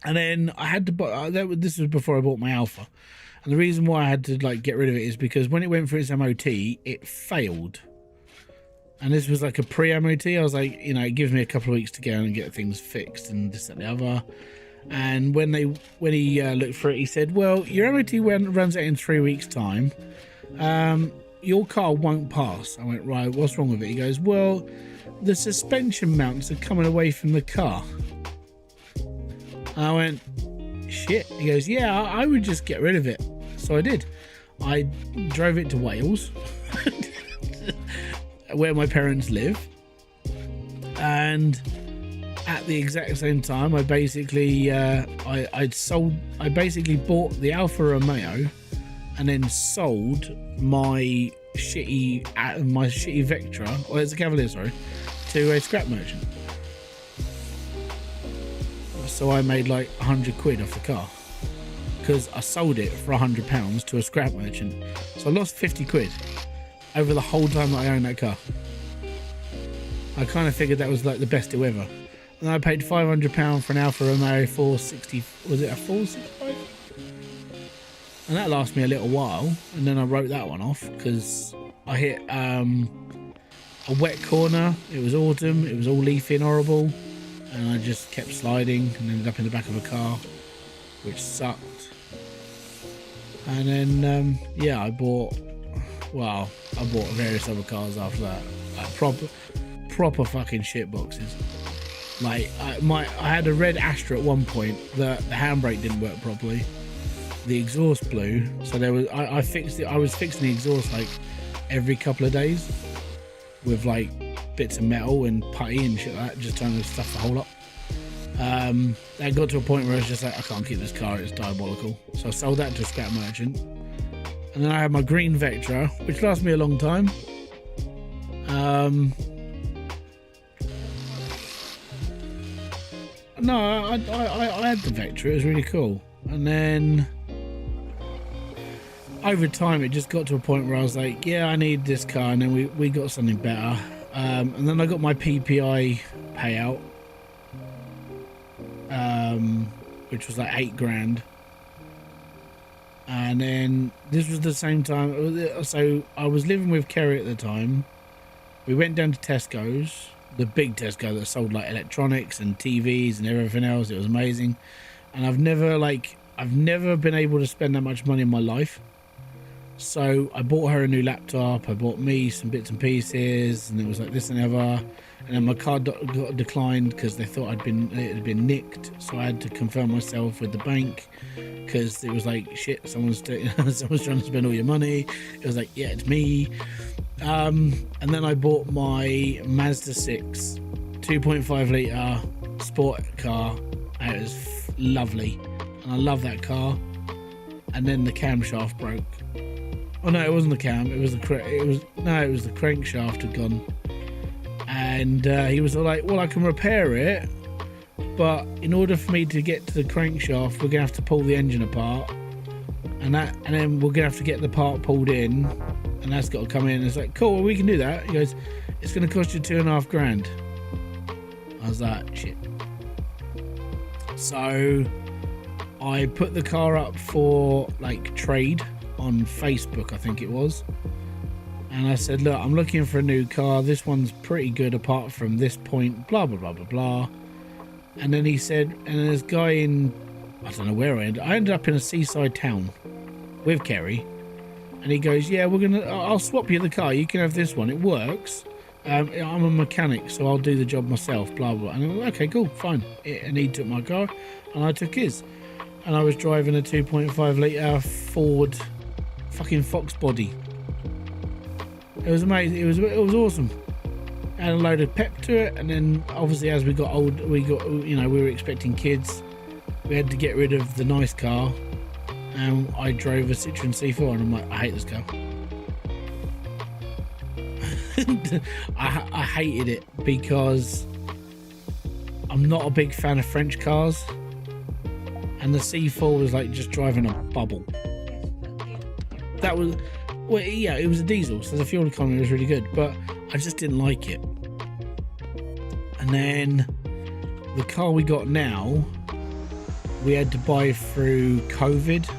And then I had to buy, this was before I bought my Alpha, and the reason why I had to like get rid of it is because when it went for its MOT, it failed. And this was like a pre-MOT. I was like, you know, it gives me a couple of weeks to go and get things fixed and this and the other. And when he looked for it, he said, well, your MOT runs out in 3 weeks time. Your car won't pass. I went, right, what's wrong with it? He goes, well, the suspension mounts are coming away from the car. And I went, shit. He goes, yeah, I would just get rid of it. So I did. I drove it to Wales, where my parents live, and at the exact same time I basically I basically bought the Alfa Romeo and then sold my shitty Vectra, or it's a Cavalier, sorry, to a scrap merchant. So I made like £100 off the car because I sold it for £100 to a scrap merchant. So I lost £50 over the whole time that I owned that car. I kind of figured that was like the best deal ever. And I paid £500 for an Alfa Romeo 460. Was it a 465? And that lasted me a little while. And then I wrote that one off because I hit a wet corner. It was autumn. It was all leafy and horrible. And I just kept sliding and ended up in the back of a car, which sucked. And then, yeah, I bought various other cars after that, like proper fucking shit boxes. Like I had a red Astra at one point. The handbrake didn't work properly. The exhaust blew, so there was I fixed it. I was fixing the exhaust like every couple of days with like bits of metal and putty and shit like that, just trying to stuff the hole up. That got to a point where I was just like, I can't keep this car. It's diabolical. So I sold that to a scrap merchant. And then I had my green Vectra, which lasted me a long time. No, I had the Vectra. It was really cool. And then over time, it just got to a point where I was like, yeah, I need this car. And then we got something better. And then I got my PPI payout, which was like £8,000. And then this was the same time. So I was living with Kerry at the time. We went down to Tesco's, the big Tesco that sold like electronics and TVs and everything else. It was amazing. And I've never been able to spend that much money in my life. So I bought her a new laptop. I bought me some bits and pieces, and it was like this and ever. And then my card got declined because they thought it had been nicked. So I had to confirm myself with the bank because it was like, shit, someone's trying to spend all your money. It was like, yeah, it's me. And then I bought my Mazda 6 2.5 litre sport car. And it was lovely, and I love that car. And then the camshaft broke. Oh no, it wasn't the cam. It was the crankshaft had gone. And he was like, well, I can repair it, but in order for me to get to the crankshaft, we're gonna have to pull the engine apart, and then we're gonna have to get the part pulled in, and that's got to come in. It's like, cool, well, we can do that. He goes, it's gonna cost you $2,500. I was like, shit. So I put the car up for like trade on Facebook, I think it was. And I said, look, I'm looking for a new car. This one's pretty good apart from this point, blah, blah, blah, blah, blah. And then he said, and this guy in I don't know where I ended up in a seaside town with Kerry, and he goes, yeah, I'll swap you the car, you can have this one, it works. I'm a mechanic, so I'll do the job myself, blah blah. And I went, okay, cool, fine. And he took my car and I took his, and I was driving a 2.5 litre Ford fucking Fox body. It was amazing. It was awesome. Had a load of pep to it, and then obviously as we got old, we were expecting kids. We had to get rid of the nice car, and I drove a Citroen C4, and I'm like, I hate this car. I hated it because I'm not a big fan of French cars, and the C4 was like just driving a bubble. That was, well, yeah, it was a diesel, so the fuel economy was really good, but I just didn't like it. And then the car we got now, we had to buy through COVID,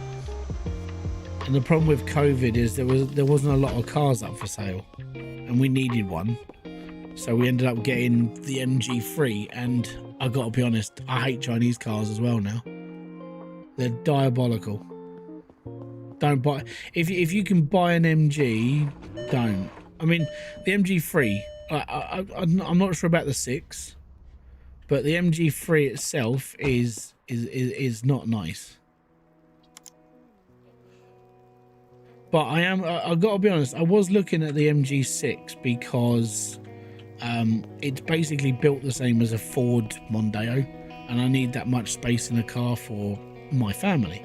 and the problem with COVID is there wasn't a lot of cars up for sale, and we needed one, so we ended up getting the MG3. And I gotta be honest, I hate Chinese cars as well now. They're diabolical. Don't buy, if you can buy an MG, don't. I mean, the MG3, I'm not sure about the 6, but the MG3 itself is not nice. But I've got to be honest, I was looking at the MG6 because it's basically built the same as a Ford Mondeo, and I need that much space in a car for my family.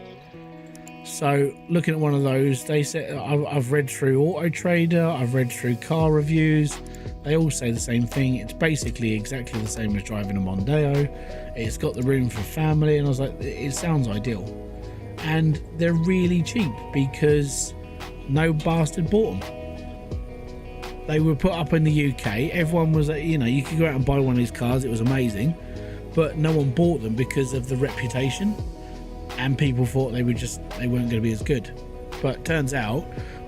So looking at one of those, they said, I've read through Auto Trader, I've read through car reviews, they all say the same thing. It's basically exactly the same as driving a Mondeo. It's got the room for family, and I was like, it sounds ideal. And they're really cheap because no bastard bought them. They were put up in the UK. Everyone was, you could go out and buy one of these cars, it was amazing, but no one bought them because of the reputation. And people thought they weren't going to be as good. But turns out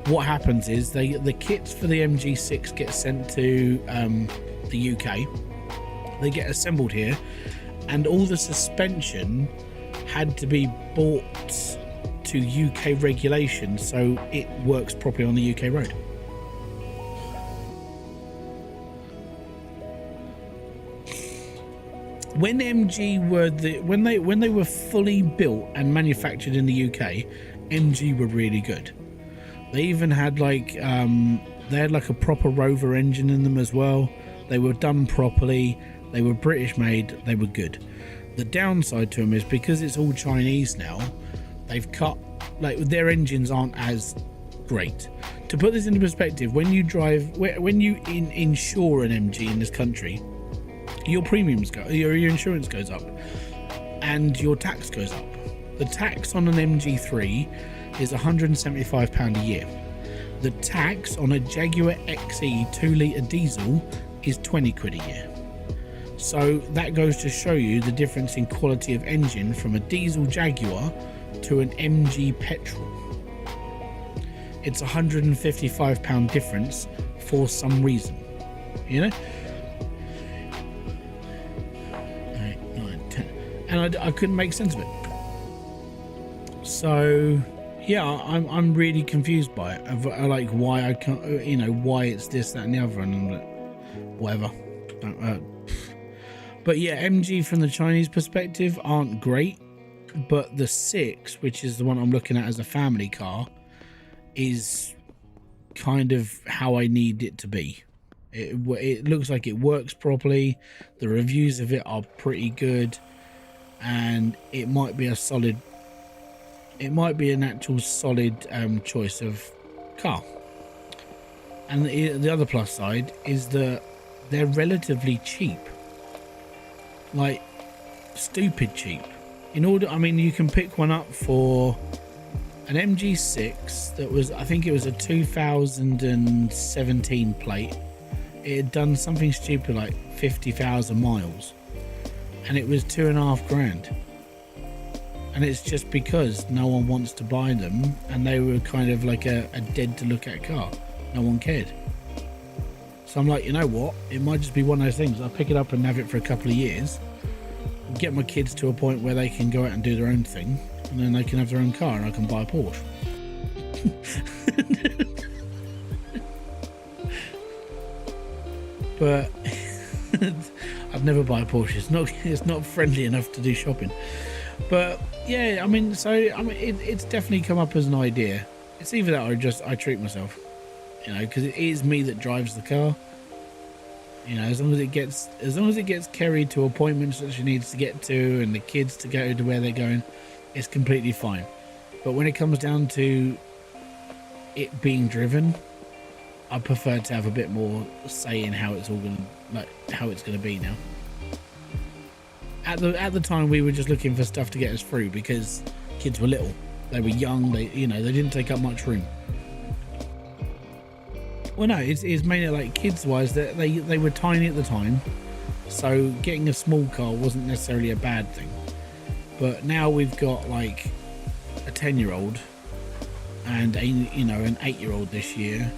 what happens is the kits for the MG6 get sent to the UK. They get assembled here, and all the suspension had to be bought to UK regulations so it works properly on the UK road. When MG were when they were fully built and manufactured in the UK, MG were really good. They even had like a proper Rover engine in them as well. They were done properly. They were British made. They were good. The downside to them is because it's all Chinese now, they've cut, like, their engines aren't as great. To put this into perspective, when you insure an MG in this country, your premiums your insurance goes up, and your tax goes up. The tax on an MG3 is £175 a year. The tax on a Jaguar XE 2 litre diesel is 20 quid a year. So that goes to show you the difference in quality of engine from a diesel Jaguar to an MG petrol. It's £155 difference for some reason, And I couldn't make sense of it. So yeah, I'm really confused by it. I like why I can't, why it's this, that, and the other, and I'm like, whatever. But yeah, MG from the Chinese perspective aren't great, but the 6, which is the one I'm looking at as a family car, is kind of how I need it to be. It looks like it works properly. The reviews of it are pretty good. And it might be an actual solid choice of car. And the other plus side is that they're relatively cheap, like stupid cheap. You can pick one up for an MG6 that was, I think it was a 2017 plate. It had done something stupid like 50,000 miles. And it was $2,500, and it's just because no one wants to buy them, and they were kind of like a dead to look at car. No one cared. So I'm like, you know what? It might just be one of those things. I'll pick it up and have it for a couple of years. get my kids to a point where they can go out and do their own thing, and then they can have their own car, and I can buy a Porsche. But I'd never buy a Porsche. It's not friendly enough to do shopping. But yeah, I mean, it's definitely come up as an idea. It's either that or I treat myself, you know, because it is me that drives the car. You know, as long as it gets carried to appointments that she needs to get to, and the kids to go to where they're going, it's completely fine. But when it comes down to it being driven, I prefer to have a bit more say in how it's all gonna be now. At the time, we were just looking for stuff to get us through because kids were little, they were young, they didn't take up much room. Well, no, it's mainly like kids-wise that they were tiny at the time, so getting a small car wasn't necessarily a bad thing. But now we've got like a 10-year-old and an 8-year-old this year,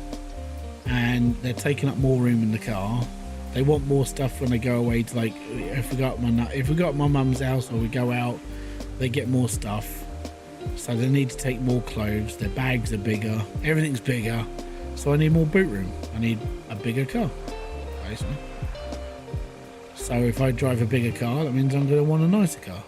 and they're taking up more room in the car. They want more stuff when they go away to, like, if we go at my mum's house or we go out, they get more stuff. So they need to take more clothes. Their bags are bigger. Everything's bigger. So I need more boot room. I need a bigger car, basically. So if I drive a bigger car, that means I'm going to want a nicer car.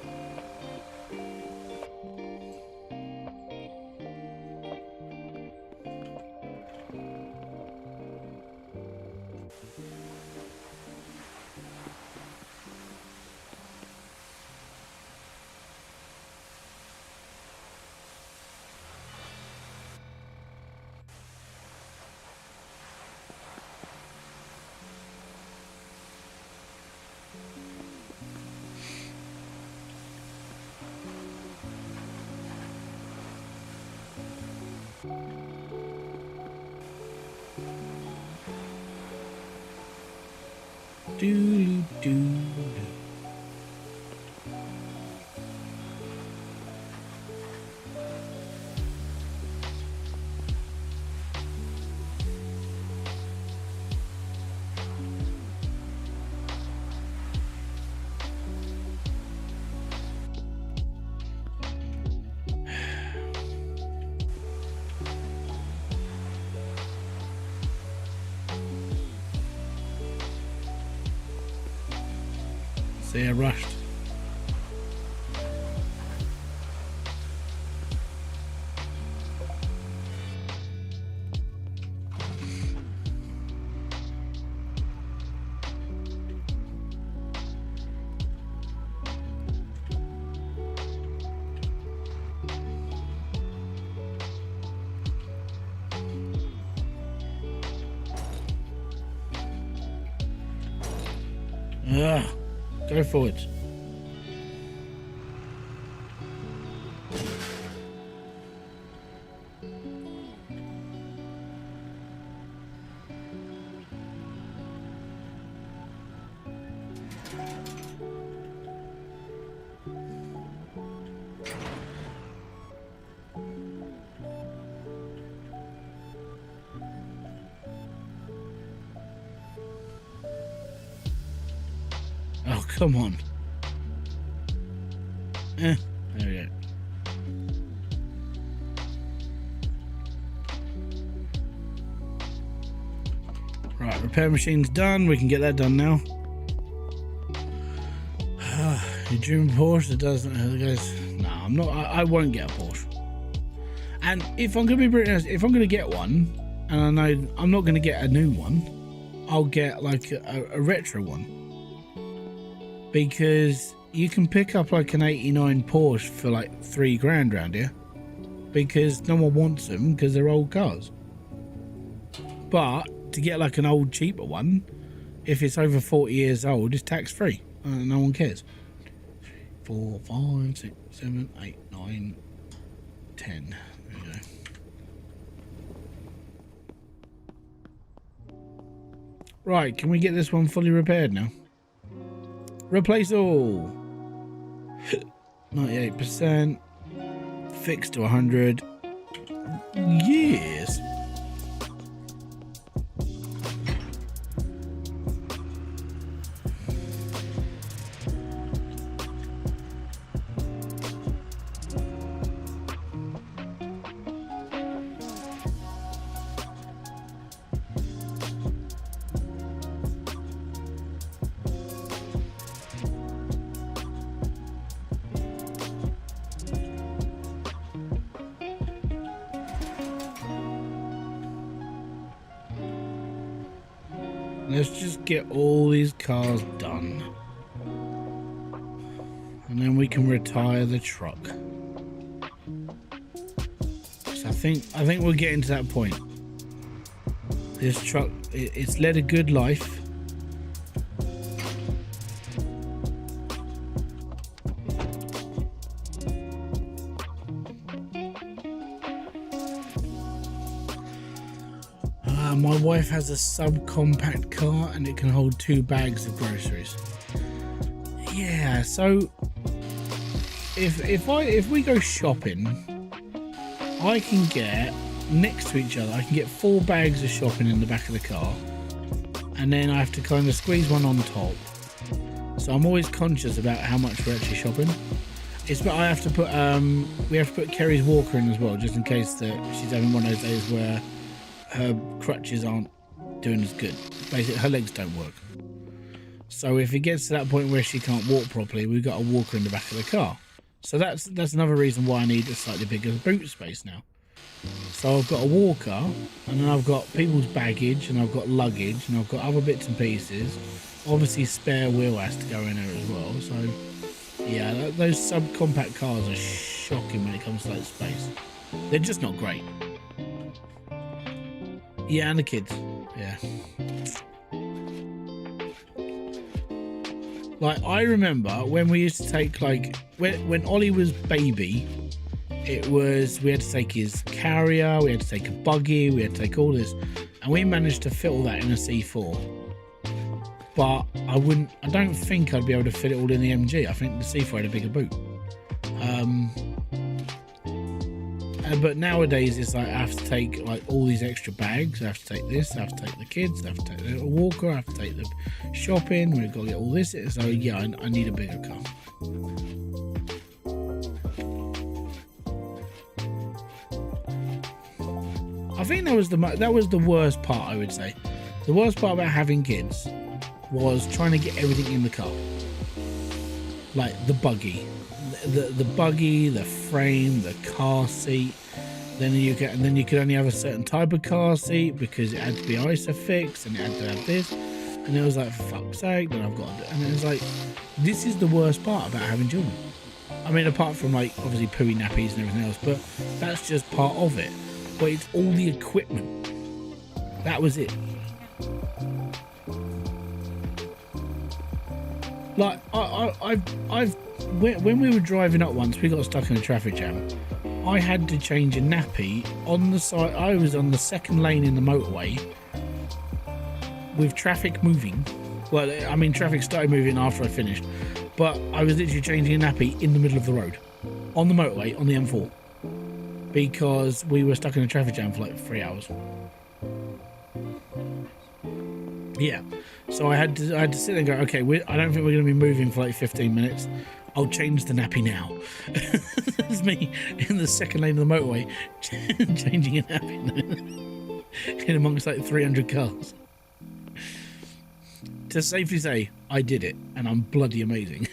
Do do. See, I rushed. Go forward. Oh, come on. There we go. Right, repair machine's done. We can get that done now. You dream a Porsche that doesn't. Goes, no, I'm not. I won't get a Porsche. And if I'm going to be brutally honest, if I'm going to get one, and I know I'm not going to get a new one, I'll get like a retro one. Because you can pick up like an 89 Porsche for like $3,000 around here, because no one wants them because they're old cars. But to get like an old cheaper one, if it's over 40 years old, it's tax free. No one cares. 4, 5, 6, 7, 8, 9, 10. There we go. Right, can we get this one fully repaired now? Replace all. 98%. Fixed to 100. Yes. Let's just get all these cars done. And then we can retire the truck. So I think we're getting to that point. This truck, it's led a good life. My wife has a subcompact car and it can hold 2 bags of groceries. Yeah, so if we go shopping, I can get next to each other. I can get 4 bags of shopping in the back of the car, and then I have to kind of squeeze one on top. So I'm always conscious about how much we're actually shopping. But I have to put we have to put Kerry's walker in as well, just in case that she's having one of those days where her crutches aren't doing as good. Basically, her legs don't work. So if it gets to that point where she can't walk properly, we've got a walker in the back of the car. So that's another reason why I need a slightly bigger boot space now. So I've got a walker, and then I've got people's baggage, and I've got luggage, and I've got other bits and pieces. Obviously, spare wheel has to go in there as well. So yeah, those subcompact cars are shocking when it comes to that space. They're just not great. Yeah, and the kids. Yeah. Like, I remember when we used to take, like, when Ollie was baby, we had to take his carrier, we had to take a buggy, we had to take all this, and we managed to fit all that in a C4. But I don't think I'd be able to fit it all in the MG. I think the C4 had a bigger boot. But nowadays it's like I have to take like all these extra bags. I have to take this, I have to take the kids, I have to take the little walker, I have to take the shopping, we've got to get all this. So yeah, I need a bigger car. I think that was the worst part, I would say. The worst part about having kids was trying to get everything in the car. Like the buggy. The buggy, the frame, the car seat. Then you could only have a certain type of car seat because it had to be ISOFIX and it had to have this. And it was like, for fuck's sake, then I've got to do. And it was like, this is the worst part about having children. I mean, apart from like obviously pooey nappies and everything else, but that's just part of it. But it's all the equipment. That was it. Like when we were driving up once, we got stuck in a traffic jam. I had to change a nappy on the side. I was on the second lane in the motorway with traffic moving. Well, I mean, traffic started moving after I finished, but I was literally changing a nappy in the middle of the road on the motorway on the M4 because we were stuck in a traffic jam for like 3 hours. Yeah. So I had to sit there and go, okay, I don't think we're going to be moving for like 15 minutes. I'll change the nappy now. It's me in the second lane of the motorway changing a nappy in amongst like 300 cars. To safely say, I did it, and I'm bloody amazing.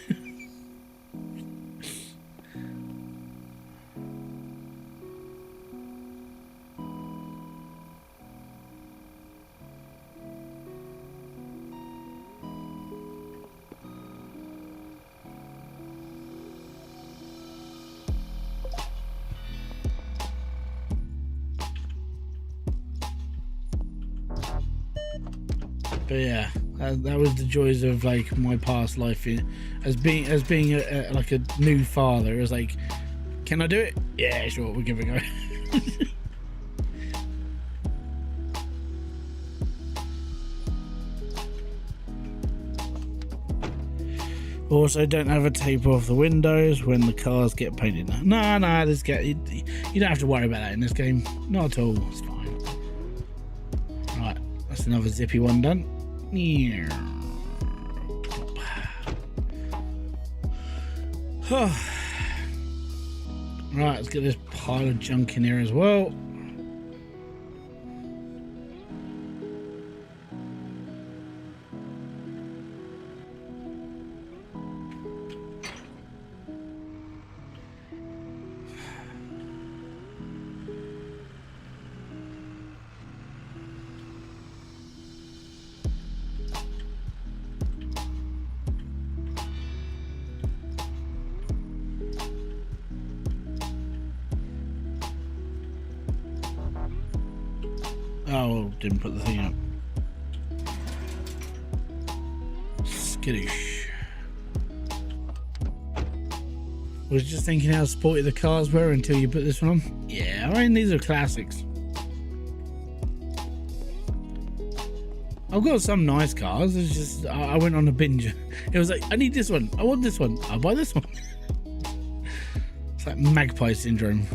But yeah, that was the joys of like my past life as being like a new father. It was like, can I do it? Yeah, sure, we'll give it a go. Also, don't have a tape off the windows when the cars get painted. No, you don't have to worry about that in this game. Not at all. It's fine. Right, that's another zippy one done. Right, let's get this pile of junk in here as well. Oh, didn't put the thing up. Skittish. Was just thinking how sporty the cars were until you put this one on. Yeah, I mean, these are classics. I've got some nice cars. It's just I went on a binge. It was like, I need this one. I want this one. I'll buy this one. It's like magpie syndrome.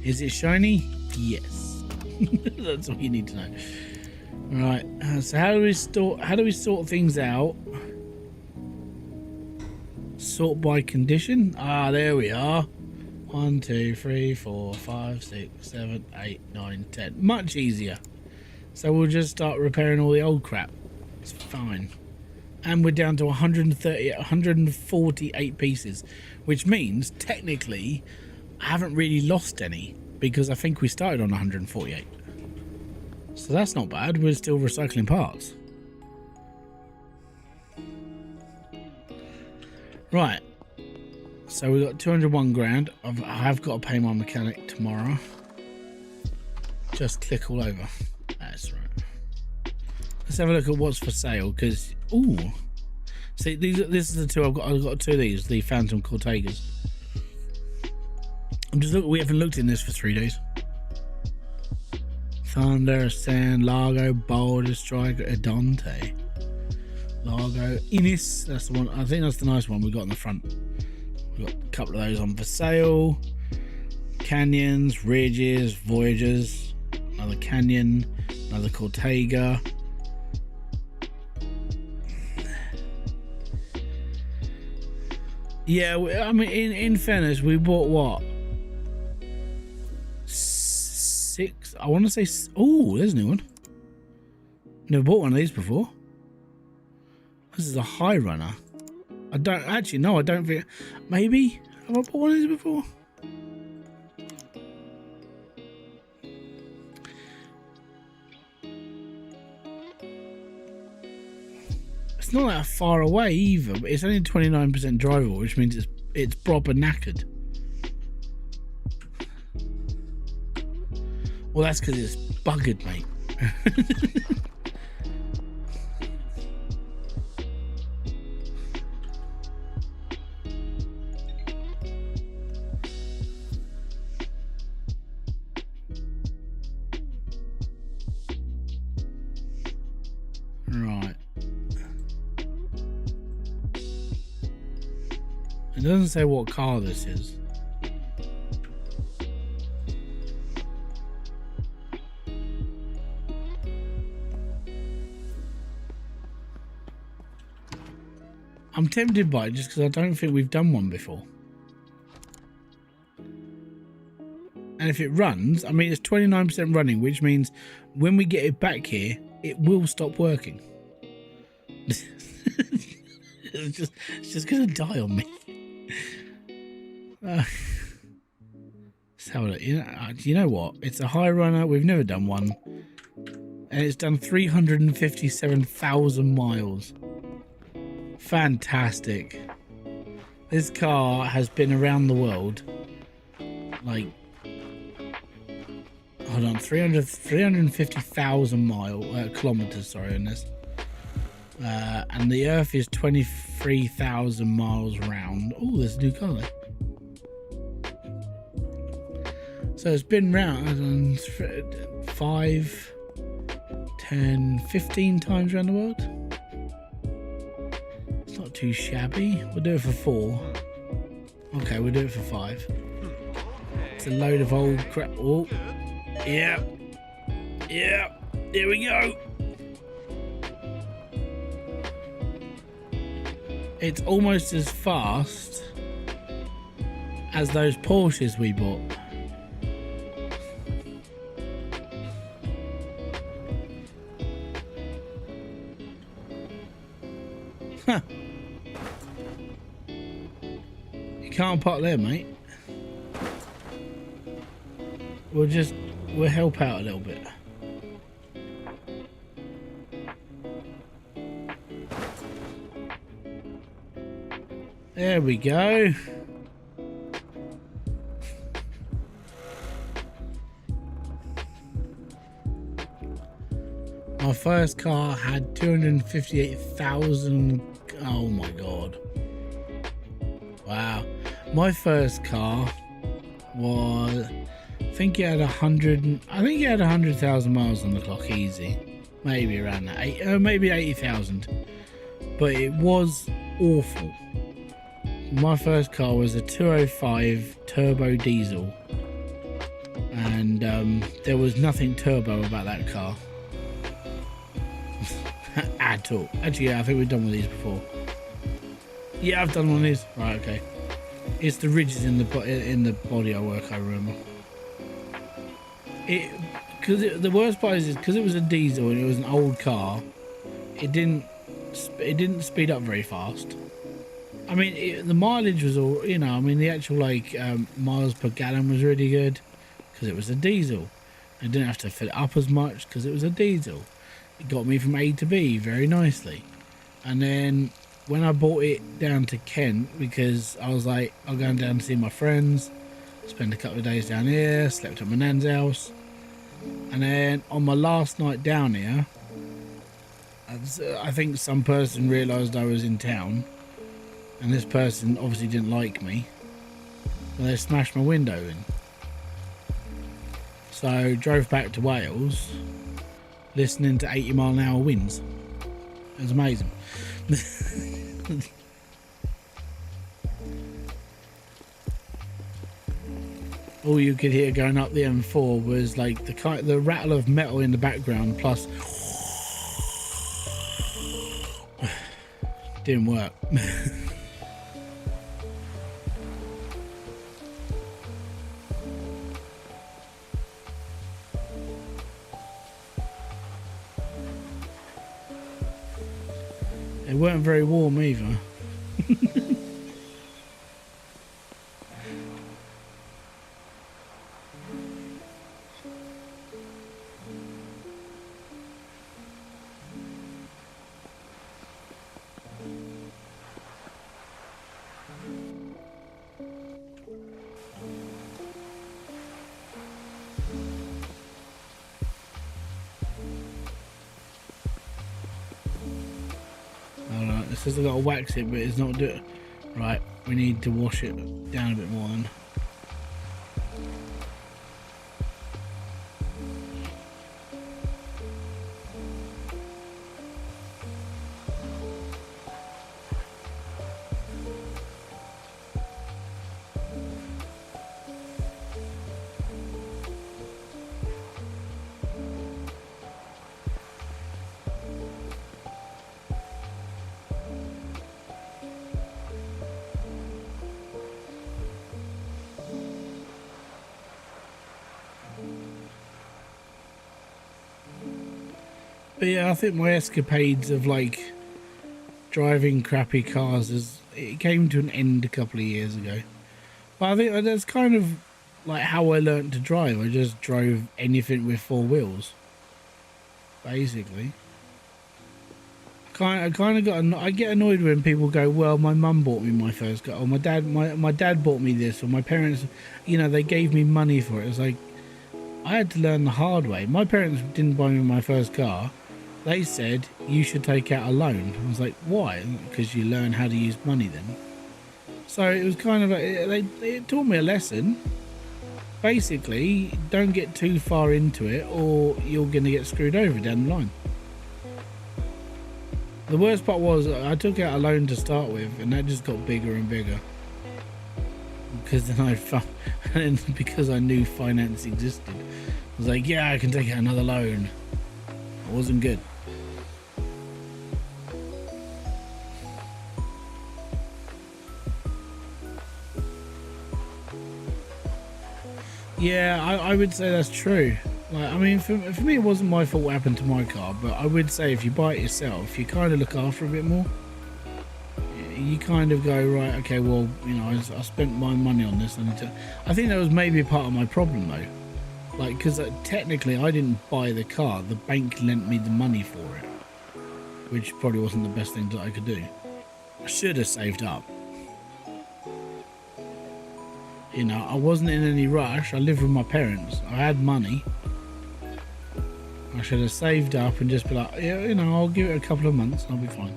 Is it shiny? Yes. That's all you need to know. Right. So how do we sort things out? Sort by condition. Ah, there we are. 1, 2, 3, 4, 5, 6, 7, 8, 9, 10. Much easier. So we'll just start repairing all the old crap. It's fine. And we're down to 148 pieces, which means technically I haven't really lost any because I think we started on 148. So that's not bad. We're still recycling parts. Right. So we got 201 grand. I have got to pay my mechanic tomorrow. Just click all over. That's right. Let's have a look at what's for sale. Because see, this is the two I've got. I've got two of these, the Phantom Cortegas. I'm just looking. We haven't looked in this for 3 days. Thunder, Sand, Largo, Boulder, Striker, Adante, Largo, Innis. That's the one. I think that's the nice one we got in the front. We've got a couple of those on for sale. Canyons, Ridges, Voyagers, another Canyon, another Cortega. Yeah, I mean, in fairness, we bought what? 6? I want to say. Oh, there's a new one. Never bought one of these before. This is a high runner. I don't actually know. I don't think. Maybe have I bought one of these before? It's not that far away either. But it's only 29% drivable, which means it's proper knackered. Well, that's because it's buggered, mate. Right. It doesn't say what car this is. I'm tempted by it just because I don't think we've done one before. And if it runs, I mean, it's 29% running, which means when we get it back here, it will stop working. It's just going to die on me. Let's have a look. You know what? It's a high runner. We've never done one. And it's done 357,000 miles. Fantastic. This car has been around the world like, hold on, 350,000 kilometers, sorry, in this. And the earth is 23,000 miles round. Oh, there's a new car there. So it's been round 5, 10, 15 times around the world. Not too shabby. We'll do it for 4. Okay, we'll do it for 5. It's a load of old crap. Oh, yeah, here we go. It's almost as fast as those Porsches we bought. Huh. You can't park there, mate. We'll help out a little bit. There we go. My first car had 258,000. Oh my god. Wow. My first car was, I think it had 100,000 miles on the clock, easy. Maybe around that, maybe 80,000. But it was awful. My first car was a 205 turbo diesel, and there was nothing turbo about that car at all. Actually, yeah, I think we've done one of these before. Yeah, I've done one of these. Right, okay. It's the ridges in the body I remember. The worst part is because it was a diesel and it was an old car, it didn't speed up very fast. I mean, the mileage was all, you know, I mean, the actual like miles per gallon was really good because it was a diesel. I didn't have to fill it up as much because it was a diesel. It got me from A to B very nicely. And then when I brought it down to Kent, because I was like, I'm going down to see my friends, spend a couple of days down here, slept at my nan's house. And then on my last night down here, I think some person realised I was in town, and this person obviously didn't like me, and they smashed my window in. So drove back to Wales, listening to 80-mile-an-hour winds. It was amazing. All you could hear going up the M4 was like the rattle of metal in the background, plus didn't work. It weren't very warm either. Alright, it says I've got to wax it, but it's not doing. Right, we need to wash it down a bit more then. But yeah, I think my escapades of like driving crappy cars it came to an end a couple of years ago. But I think that's kind of like how I learned to drive. I just drove anything with four wheels, basically. I get annoyed when people go, well, my mum bought me my first car, or my dad bought me this, or my parents, you know, they gave me money for it. It's like, I had to learn the hard way. My parents didn't buy me my first car. They said, you should take out a loan. I was like, why? Because you learn how to use money then. So it was kind of they taught me a lesson. Basically, don't get too far into it or you're going to get screwed over down the line. The worst part was I took out a loan to start with, and that just got bigger and bigger. Because then because I knew finance existed, I was like, yeah, I can take out another loan. It wasn't good. Yeah, I would say that's true. Like, I mean, for me, it wasn't my fault what happened to my car, but I would say if you buy it yourself, you kind of look after it a bit more. You kind of go, right, okay, well, you know, I spent my money on this. I think that was maybe a part of my problem, though. Like, because technically I didn't buy the car. The bank lent me the money for it, which probably wasn't the best thing that I could do. I should have saved up. You know, I wasn't in any rush. I lived with my parents. I had money. I should have saved up and just be like, yeah, you know, I'll give it a couple of months and I'll be fine.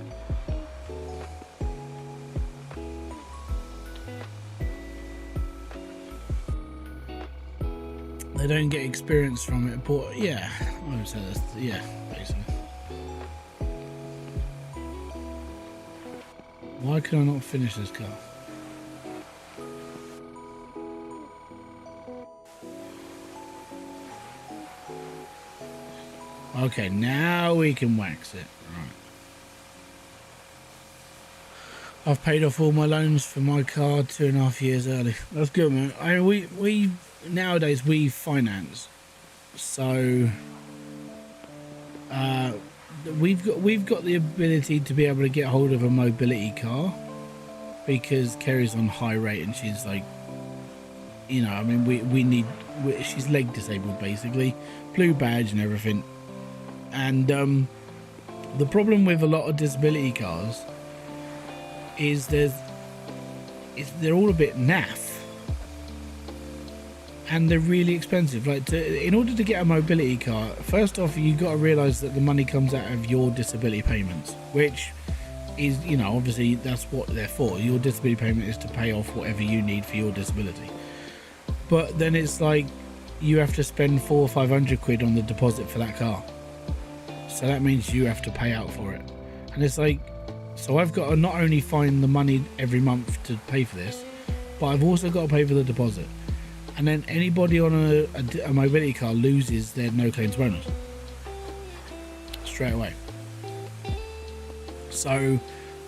They don't get experience from it, but yeah, I would say that's, yeah, basically. Why can I not finish this car? Okay, now we can wax it. Right. I've paid off all my loans for my car 2.5 years early. That's good, man. I mean, we nowadays we finance, so we've got the ability to be able to get hold of a mobility car because Kerry's on high rate and she's like, you know, I mean, she's leg disabled basically, blue badge and everything. And the problem with a lot of disability cars is they're all a bit naff, and they're really expensive. Like, in order to get a mobility car, first off, you got to realise that the money comes out of your disability payments, which is, you know, obviously that's what they're for. Your disability payment is to pay off whatever you need for your disability. But then it's like you have to spend 400 or 500 quid on the deposit for that car. So that means you have to pay out for it. And it's like, so I've got to not only find the money every month to pay for this, but I've also got to pay for the deposit. And then anybody on a mobility car loses their no claims bonus straight away. So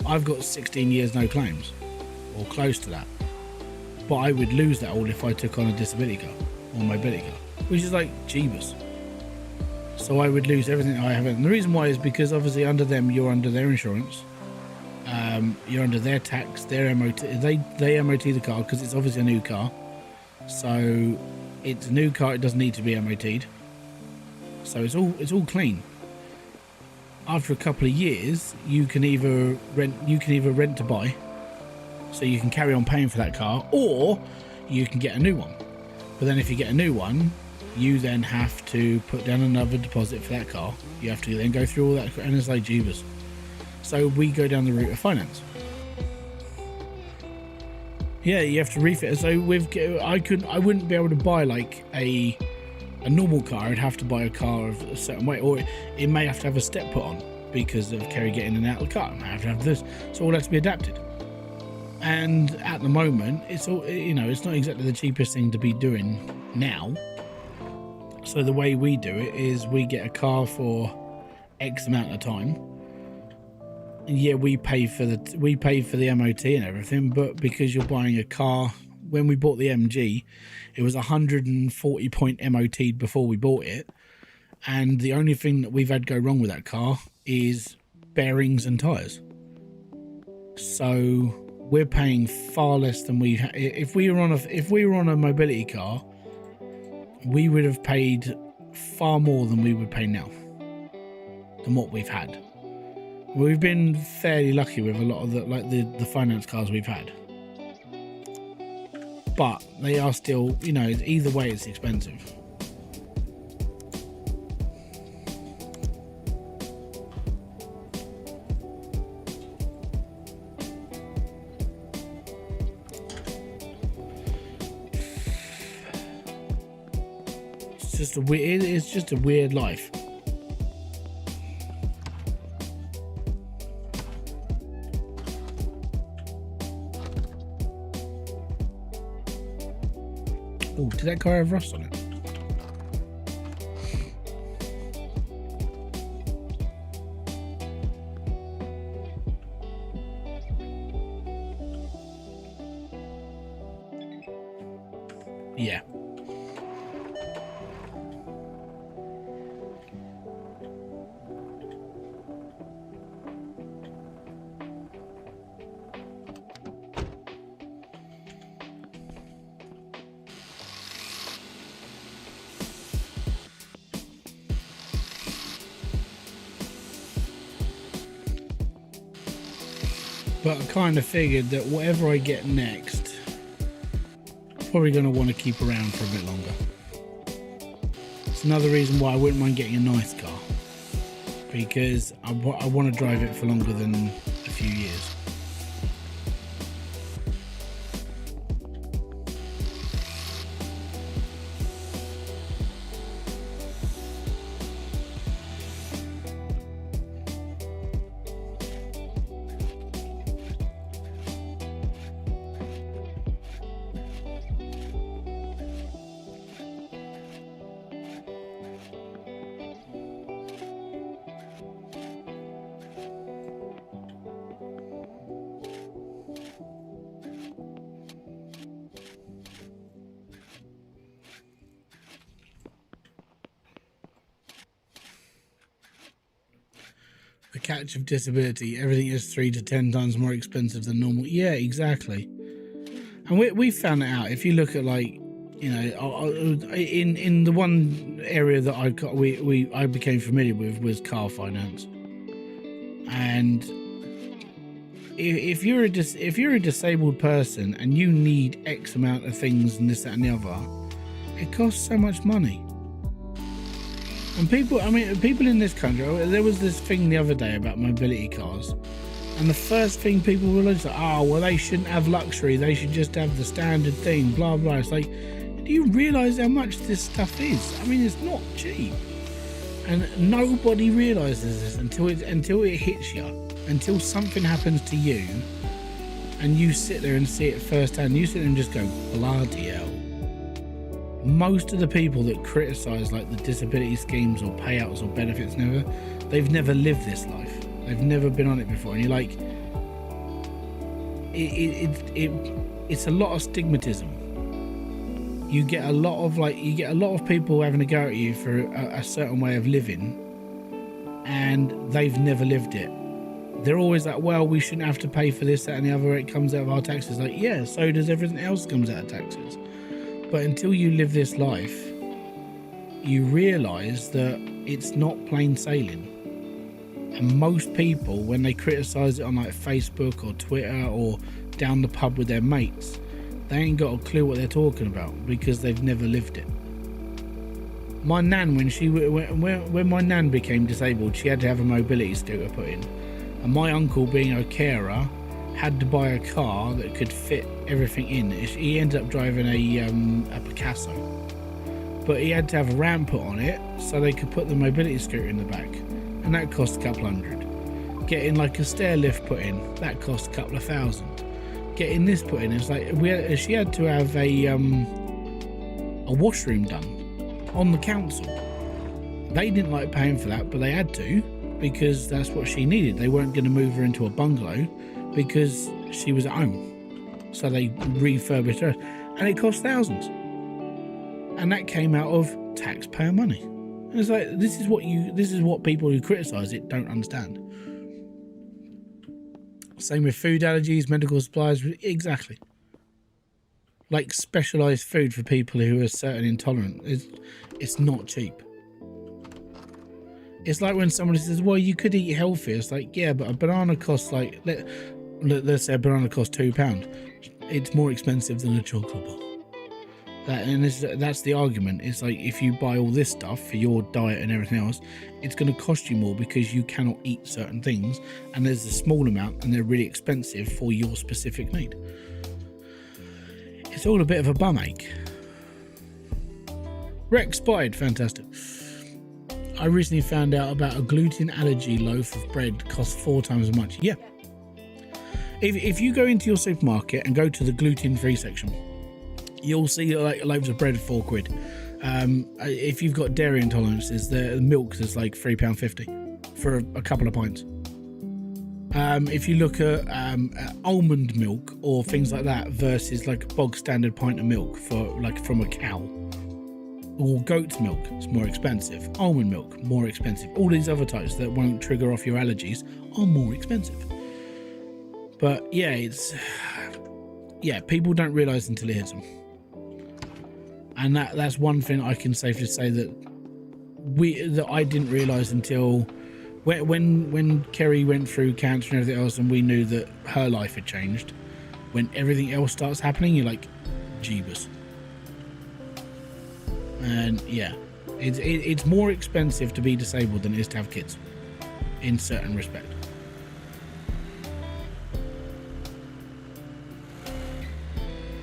I've got 16 years no claims, or close to that. But I would lose that all if I took on a disability car or mobility car, which is like jeebus. So I would lose everything I have. And the reason why is because obviously under them, you're under their insurance, you're under their tax, their MOT. They MOT the car because it's obviously a new car. So it's a new car, it doesn't need to be MOT'd. So it's all clean. After a couple of years, you can either rent to buy, so you can carry on paying for that car, or you can get a new one. But then if you get a new one, you then have to put down another deposit for that car. You have to then go through all that, and it's like jeebus. So we go down the route of finance. Yeah, you have to refit. So I wouldn't be able to buy like a normal car. I'd have to buy a car of a certain way, or it may have to have a step put on because of Kerry getting in and out of the car. It may have to have this, so all has to be adapted. And at the moment, it's all, you know, it's not exactly the cheapest thing to be doing now. So the way we do it is we get a car for X amount of time. Yeah, we pay for the MOT and everything, but because you're buying a car, when we bought the MG, it was 140 point MOT before we bought it, and the only thing that we've had go wrong with that car is bearings and tires. So we're paying far less than if we were on a mobility car, we would have paid far more than we would pay now, than what we've had. We've been fairly lucky with a lot of the finance cars we've had, but they are still, you know, either way it's expensive. It's just a weird life. Oh, did that car have rust on it? Yeah. But I kind of figured that whatever I get next, I'm probably going to want to keep around for a bit longer. It's another reason why I wouldn't mind getting a nice car, because I want to drive it for longer than a few years. The catch of disability, everything is 3 to 10 times more expensive than normal. Yeah, exactly. And we found that out. If you look at, like, you know, in the one area that I became familiar with was car finance. And if you're a disabled person and you need X amount of things and this, that, and the other, it costs so much money. And people in this country, there was this thing the other day about mobility cars, and the first thing people realised, oh, well, they shouldn't have luxury, they should just have the standard thing, blah, blah. It's like, do you realise how much this stuff is? I mean, it's not cheap. And nobody realises this until it hits you, until something happens to you, and you sit there and see it firsthand. You sit there and just go, bloody hell. Most of the people that criticise, like, the disability schemes or payouts or benefits, they've never lived this life. They've never been on it before, and you're like, it's a lot of stigmatism. You get a lot of people having a go at you for a certain way of living, and they've never lived it. They're always like, well, we shouldn't have to pay for this, that, and the other. It comes out of our taxes. Like, yeah, so does everything else comes out of taxes. But until you live this life, you realise that it's not plain sailing. And most people, when they criticise it on, like, Facebook or Twitter or down the pub with their mates, they ain't got a clue what they're talking about because they've never lived it. My nan, when my nan became disabled, she had to have a mobility scooter put in. And my uncle, being a carer, had to buy a car that could fit everything in. He ended up driving a Picasso, but he had to have a ramp put on it so they could put the mobility scooter in the back, and that cost a couple $100. Getting, like, a stair lift put in, that cost a couple of $1,000. Getting this put in, it's like she had to have a washroom done on the council. They didn't like paying for that, but they had to because that's what she needed. They weren't going to move her into a bungalow because she was at home, so they refurbished her, and it cost thousands, and that came out of taxpayer money. And it's like, this is what people who criticise it don't understand. Same with food allergies, medical supplies, exactly. Like, specialised food for people who are certain intolerant, it's not cheap. It's like when somebody says, well, you could eat healthy. It's like, yeah, but a banana costs, like, let's say a banana costs £2. It's more expensive than a chocolate bar. That's the argument. It's like, if you buy all this stuff for your diet and everything else, it's going to cost you more because you cannot eat certain things, and there's a small amount and they're really expensive for your specific need. It's all a bit of a bum ache. Rex spotted, fantastic. I recently found out about a gluten allergy loaf of bread costs 4 times as much. Yeah. If you go into your supermarket and go to the gluten-free section, you'll see, like, loaves of bread at £4. If you've got dairy intolerances, the milk is like £3.50 for a couple of pints. If you look at almond milk or things like that versus, like, a bog standard pint of milk for, like, from a cow, or goat's milk, it's more expensive. Almond milk, more expensive. All these other types that won't trigger off your allergies are more expensive. But yeah, people don't realise until it hits them. And that's one thing I can safely say that I didn't realise until when Kerry went through cancer and everything else, and we knew that her life had changed. When everything else starts happening, you're like, jeebus. And yeah, It's more expensive to be disabled than it is to have kids, in certain respect.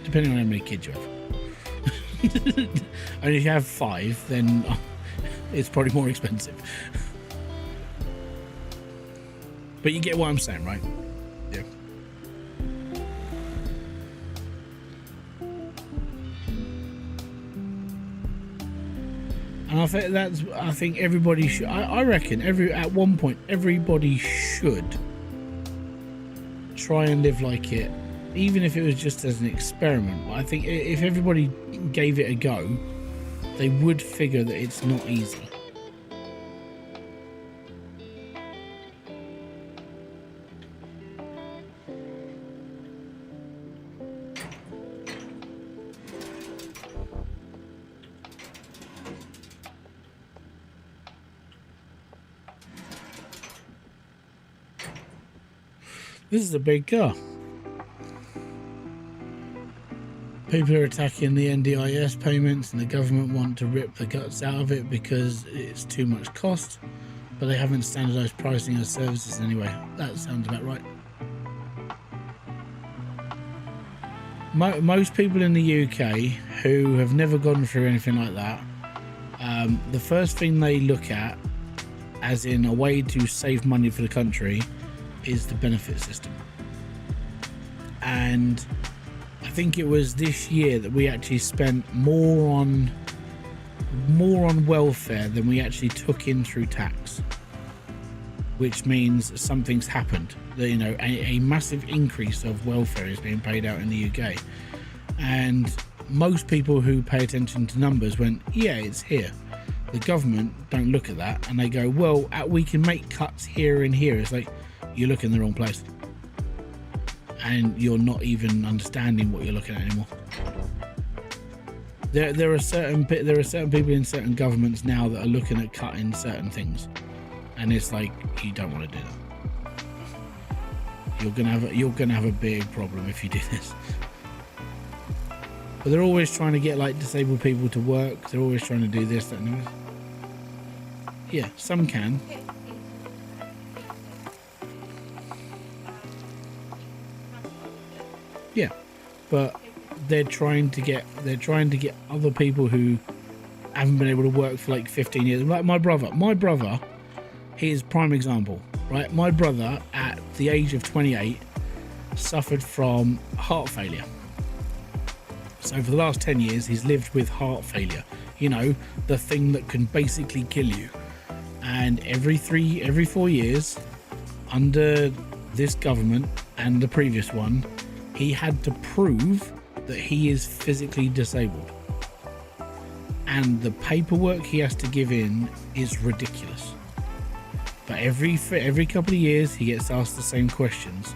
Depending on how many kids you have. And if you have 5, then it's probably more expensive. But you get what I'm saying, right? Yeah. And I think everybody should. I reckon at one point everybody should try and live like it, even if it was just as an experiment. I think if everybody gave it a go, they would figure that it's not easy. This is a big car. People are attacking the NDIS payments and the government want to rip the guts out of it because it's too much cost, but they haven't standardized pricing of services anyway. That sounds about right. Most people in the UK who have never gone through anything like that, the first thing they look at, as in a way to save money for the country, is the benefit system. And I think it was this year that we actually spent more on welfare than we actually took in through tax, which means something's happened. You know, a massive increase of welfare is being paid out in the UK, and most people who pay attention to numbers went, yeah, it's here. The government don't look at that and they go, well, we can make cuts here and here. It's like, you look in the wrong place, and you're not even understanding what you're looking at anymore. There are certain people in certain governments now that are looking at cutting certain things, and it's like, you don't want to do that. You're gonna have a big problem if you do this. But they're always trying to get like disabled people to work. They're always trying to do this, that, and that. Yeah, some can. Yeah, but they're trying to get other people who haven't been able to work for like 15 years. Like my brother, he is prime example, right? My brother at the age of 28 suffered from heart failure. So for the last 10 years, he's lived with heart failure. You know, the thing that can basically kill you. And every 4 years, under this government and the previous one, he had to prove that he is physically disabled. And the paperwork he has to give in is ridiculous. But every couple of years, he gets asked the same questions.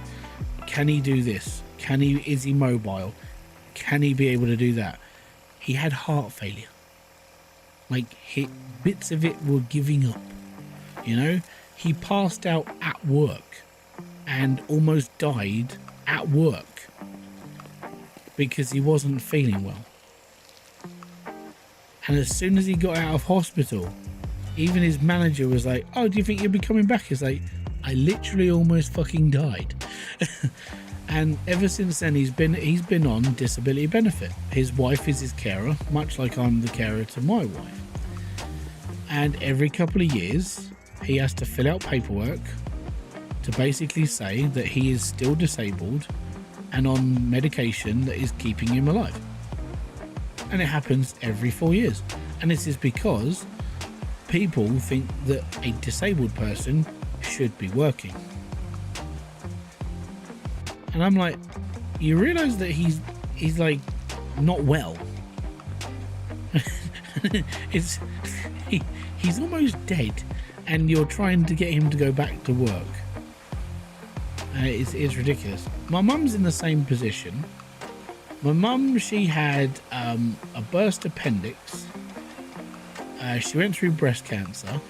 Can he do this? Is he mobile? Can he be able to do that? He had heart failure. Like, bits of it were giving up. You know, he passed out at work and almost died at work because he wasn't feeling well. And as soon as he got out of hospital, even his manager was like, oh, do you think you'll be coming back? He's like, I literally almost fucking died. And ever since then, he's been on disability benefit. His wife is his carer, much like I'm the carer to my wife. And every couple of years, he has to fill out paperwork to basically say that he is still disabled and on medication that is keeping him alive. And it happens every 4 years. And this is because people think that a disabled person should be working. And I'm like, you realize that he's like not well. He's almost dead, and you're trying to get him to go back to work. It's ridiculous. My mum's in the same position. My mum, she had a burst appendix. She went through breast cancer,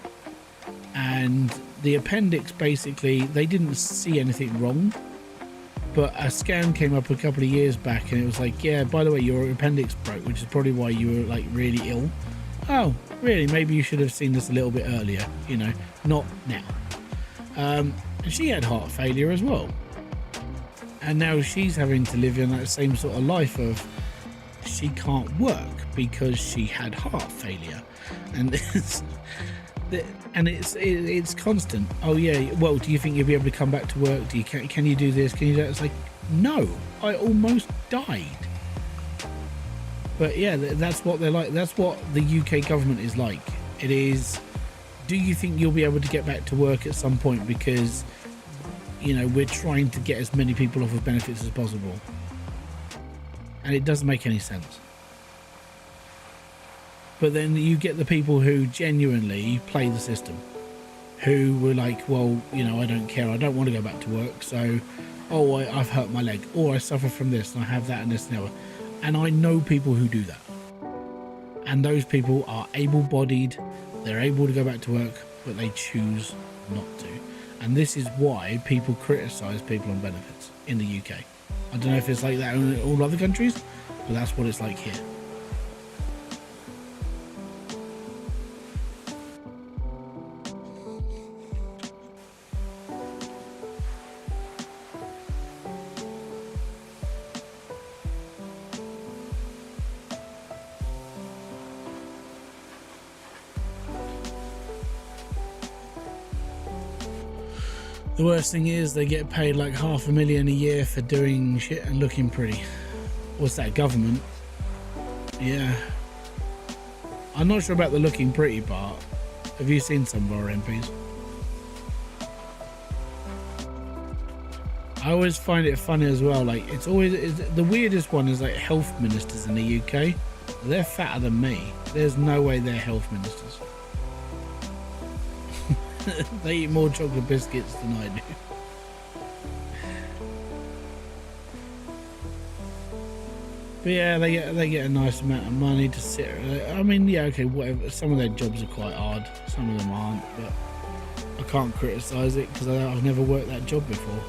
and the appendix, basically, they didn't see anything wrong, but a scan came up a couple of years back and it was like, yeah, by the way, your appendix broke, which is probably why you were like really ill. oh, really? Maybe you should have seen this a little bit earlier, you know, not now. And she had heart failure as well. And now she's having to live in that same sort of life of she can't work because she had heart failure. And it's constant. Oh yeah, well, do you think you'll be able to come back to work? Can you do this? Can you do that? It's like, no, I almost died. But yeah, that's what they're like. That's what the UK government is like. It is, do you think you'll be able to get back to work at some point? Because, you know, we're trying to get as many people off of benefits as possible. And it doesn't make any sense. But then you get the people who genuinely play the system, who were like, well, you know, I don't care, I don't want to go back to work, so, oh, I've hurt my leg, or I suffer from this, and I have that and this and the other. And I know people who do that. And those people are able-bodied, they're able to go back to work, but they choose not to. And this is why people criticise people on benefits in the UK. I don't know if it's like that in all other countries, but that's what it's like here. The worst thing is they get paid like $500,000 a year for doing shit and looking pretty. What's that, government? Yeah. I'm not sure about the looking pretty part. Have you seen some of our MPs? I always find it funny as well. Like, it's the weirdest one is like health ministers in the UK. They're fatter than me. There's no way they're health ministers. They eat more chocolate biscuits than I do. But yeah, they get a nice amount of money to sit. I mean, yeah, okay, whatever. Some of their jobs are quite hard. Some of them aren't, but I can't criticise it because I've never worked that job before.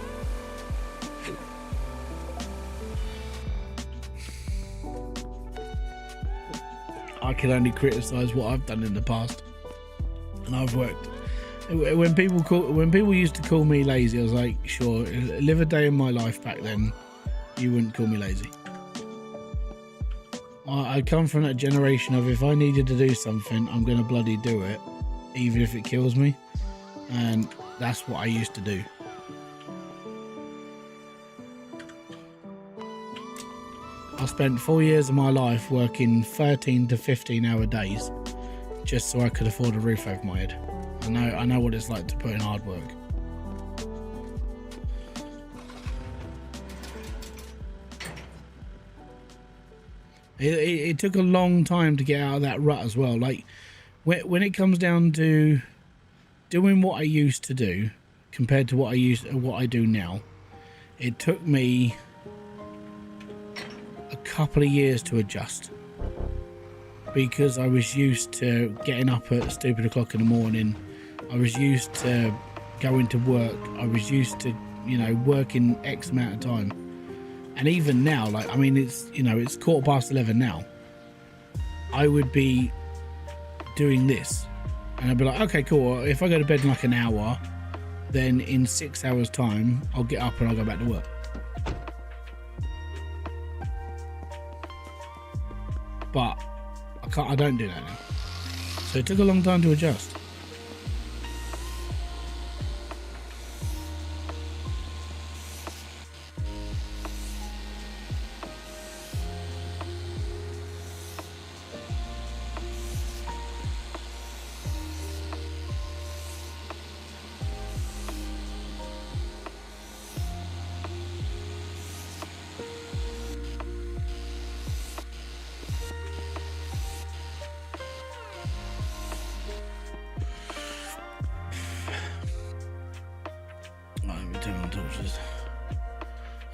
I can only criticise what I've done in the past, and I've worked. When people used to call me lazy, I was like, sure, live a day in my life back then, you wouldn't call me lazy. I come from that generation of, if I needed to do something, I'm going to bloody do it, even if it kills me. And that's what I used to do. I spent 4 years of my life working 13 to 15 hour days just so I could afford a roof over my head. I know what it's like to put in hard work. It took a long time to get out of that rut as well. Like, when it comes down to doing what I used to do compared to what I do now, it took me a couple of years to adjust, because I was used to getting up at stupid o'clock in the morning. I was used to going to work. I was used to, you know, working X amount of time. And even now, like, I mean, it's, you know, it's 11:15 now. I would be doing this and I'd be like, okay, cool. If I go to bed in like an hour, then in 6 hours time, I'll get up and I'll go back to work. But I don't do that now. So it took a long time to adjust.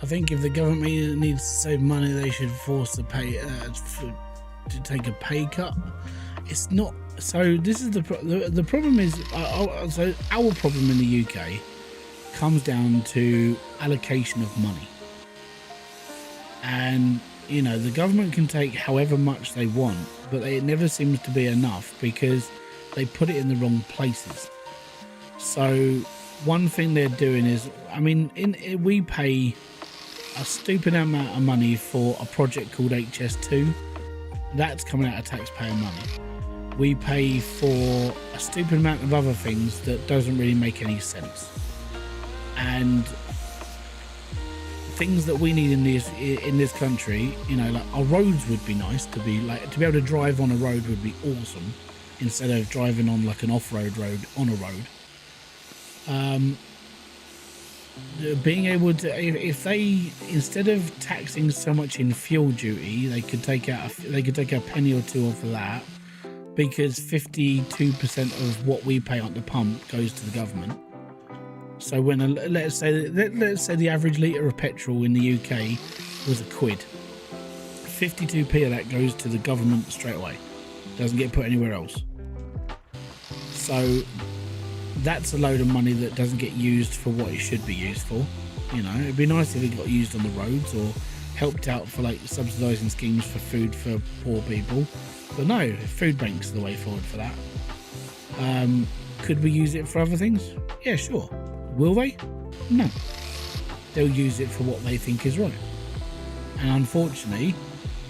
I think if the government needs to save money, they should force the to take a pay cut. It's not. So this is the problem is so our problem in the UK comes down to allocation of money, and you know, the government can take however much they want, but it never seems to be enough because they put it in the wrong places. So one thing they're doing is, I mean, we pay a stupid amount of money for a project called HS2. That's coming out of taxpayer money. We pay for a stupid amount of other things that doesn't really make any sense. And things that we need in this country, you know, like our roads would be nice to be able to drive on a road would be awesome instead of driving on like an off-road road on a road. Being able to, if they, instead of taxing so much in fuel duty, they could take a penny or two off of that, because 52% of what we pay at the pump goes to the government. So when let's say the average litre of petrol in the UK was £1, 52p of that goes to the government straight away. Doesn't get put anywhere else. So that's a load of money that doesn't get used for what it should be used for. You know, it'd be nice if it got used on the roads or helped out for like subsidising schemes for food for poor people. But no, food banks are the way forward for that. Could we use it for other things? Yeah, sure. Will they? No. They'll use it for what they think is right. And unfortunately,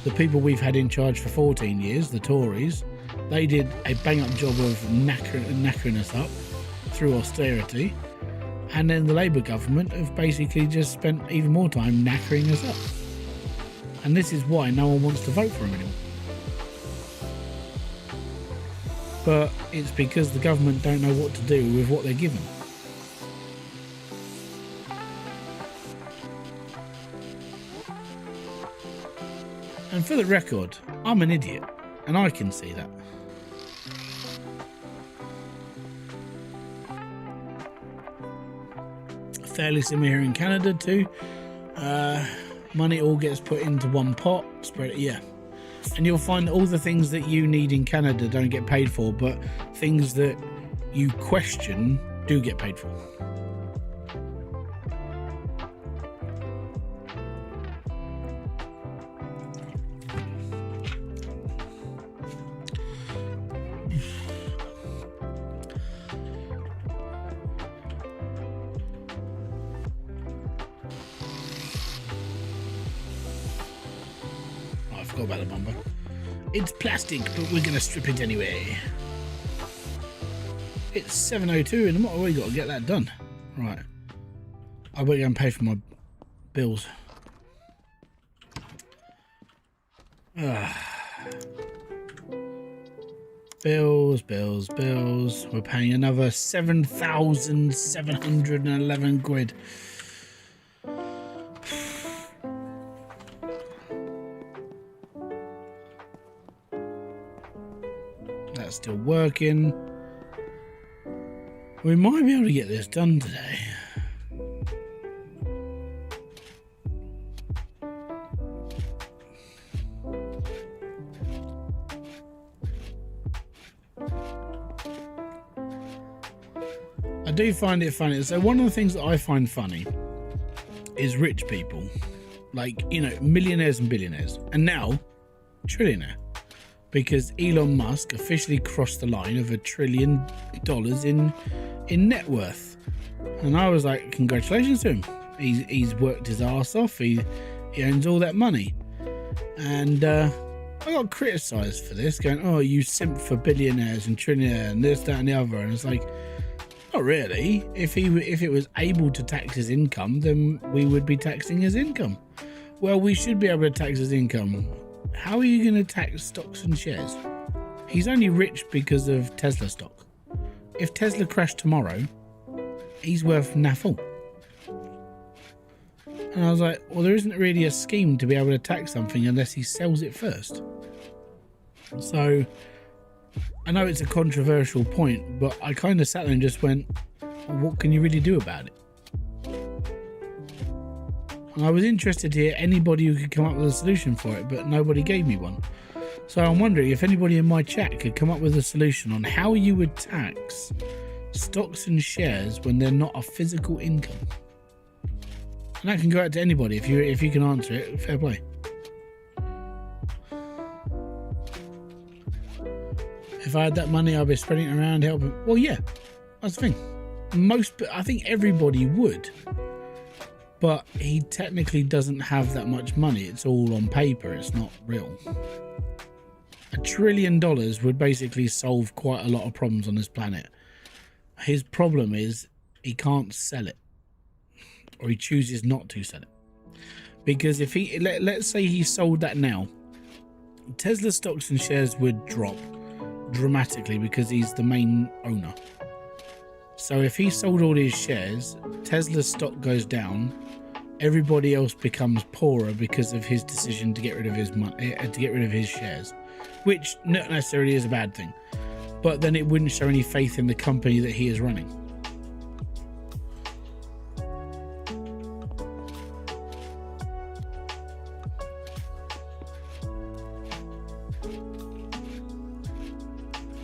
the people we've had in charge for 14 years, the Tories, they did a bang-up job of knackering us up through austerity. And then the Labour government have basically just spent even more time knackering us up. And this is why no one wants to vote for them anymore. But it's because the government don't know what to do with what they're given. And for the record, I'm an idiot, and I can see that. Fairly similar here in Canada too. Money all gets put into one pot, spread it, yeah. And you'll find all the things that you need in Canada don't get paid for, but things that you question do get paid for. About the bumper. It's plastic, but we're gonna strip it anyway. It's 7:02 in the morning. We got to get that done. Right. I better go and pay for my bills. Bills. We're paying another 7,711 quid. That's still working. We might be able to get this done today. I do find it funny. So one of the things that I find funny is rich people, like, you know, millionaires and billionaires, and now trillionaire. Because Elon Musk officially crossed the line of $1 trillion in net worth. And I was like, congratulations to him. He's worked his ass off. He owns all that money. And I got criticised for this, going, oh, you simp for billionaires and trillionaires and this, that and the other. And it's like, not really. If it was able to tax his income, then we would be taxing his income. Well, we should be able to tax his income. How are you going to tax stocks and shares? He's only rich because of Tesla stock. If Tesla crashed tomorrow, he's worth naffle. And I was like, well, there isn't really a scheme to be able to tax something unless he sells it first. So I know it's a controversial point, but I kind of sat there and just went, well, what can you really do about it? And I was interested to hear anybody who could come up with a solution for it, but nobody gave me one. So I'm wondering if anybody in my chat could come up with a solution on how you would tax stocks and shares when they're not a physical income. And that can go out to anybody. If you can answer it, fair play. If I had that money, I'd be spending it around helping. Well, yeah, that's the thing. I think everybody would. But he technically doesn't have that much money. It's all on paper. It's not real. $1 trillion would basically solve quite a lot of problems on this planet. His problem is he can't sell it, or he chooses not to sell it. Because if he, let's say he sold that now, Tesla stocks and shares would drop dramatically because he's the main owner. So if he sold all his shares, Tesla's stock goes down. Everybody else becomes poorer because of his decision to get rid of his money, to get rid of his shares, which not necessarily is a bad thing. But then it wouldn't show any faith in the company that he is running.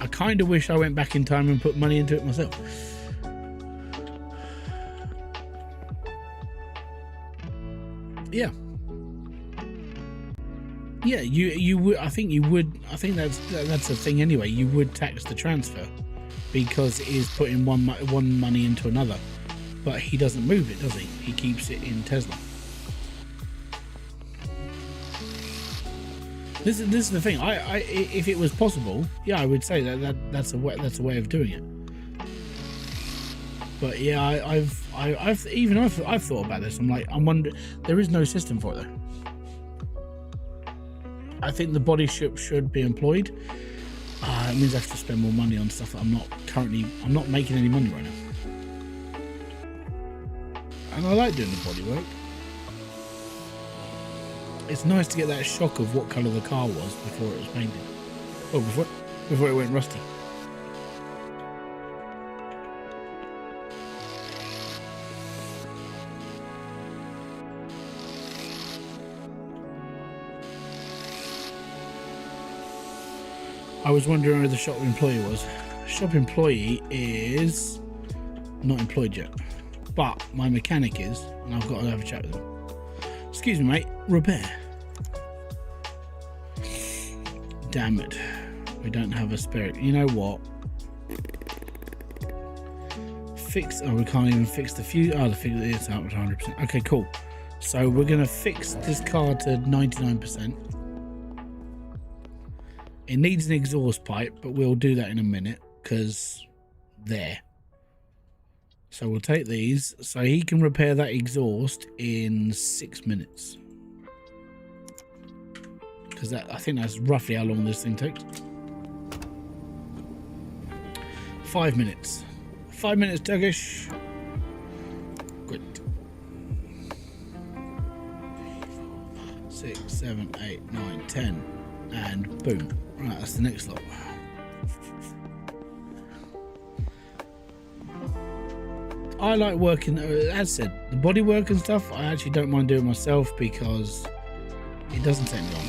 I kind of wish I went back in time and put money into it myself. Yeah. Yeah, you would. I think you would. I think that's a thing anyway. You would tax the transfer because it is putting one money into another. But he doesn't move it, does he? He keeps it in Tesla. This is the thing. If it was possible, yeah, I would say that's a way of doing it. But yeah, I've thought about this. I'm wondering. There is no system for it though. I think the body ship should be employed. It means I have to spend more money on stuff that I'm not making any money right now. And I like doing the body work. It's nice to get that shock of what colour the car was before it was painted. Oh, before it went rusty. I was wondering where the shop employee was. Shop employee is not employed yet, but my mechanic is, and I've got to have a chat with him. Excuse me, mate. Repair. Damn it. We don't have a spare. You know what? Fix. Oh, we can't even fix the fuse. Oh, the fix is out at 100%. Okay, cool. So we're going to fix this car to 99%. It needs an exhaust pipe, but we'll do that in a minute because there. So we'll take these so he can repair that exhaust in 6 minutes. Because I think that's roughly how long this thing takes. 5 minutes. 5 minutes, Turkish. Good. 6, 7, 8, 9, 10. And boom. Right, that's the next lot. I like working, as said, the body work and stuff, I actually don't mind doing myself because it doesn't take me long.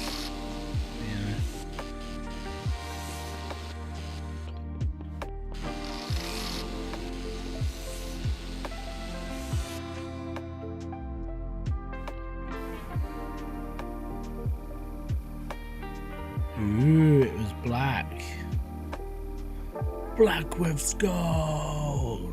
Ooh, it was black. Black with skulls.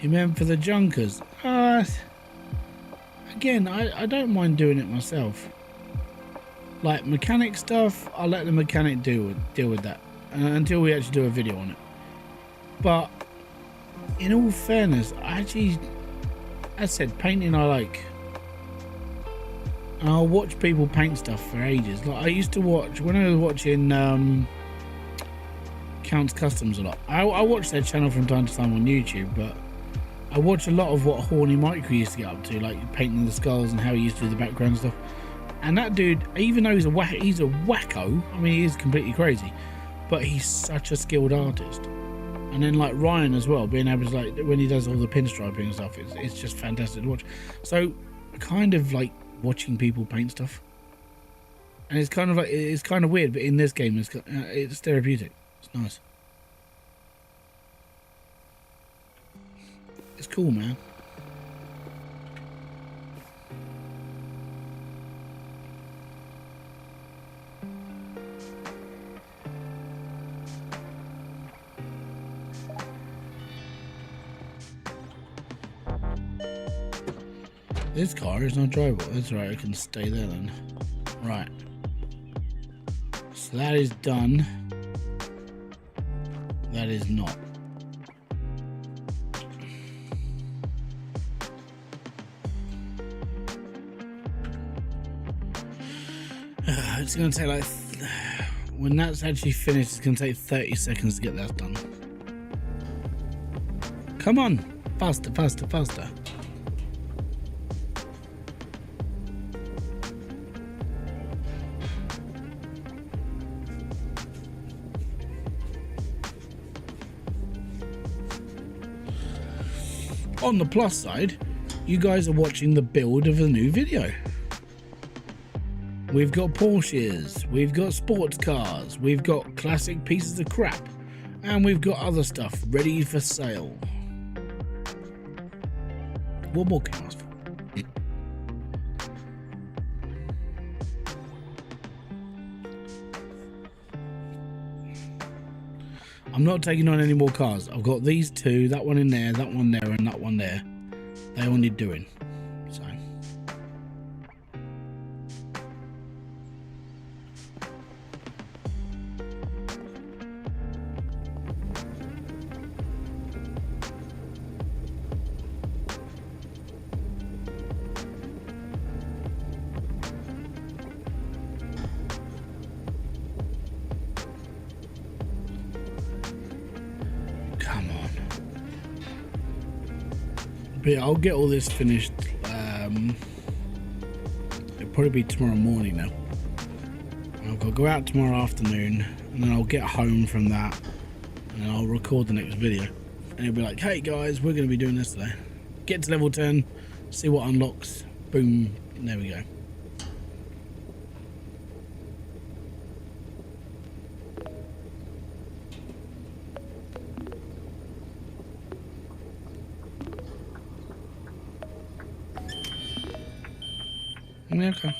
You meant for the junkers? Again, I don't mind doing it myself. Like mechanic stuff, I'll let the mechanic deal with that until we actually do a video on it. But in all fairness, I actually, as I said, painting I like. And I'll watch people paint stuff for ages. Like I used to watch when I was watching Count's Customs a lot. I watch their channel from time to time on YouTube, but I watch a lot of what Horny Mike used to get up to, like painting the skulls and how he used to do the background stuff. And that dude, even though he's a wacko, I mean, he is completely crazy, but he's such a skilled artist. And then like Ryan as well, being able to, like, when he does all the pinstriping and stuff, it's just fantastic to watch. So I kind of like watching people paint stuff, and it's kind of like, it's kind of weird, but in this game it's therapeutic. It's nice. It's cool, man. This car is not drivable. That's right, I can stay there then. Right. So that is done. That is not. It's going to take like... when that's actually finished, it's going to take 30 seconds to get that done. Come on! Faster, faster, faster. On the plus side, you guys are watching the build of a new video. We've got Porsches, we've got sports cars, we've got classic pieces of crap, and we've got other stuff ready for sale. What more can I ask for? I'm not taking on any more cars. I've got these two, that one in there, that one there, and that one there. They all need doing. So. Come on. But yeah, I'll get all this finished. It'll probably be tomorrow morning now. I'll go out tomorrow afternoon, and then I'll get home from that, and then I'll record the next video. And it'll be like, hey guys, we're going to be doing this today. Get to level 10, see what unlocks. Boom, and there we go. Yeah, okay.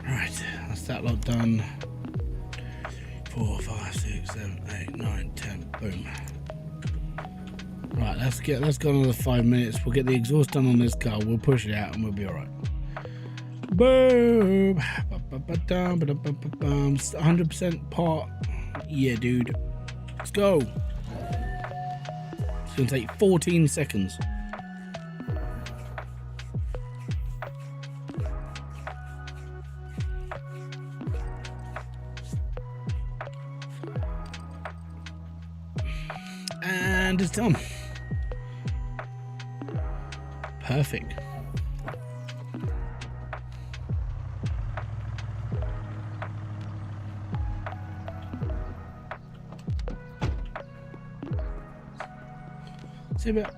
Right, that's that lot done. 4, 5, 6, 7, 8, 9, 10. Boom. Right, let's go another 5 minutes. We'll get the exhaust done on this car. We'll push it out and we'll be alright. Boom. 100% part. Yeah, dude. Let's go. It's gonna take 14 seconds. And it's done. Perfect. See you a bit.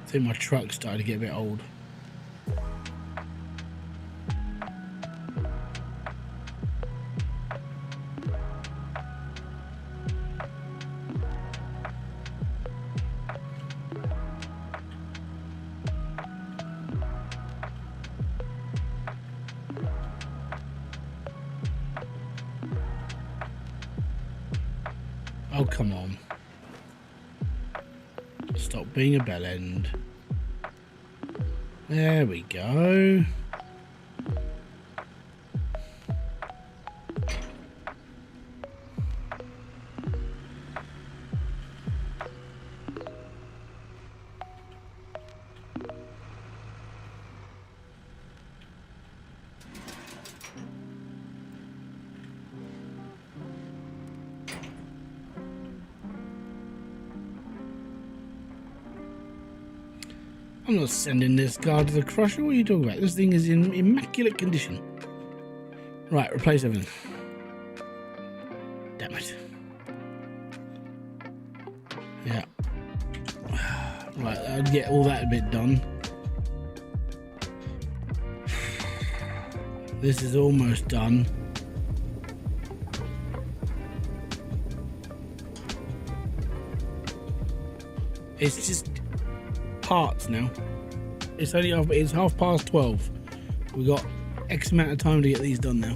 I think my truck started to get a bit old. Oh, come on. Stop being a bell end. There we go. I'm not sending this car to the crusher. What are you talking about? This thing is in immaculate condition. Right, replace everything. Damn it. Yeah. Right, I'll get all that bit done. This is almost done. It's just parts now. It's 12:30. We've got X amount of time to get these done now.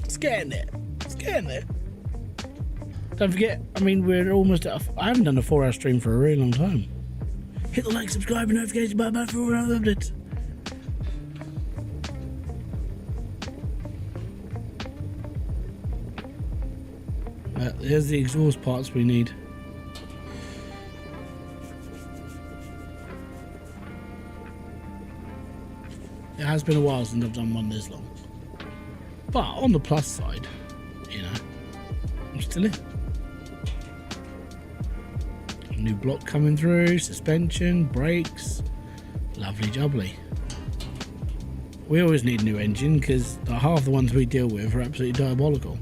It's getting there. It's getting there. Don't forget, I mean, we're almost at I haven't done a 4-hour stream for a really long time. Hit the like, subscribe, and notification button for all other updates. There's the exhaust parts we need. It has been a while since I've done one this long. But on the plus side, you know, I'm still in. New block coming through, suspension, brakes, lovely jubbly. We always need a new engine because half the ones we deal with are absolutely diabolical.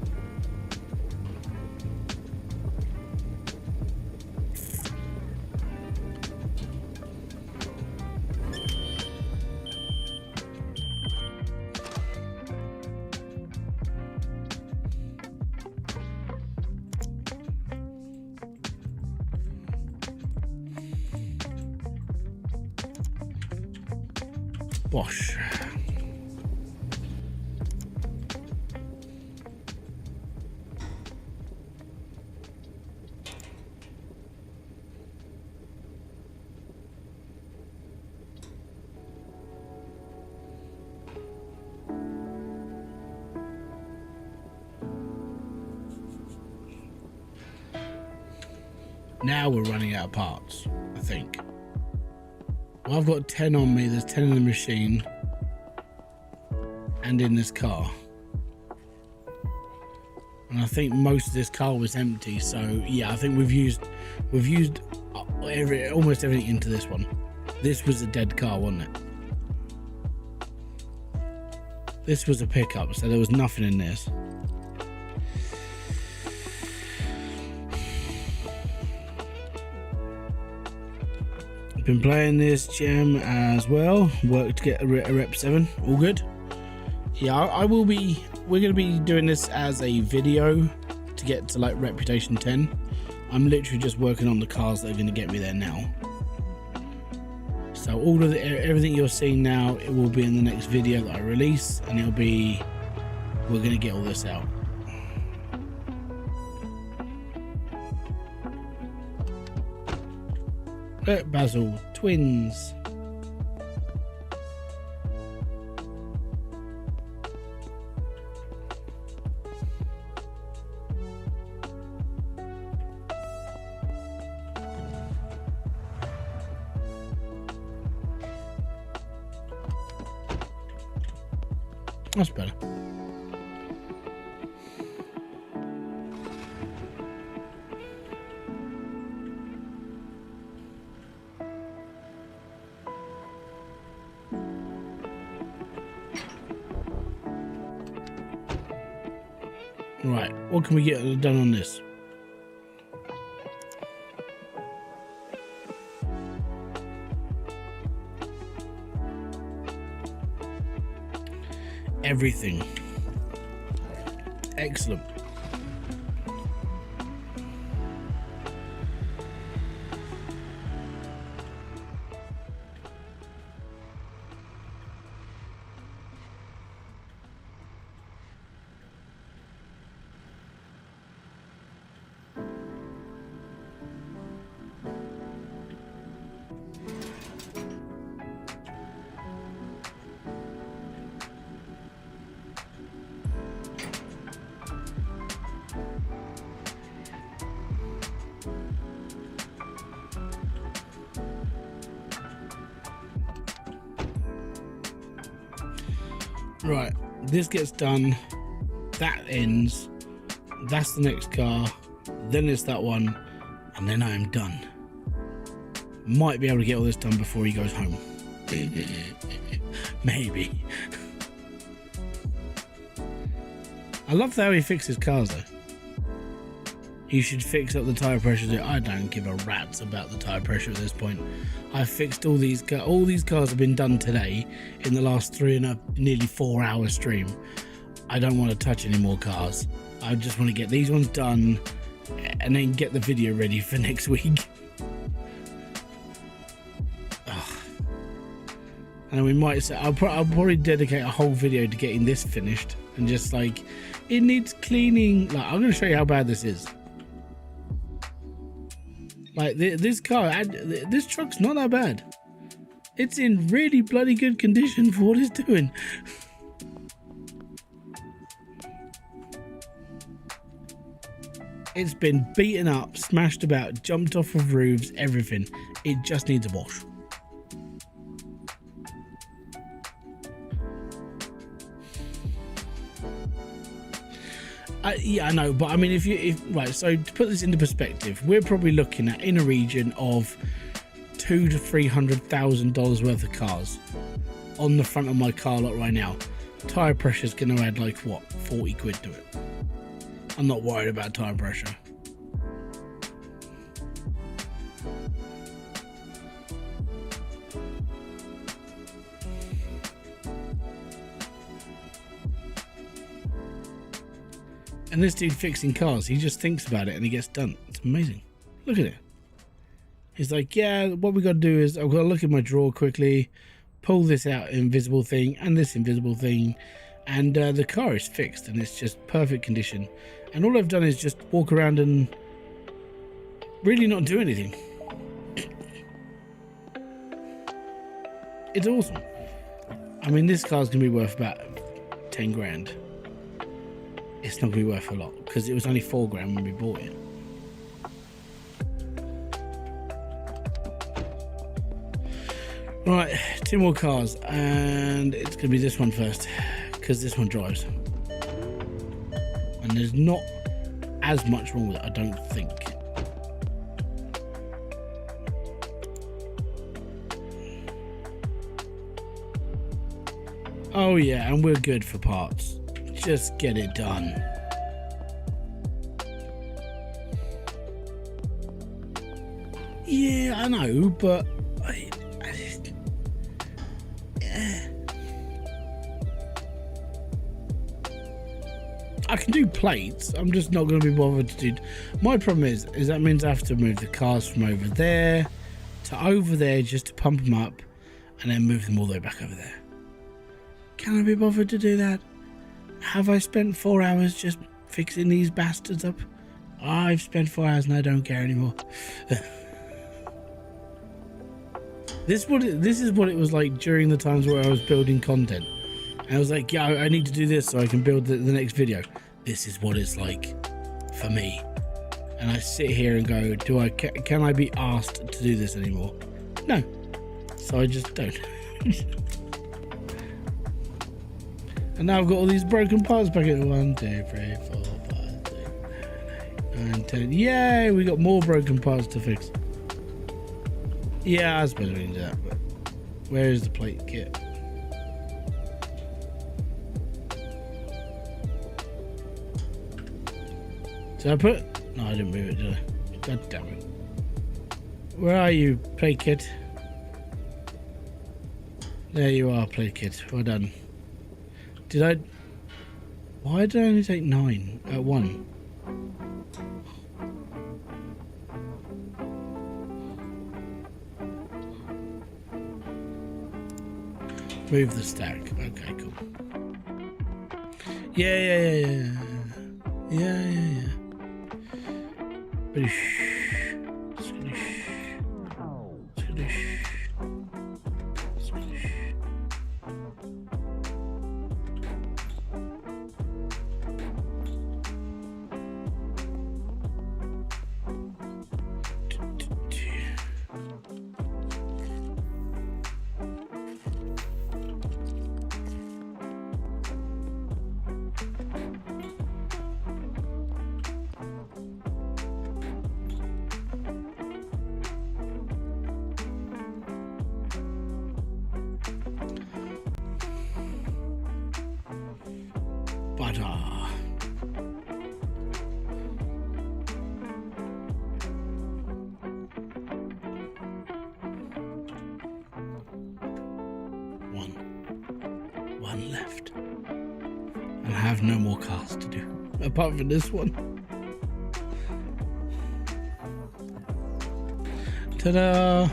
Bosh. Now we're running out of parts, I think. Well, I've got 10 on me. There's 10 in the machine and in this car. And I think most of this car was empty. So yeah, I think we've used almost everything into this one. This was a dead car, wasn't it? This was a pickup, so there was nothing in this. Been playing this gem as well. Worked to get a rep 7. All good. Yeah, we're going to be doing this as a video to get to like reputation 10. I'm literally just working on the cars that are going to get me there now. So all of everything you're seeing now, it will be in the next video that I release, and we're going to get all this out. Basil, twins. That's better. Right, what can we get done on this? Everything. Excellent. Right, this gets done, that ends, that's the next car, then it's that one, and then I am done. Might be able to get all this done before he goes home. Maybe. I love how he fixes cars though. He should fix up the tyre pressure. I don't give a rat's about the tyre pressure at this point. I've fixed all these cars have been done today in the last nearly 4 hour stream. I don't want to touch any more cars. I just want to get these ones done and then get the video ready for next week. Ugh. And we might say I'll probably dedicate a whole video to getting this finished and just like it needs cleaning. Like I'm going to show you how bad this is. Like this truck's not that bad. It's in really bloody good condition for what it's doing. It's been beaten up, smashed about, jumped off of roofs, everything. It just needs a wash. Yeah, I know, but I mean, right, so to put this into perspective, we're probably looking at in a region of $200,000 to $300,000 worth of cars on the front of my car lot right now. Tire pressure's going to add like what, 40 quid to it. I'm not worried about tire pressure. And this dude fixing cars, he just thinks about it and he gets done. It's amazing. Look at it. He's like, yeah, what we got to do is I've got to look at my drawer quickly, pull this out invisible thing and this invisible thing, and the car is fixed and it's just perfect condition. And all I've done is just walk around and really not do anything. It's awesome. I mean, this car's going to be worth about 10 grand. It's not going to be worth a lot because it was only 4 grand when we bought it. Right, 2 more cars, and it's going to be this one first because this one drives. And there's not as much wrong with it, I don't think. Oh yeah, and we're good for parts. Just get it done. Yeah, I know, but I can do plates. I'm just not going to be bothered to do. My problem is that means I have to move the cars from over there to over there just to pump them up and then move them all the way back over there. Can I be bothered to do that? Have I spent 4 hours just fixing these bastards up? I've spent 4 hours and I don't care anymore. This is what it was like during the times where I was building content. And I was like, yeah, I need to do this so I can build the next video. This is what it's like for me. And I sit here and go, can I be asked to do this anymore? No. So I just don't. And now I've got all these broken parts back in. 1, 2, 3, 4, 5, 6, 7, 8, 9, 10. Yay, we got more broken parts to fix. Yeah, I suppose we can do that, but where is the plate kit? Did I put it? No, I didn't move it, did I? God damn it. Where are you, plate kit? There you are, plate kit. Well done. Why did I only take 9 at 1? Move the stack. Okay, cool. Yeah. Skadoosh. butter. One left. And I have no more cars to do, apart from this one. Ta-da!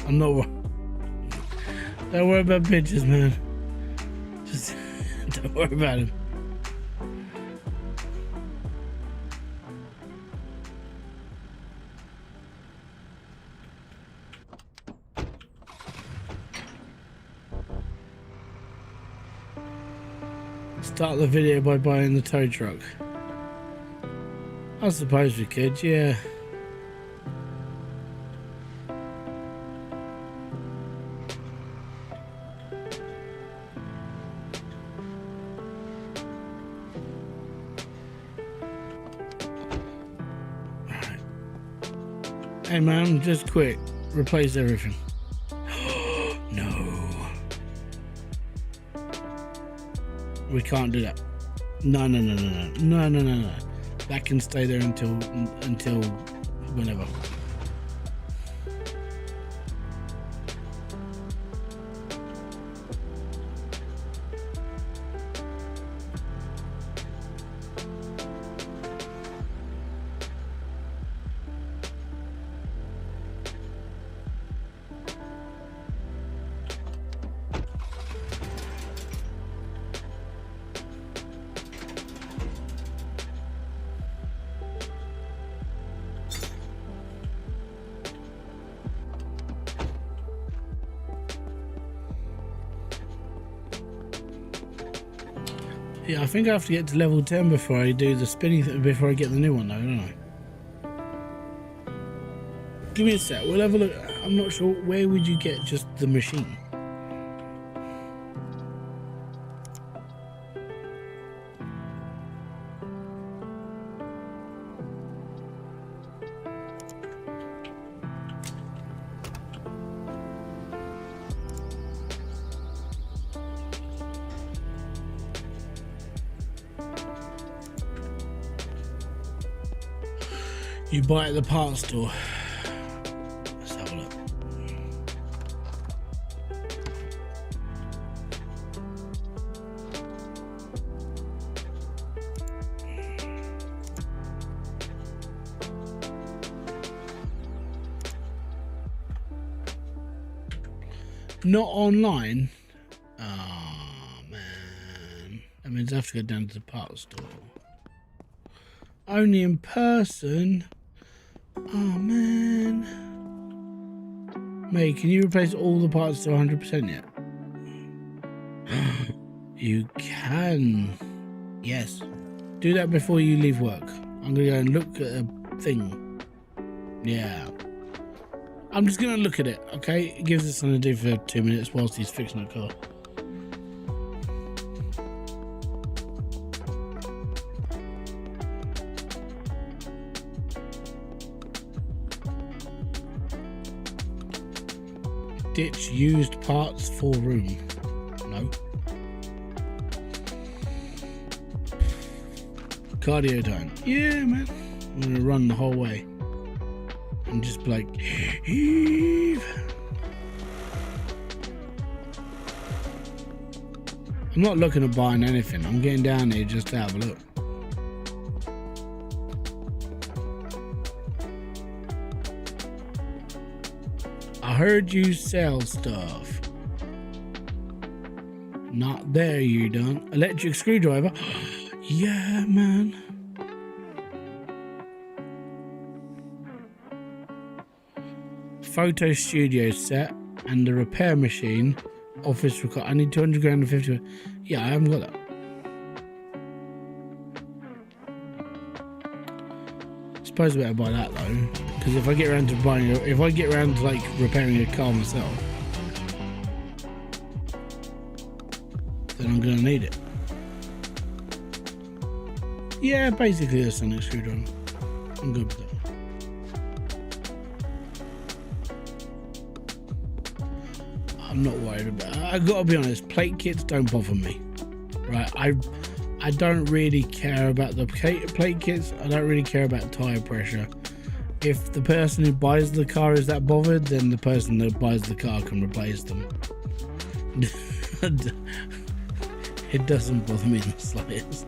I'm not. Don't worry about pictures, man. Just don't worry about them. Start the video by buying the tow truck. I suppose we could, yeah. Hey man, just quick, replace everything. No. We can't do that. No. That can stay there until whenever. Yeah, I think I have to get to level 10 before I do the spinning before I get the new one though, don't I? Give me a sec, we'll have a look. I'm not sure, where would you get just the machine? You buy at the parts store. Let's have a look. Not online? Oh man. That means I have to go down to the parts store. Only in person? Oh man. Mate, can you replace all the parts to 100% yet? You can. Yes. Do that before you leave work. I'm gonna go and look at a thing. Yeah. I'm just gonna look at it, okay? It gives us something to do for 2 minutes whilst he's fixing the car. Ditch used parts for room. No. Cardio time. Yeah, man. I'm gonna run the whole way. And just be like, heave. I'm not looking at buying anything. I'm getting down here just to have a look. I heard you sell stuff. Not there, you done. Electric screwdriver. Yeah, man. Photo studio set and the repair machine. Office record. I need 200 grand and 50. Yeah, I haven't got that. Suppose I better buy that though, because if I get around to buying, if I get around to like repairing a car myself, then I'm going to need it. Yeah, basically a sonic screwdriver. I'm good with that. I'm not worried about it. I gotta be honest, plate kits don't bother me. Right, I don't really care about the plate kits. I don't really care about tire pressure. If the person who buys the car is that bothered, then the person that buys the car can replace them. It doesn't bother me in the slightest.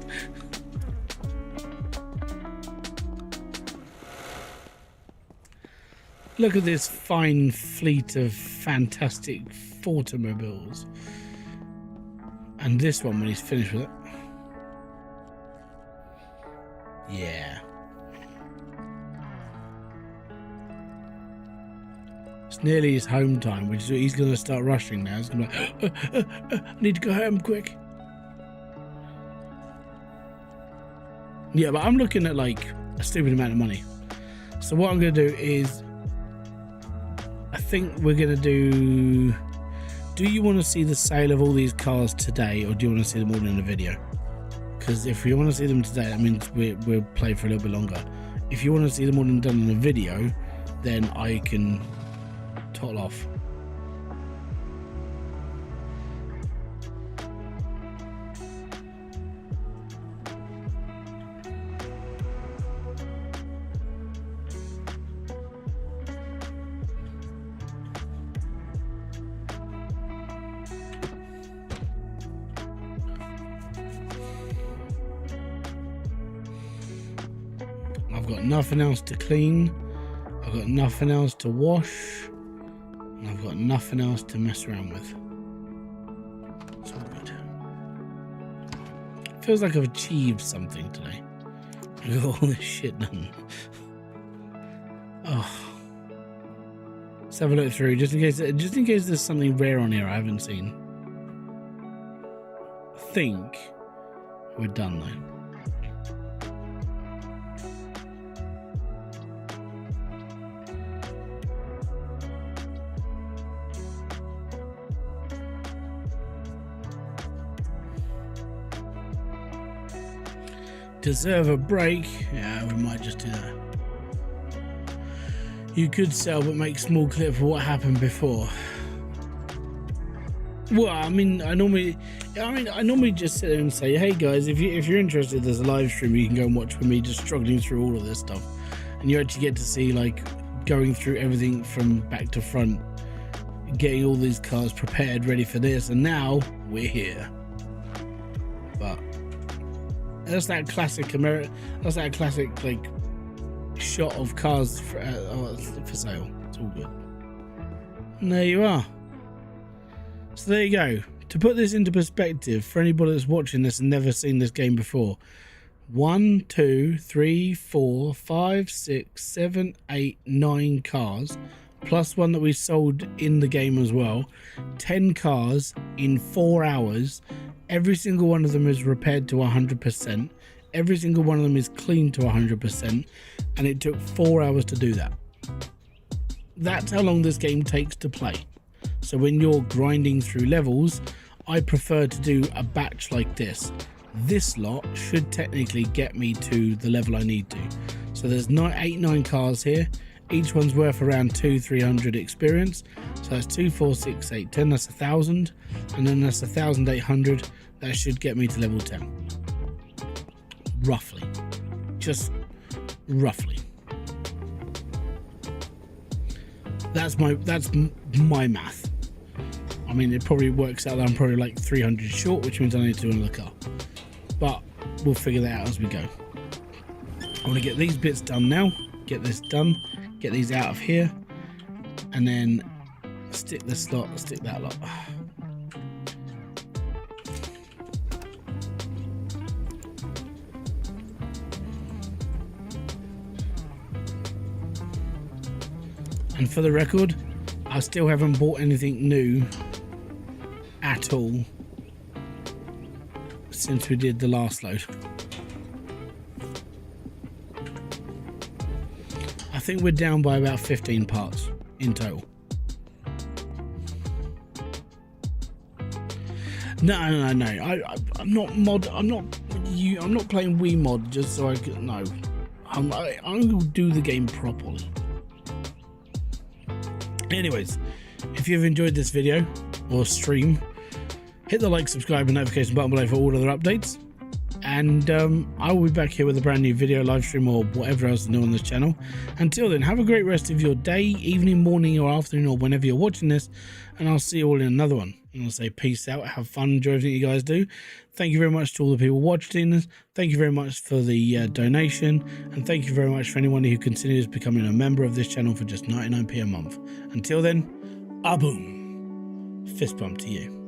Look at this fine fleet of fantastic automobiles. And this one when he's finished with it. Yeah. It's nearly his home time, which is he's going to start rushing now. He's going to be like, I need to go home quick. Yeah, but I'm looking at like a stupid amount of money. So what I'm going to do is, I think we're going to do you want to see the sale of all these cars today, or do you want to see them all in a video? Because if you want to see them today, that means we'll play for a little bit longer. If you want to see them all done in a video, then I can total off. I've got nothing else to clean, I've got nothing else to wash, and I've got nothing else to mess around with. It's all good. Feels like I've achieved something today. I got all this shit done. Oh. Let's have a look through, just in case there's something rare on here I haven't seen. I think we're done though. Deserve a break? Yeah, we might just do that. You could sell but make small clip for what happened before. Well, I normally just sit there and say, hey guys, if you're interested, there's a live stream you can go and watch with me just struggling through all of this stuff, and you actually get to see like going through everything from back to front, getting all these cars prepared, ready for this, and now we're here. But that's that classic that's that classic like shot of cars for sale. It's all good. And there you are. So there you go. To put this into perspective for anybody that's watching this and never seen this game before, 1, 2, 3, 4, 5, 6, 7, 8, 9 cars, plus one that we sold in the game as well. 10 cars in 4 hours. Every single one of them is repaired to 100%. Every single one of them is cleaned to 100%. And it took 4 hours to do that. That's how long this game takes to play. So when you're grinding through levels, I prefer to do a batch like this. This lot should technically get me to the level I need to. So there's 9 cars here. Each one's worth around 200-300 experience. So that's 2, 4, 6, 8, 10. That's 1,000. And then that's 1,800. That should get me to level 10. Roughly. Just roughly. That's my math. I mean, it probably works out that I'm probably like 300 short, which means I need to do another car. But we'll figure that out as we go. I want to get these bits done now. Get this done. Get these out of here. And then stick this slot, stick that lot. And for the record, I still haven't bought anything new at all since we did the last load. I think we're down by about 15 parts in total. No. I'm not mod. I'm not playing Wii mod just so I can. No, I will do the game properly. Anyways, if you've enjoyed this video or stream, hit the like, subscribe, and notification button below for all other updates. And I will be back here with a brand new video, live stream, or whatever else is new on this channel. Until then, have a great rest of your day, evening, morning, or afternoon, or whenever you're watching this. And I'll see you all in another one. And I'll say peace out, have fun, enjoy everything you guys do. Thank you very much to all the people watching this. Thank you very much for the donation. And thank you very much for anyone who considers becoming a member of this channel for just 99p a month. Until then, boom. Fist bump to you.